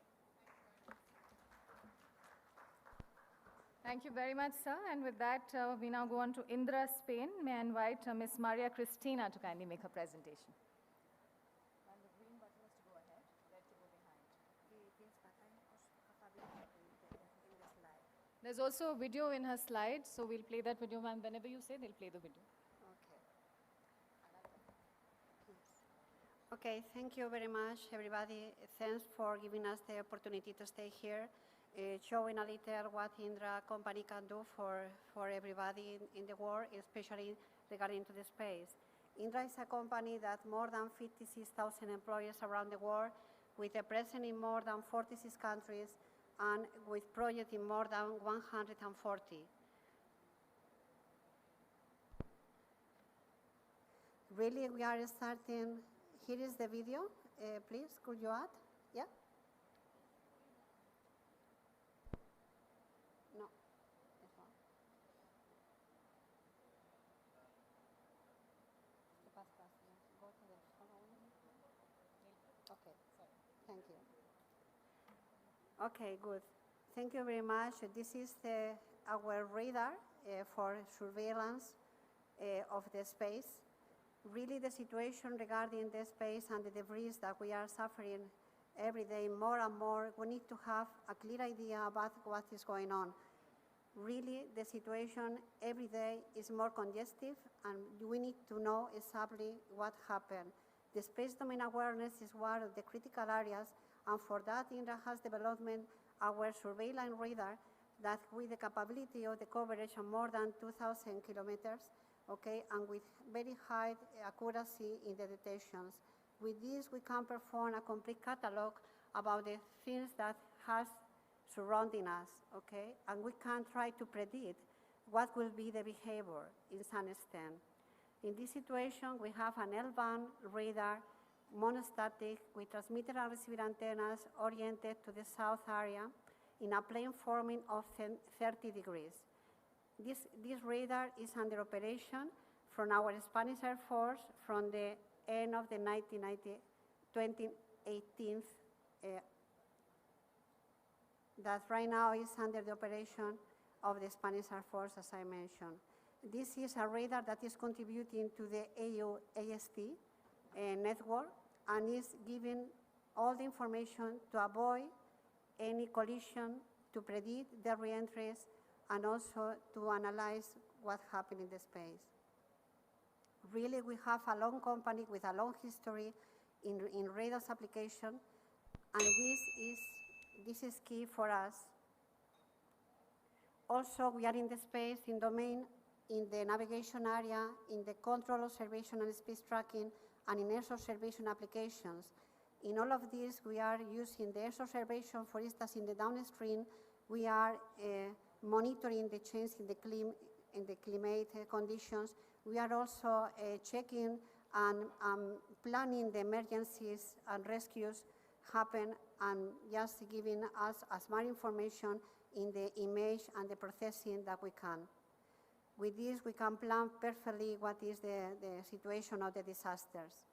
Speaker 9: Thank you very much, sir. And with that, we now go on to Indra, Spain. May I invite Ms. Maria Cristina to kindly make her presentation. And the green button is to go ahead, red to go behind. There's also a video in her slide, so we'll play that video, and whenever you say, they'll play the video.
Speaker 11: Okay, thank you very much, everybody. Thanks for giving us the opportunity to stay here, showing a little what Indra company can do for everybody in the world, especially regarding to the space. Indra is a company that more than 56,000 employees around the world, with a presence in more than 46 countries, and with projects in more than 140. Really, we are starting. Here is the video. Please, could you add? Yeah? No. This one. Go to the following. Okay, sorry. Thank you. Okay, good. Thank you very much. This is our radar for surveillance of the space. really the situation regarding the space and the debris that we are suffering every day more and more, we need to have a clear idea about what is going on. Really, the situation every day is more congested, and we need to know exactly what happened. The space domain awareness is one of the critical areas, and for that, Indra has developed our surveillance radar that with the capability of the coverage of more than 2,000 kilometers, okay, and with very high accuracy in the detections. With this, we can perform a complete catalog about the things that has surrounding us, okay, and we can try to predict what will be the behavior in some extent. In this situation, we have an L-band radar, monostatic, with transmitter and receiver antennas oriented to the south area in a plane forming of 30 degrees. This radar is under operation from our Spanish Air Force from the end of the 2018, that right now is under the operation of the Spanish Air Force, as I mentioned. This is a radar that is contributing to the AU-AST network and is giving all the information to avoid any collision, to predict the re-entries, and also to analyze what happened in the space. Really, we have a long company with a long history in radar application, and this is key for us. Also, we are in the space, in domain, in the navigation area, in the control, observation, and space tracking, and in Earth observation applications. In all of this, we are using the Earth observation, for instance, in the downstream, we are monitoring the change in the climate conditions. We are also checking and planning the emergencies and rescues happen, and just giving us as much information in the image and the processing that we can. With this, we can plan perfectly what is the situation of the disasters.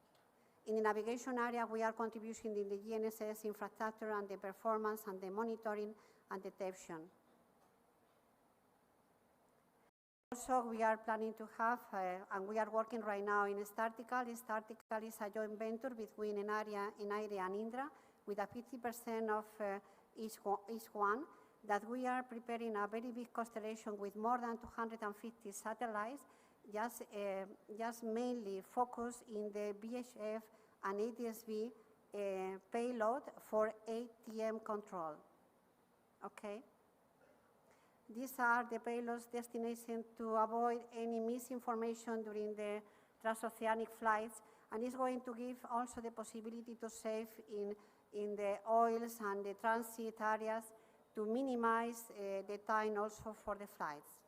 Speaker 11: In the navigation area, we are contributing in the GNSS infrastructure and the performance and the monitoring and detection. Also, we are planning to have, and we are working right now in Startical. Startical is a joint venture between Enaria and Indra, with a 50% of each one, that we are preparing a very big constellation with more than 250 satellites, just mainly focused in the VHF and ADS-B payload for ATM control, okay? These are the payloads destined to avoid any misinformation during the transoceanic flights, and it's going to give also the possibility to save in the oils and the transit areas to minimize the time also for the flights.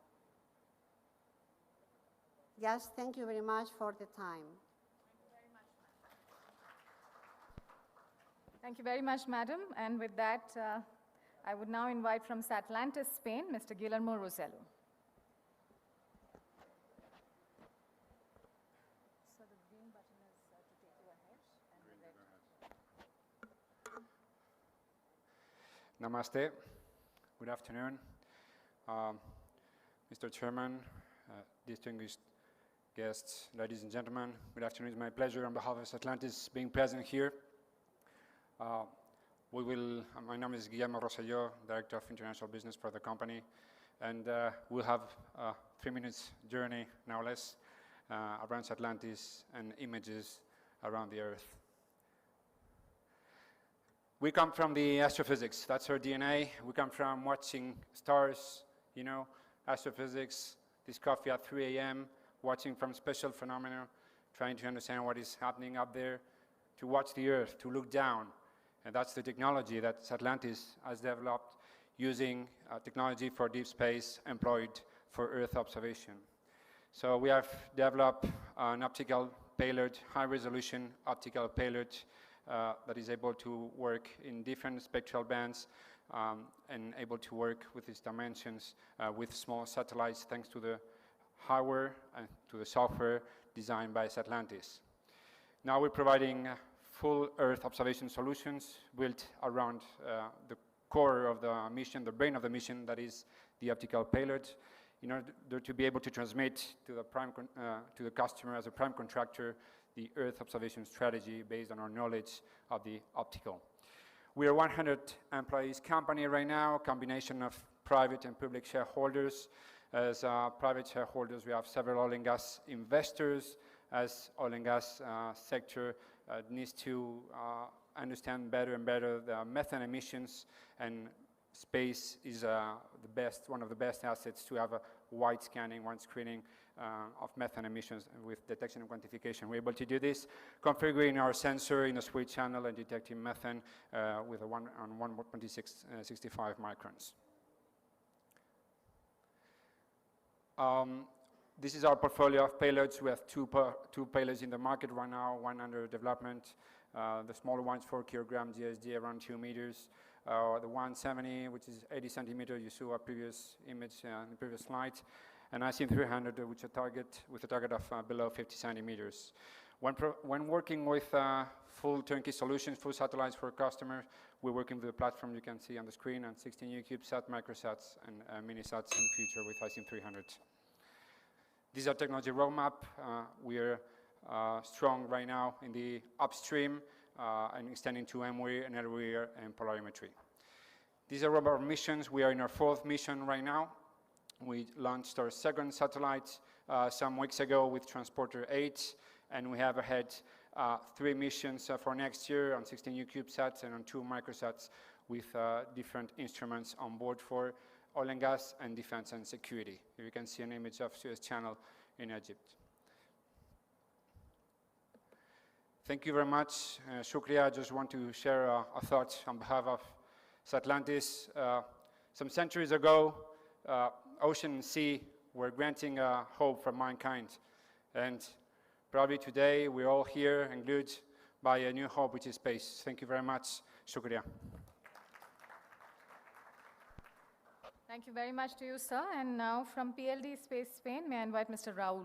Speaker 11: Yes, thank you very much for the time.
Speaker 9: Thank you very much, madam. And with that, I would now invite from Satlantis, Spain, Mr. Guillermo Rosello. So the green button is to take you ahead, and the red.
Speaker 12: Namaste. Good afternoon. Mr. Chairman, distinguished guests, ladies and gentlemen, good afternoon. It's my pleasure on behalf of Satlantis being present here. My name is Guillermo Rosselló, Director of International Business for the company, and we'll have a 3 minutes journey, now less, around Satlantis and images around the Earth. We come from the astrophysics, that's our DNA. We come from watching stars, you know, astrophysics, this coffee at 3 a.m., watching from special phenomena, trying to understand what is happening up there, to watch the Earth, to look down. And that's the technology that Satlantis has developed using technology for deep space employed for Earth observation. So we have developed an optical payload, high-resolution optical payload that is able to work in different spectral bands and able to work with these dimensions with small satellites thanks to the hardware and to the software designed by Satlantis. Now we're providing full Earth observation solutions built around the core of the mission, the brain of the mission, that is the optical payload. in order to be able to transmit to the customer as a prime contractor the Earth observation strategy based on our knowledge of the optical. We are a 100 employees company right now, combination of private and public shareholders. As private shareholders, we have several oil and gas investors, as oil and gas sector needs to understand better and better the methane emissions, and space is one of the best assets to have a wide scanning, wide screening of methane emissions with detection and quantification. We're able to do this, configuring our sensor in a switch channel and detecting methane with a 1.65 microns. This is our portfolio of payloads. We have two payloads in the market right now, one under development. The smaller one's 4 kilogram GSD, around 2 meters. The 170, which is 80 centimeters, you saw a previous image in the previous slide. And ICM-300, which with a target of below 50 centimeters. When working with full turnkey solutions, full satellites for customers, we're working with the platform you can see on the screen, and 16 CubeSat, microsats, and minisats in future with ICM-300. This is our technology roadmap. We are strong right now in the upstream and extending to MWIR and LWIR and polarimetry. These are our missions. We are in our 4th mission right now. We launched our 2nd satellite some weeks ago with Transporter 8, and we have ahead 3 missions for next year on 16 CubeSats and on 2 microsats with different instruments on board for oil and gas and defense and security. Here you can see an image of Suez Channel in Egypt. Thank you very much. Shukriya. I just want to share a thought on behalf of Satlantis. Some centuries ago, ocean and sea were granting hope for mankind. And probably today, we're all here and glued by a new hope, which is space. Thank you very much. Shukriya.
Speaker 9: Thank you very much to you, sir. And now from PLD Space Spain, may I invite Mr. Raul.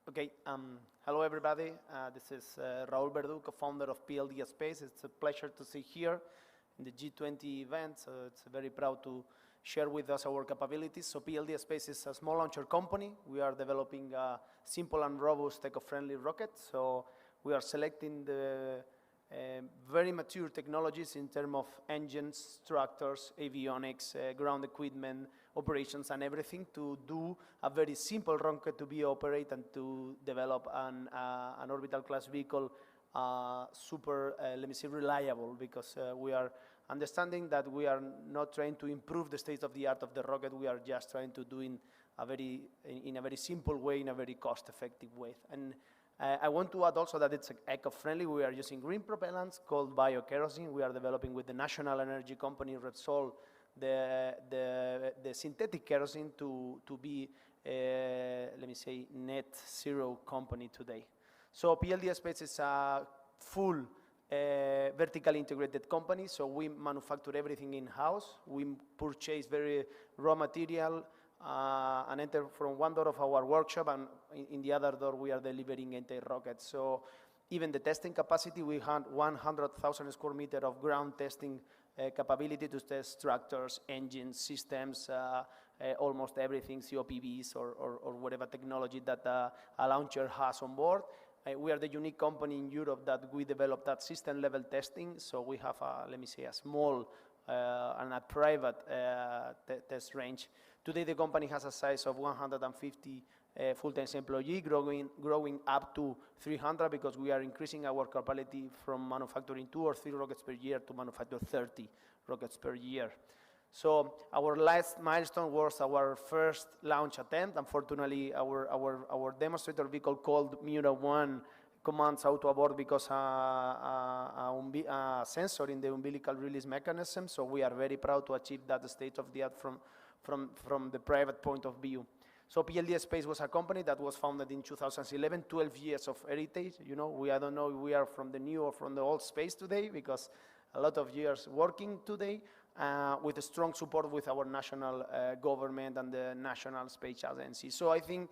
Speaker 10: Okay, hello everybody. This is Raul Verdu, co-founder of PLD Space. It's a pleasure to see here in the G20 event. So it's very proud to share with us our capabilities. So PLD Space is a small launcher company. We are developing a simple and robust eco-friendly rocket. So we are selecting the very mature technologies in terms of engines, structures, avionics, ground equipment, operations, and everything to do a very simple rocket to be operated and to develop an orbital class vehicle super, reliable, because we are understanding that we are not trying to improve the state of the art of the rocket. We are just trying to do in a very simple way, in a very cost-effective way. And I want to add also that it's eco-friendly. We are using green propellants called biokerosene. We are developing with the national energy company Repsol the synthetic kerosene to be, net zero company today. So PLD Space is a full vertically integrated company. So we manufacture everything in-house. We purchase very raw material and enter from one door of our workshop, and in the other door we are delivering entire rockets. So even the testing capacity, we have 100,000 square meters of ground testing capability to test structures, engines, systems, almost everything, COPVs or whatever technology that a launcher has on board. We are the unique company in Europe that we developed that system level testing. So we have a small and a private test range. Today the company has a size of 150 full-time employees, growing up to 300 because we are increasing our capability from manufacturing 2 or 3 rockets per year to manufacture 30 rockets per year. So our last milestone was our first launch attempt. Unfortunately, our demonstrator vehicle called Miura-1 commands out to abort because a sensor in the umbilical release mechanism. So we are very proud to achieve that state of the art from the private point of view. So PLD Space was a company that was founded in 2011, 12 years of heritage. I don't know if we are from the new or from the old space today, because a lot of years working today with a strong support with our national government and the National Space Agency. So I think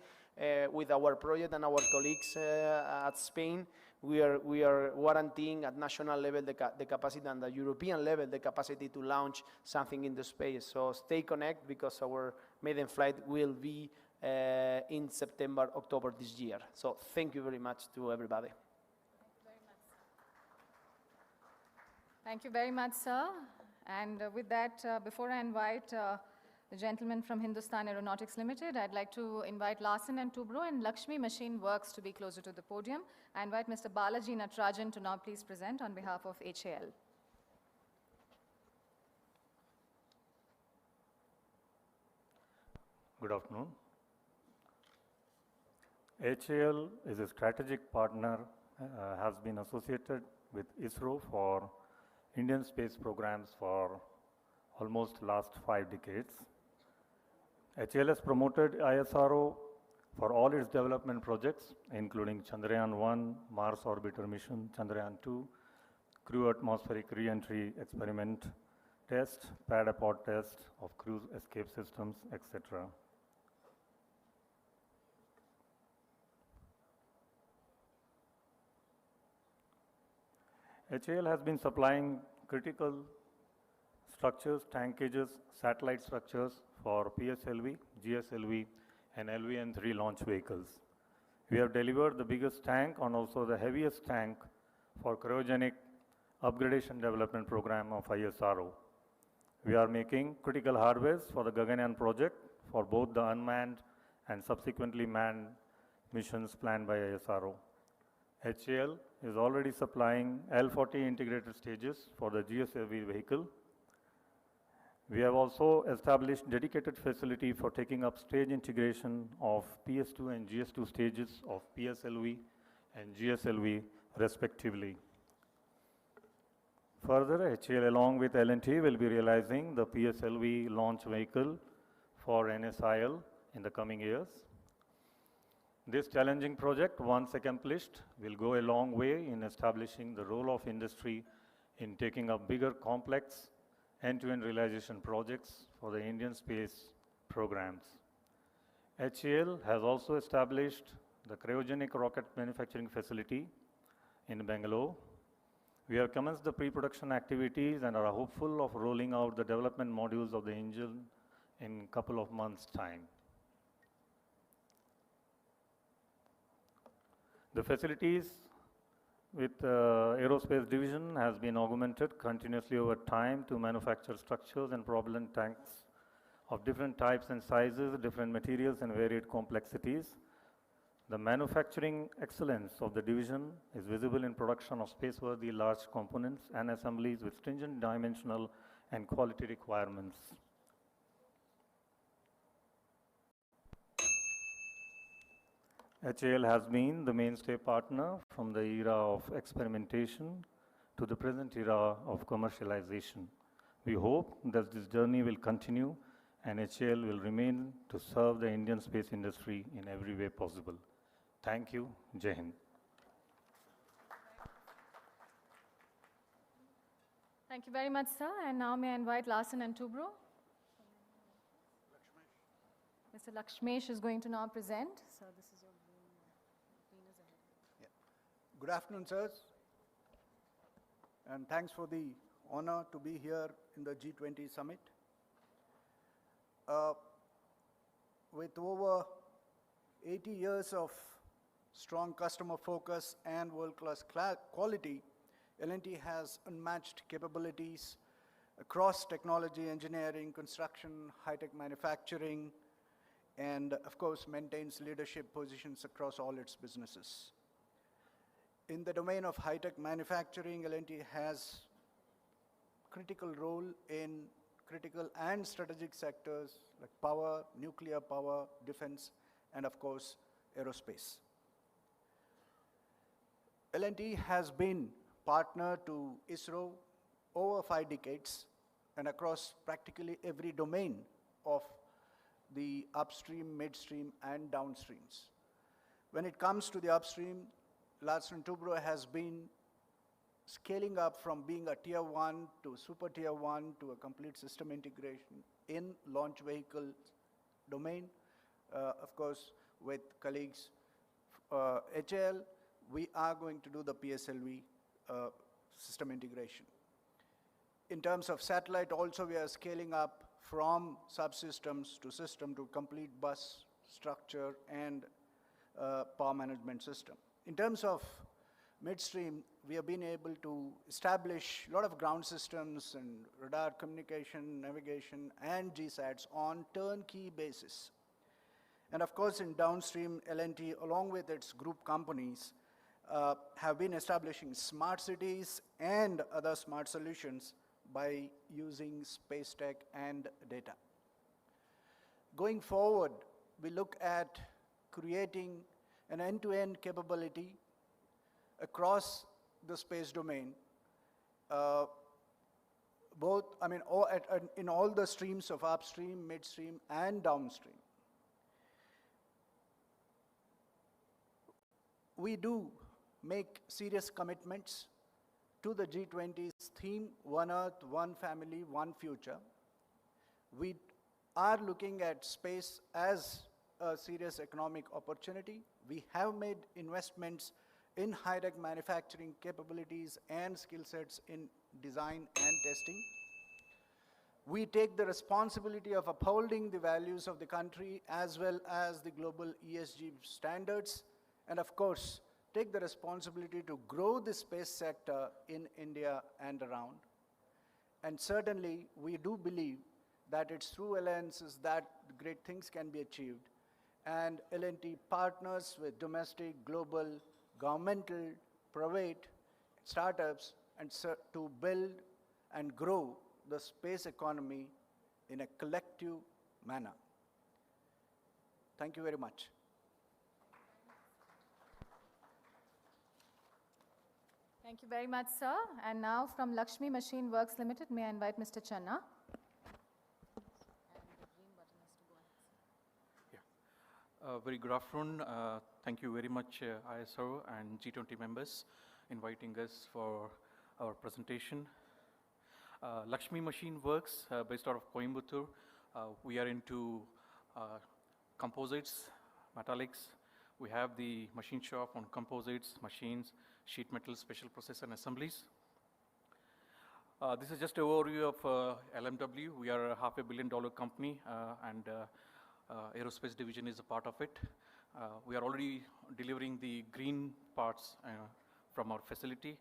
Speaker 10: with our project and our colleagues at Spain, we are guaranteeing at national level the capacity and the European level the capacity to launch something in the space. So stay connected because our maiden flight will be in September, October this year. So thank you very much to everybody.
Speaker 9: Thank you very much, sir. And with that, before I invite the gentleman from Hindustan Aeronautics Limited, I'd like to invite Larsen and Toubro and Lakshmi Machine Works to be closer to the podium. I invite Mr. Balaji Natarajan to now please present on behalf of HAL.
Speaker 13: Good afternoon. HAL is a strategic partner, has been associated with ISRO for Indian space programs for almost last 5 decades. HAL has promoted ISRO for all its development projects, including Chandrayaan-3 Mars orbiter mission, Chandrayaan-2 crew atmospheric re-entry experiment test, pad abort test of cruise escape systems, etc. HAL has been supplying critical structures, tankages, satellite structures for PSLV, GSLV, and LVN-3 launch vehicles. We have delivered the biggest tank and also the heaviest tank for cryogenic upgradation development program of ISRO. We are making critical hardware for the Gaganyaan project for both the unmanned and subsequently manned missions planned by ISRO. HAL is already supplying L40 integrated stages for the GSLV vehicle. We have also established dedicated facility for taking up stage integration of PS2 and GS2 stages of PSLV and GSLV respectively. Further, HAL along with L&T will be realizing the PSLV launch vehicle for NSIL in the coming years. This challenging project, once accomplished, will go a long way in establishing the role of industry in taking up bigger, complex, end-to-end realization projects for the Indian space programs. HAL has also established the cryogenic rocket manufacturing facility in Bangalore. We have commenced the pre-production activities and are hopeful of rolling out the development modules of the engine in a couple of months' time. The facilities with aerospace division has been augmented continuously over time to manufacture structures and propellant tanks of different types and sizes, different materials and varied complexities. The manufacturing excellence of the division is visible in production of space-worthy large components and assemblies with stringent dimensional and quality requirements. HAL has been the mainstay partner from the era of experimentation to the present era of commercialization. We hope that this journey will continue and HAL will remain to serve the Indian space industry in every way possible. Thank you. Jai Hind.
Speaker 9: Thank you very much, sir. And now may I invite Larsen and Toubro. Mr. Lakshmesh is going to now present. So this is your
Speaker 14: Good afternoon, sirs, and thanks for the honor to be here in the G20 summit. With over 80 years of strong customer focus and world-class quality, L&T has unmatched capabilities across technology, engineering, construction, high-tech manufacturing, and of course maintains leadership positions across all its businesses. In the domain of high-tech manufacturing, L&T has critical role in critical and strategic sectors like power, nuclear power, defense, and of course, aerospace. L&T has been partner to ISRO over 5 decades and across practically every domain of the upstream, midstream, and downstreams. When it comes to the upstream, Larsen & Toubro has been scaling up from being a tier 1 to super tier 1 to a complete system integration in launch vehicle domain. Of course, with colleagues. HAL, we are going to do the PSLV system integration. In terms of satellite also, we are scaling up from subsystems to system to complete bus structure and power management system. In terms of midstream, we have been able to establish a lot of ground systems and radar communication, navigation, and GSATs on turnkey basis. And of course, in downstream, L&T, along with its group companies, have been establishing smart cities and other smart solutions by using space tech and data. Going forward, we look at creating an end-to-end capability across the space domain, in all the streams of upstream, midstream, and downstream. We do make serious commitments to the G20's theme, One Earth, One Family, One Future. We are looking at space as a serious economic opportunity. We have made investments in high-tech manufacturing capabilities and skill sets in design and testing. We take the responsibility of upholding the values of the country as well as the global ESG standards, and of course, take the responsibility to grow the space sector in India and around. And certainly, we do believe that it's through alliances that great things can be achieved. And L&T partners with domestic, global, governmental, private startups and to build and grow the space economy in a collective manner. Thank you very much.
Speaker 9: Thank you very much, sir. And now from Lakshmi Machine Works Limited, may I invite Mr. Channa.
Speaker 16: Very good afternoon. Thank you very much, ISRO and G20 members, inviting us for our presentation. Lakshmi Machine Works, based out of Coimbatore. We are into composites, metallics. We have the machine shop on composites, machines, sheet metal, special process and assemblies. This is just an overview of LMW. We are a $500 million company, and aerospace division is a part of it. We are already delivering the green parts from our facility.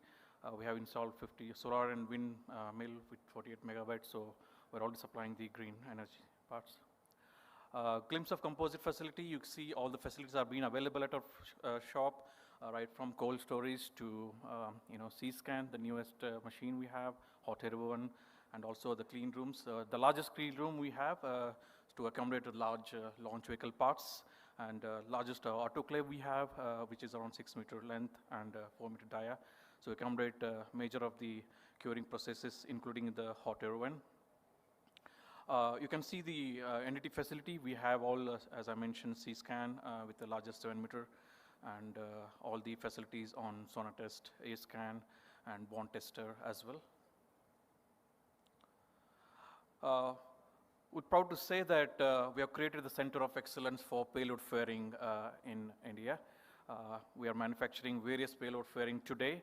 Speaker 16: We have installed 50 solar and wind mill with 48 megabytes, so we're already supplying the green energy parts. Glimpse of composite facility. You see all the facilities are being available at our shop, right from cold storage to C-scan, the newest machine we have, hot air oven, and also the clean rooms. The largest clean room we have to accommodate large launch vehicle parts, and largest autoclave we have, which is around 6 meter length and 4 meter dia. So accommodate major of the curing processes, including the hot air oven. You can see the NDT facility. We have all, as I mentioned, C-scan with the largest 7 meter, and all the facilities on Sonatest, A-scan, and bond tester as well. We're proud to say that we have created the Center of Excellence for Payload Fairing in India. We are manufacturing various payload fairing today.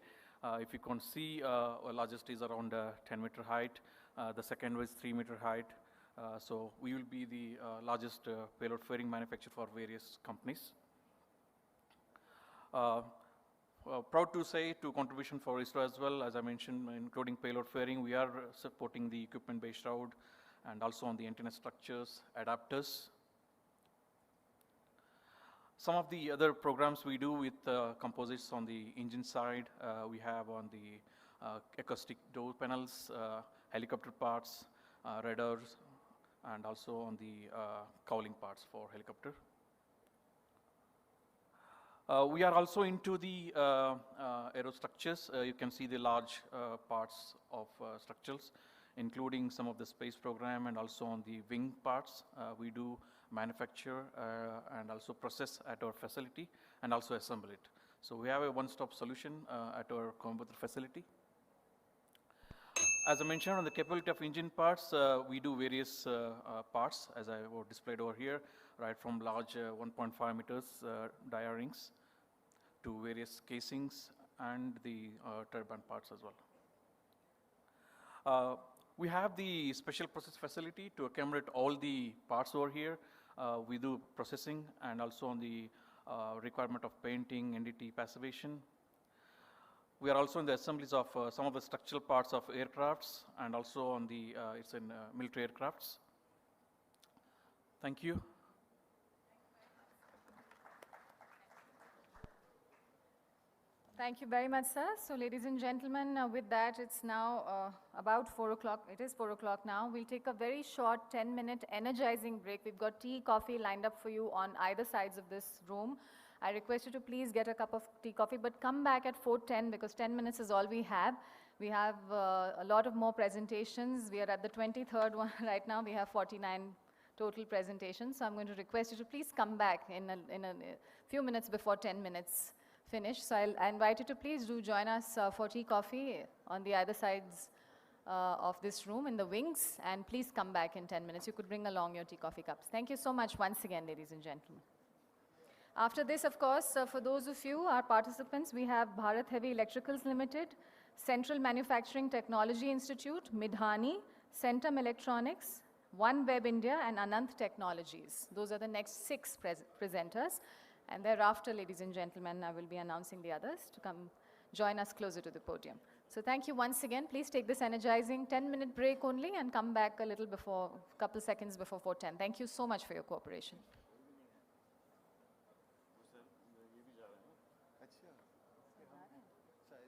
Speaker 16: If you can see, our largest is around 10 meter height. The second was 3 meter height. So we will be the largest payload fairing manufacturer for various companies. Proud to say to contribution for ISRO as well, as I mentioned, including payload fairing, we are supporting the equipment-based route and also on the antenna structures, adapters. Some of the other programs we do with composites on the engine side, we have on the acoustic door panels, helicopter parts, radars, and also on the cowling parts for helicopter. We are also into the aerostructures. You can see the large parts of structures, including some of the space program and also on the wing parts. We do manufacture and also process at our facility and also assemble it. So we have a one-stop solution at our Coimbatore facility. As I mentioned on the capability of engine parts, we do various parts, as I displayed over here, right from large 1.5 meters dia rings to various casings and the turbine parts as well. We have the special process facility to accumulate all the parts over here. We do processing and also on the requirement of painting, NDT, passivation. We are also in the assemblies of some of the structural parts of aircrafts and also on the, it's in military aircrafts. Thank you.
Speaker 9: Thank you very much, sir. So, ladies and gentlemen, with that, it's now about 4 o'clock. It is 4 o'clock now. We'll take a very short 10-minute energizing break. We've got tea, coffee lined up for you on either sides of this room. I request you to please get a cup of tea, coffee, but come back at 4:10 because 10 minutes is all we have. We have a lot of more presentations. We are at the 23rd one right now. We have 49 total presentations. So, I'm going to request you to please come back in a few minutes before 10 minutes. Finish. So I invite you to please do join us for tea, coffee on the other sides of this room in the wings, and please come back in 10 minutes. You could bring along your tea, coffee cups. Thank you so much once again, ladies and gentlemen. After this, of course, for those of you, our participants, we have Bharat Heavy Electricals Limited, Central Manufacturing Technology Institute, Midhani, Centum Electronics, OneWeb India, and Anant Technologies. Those are the next 6 presenters. And thereafter, ladies and gentlemen, I will be announcing the others to come join us closer to the podium. So thank you once again. Please take this energizing 10-minute break only and come back a little before, couple seconds before 4:10. Thank you so much for your cooperation.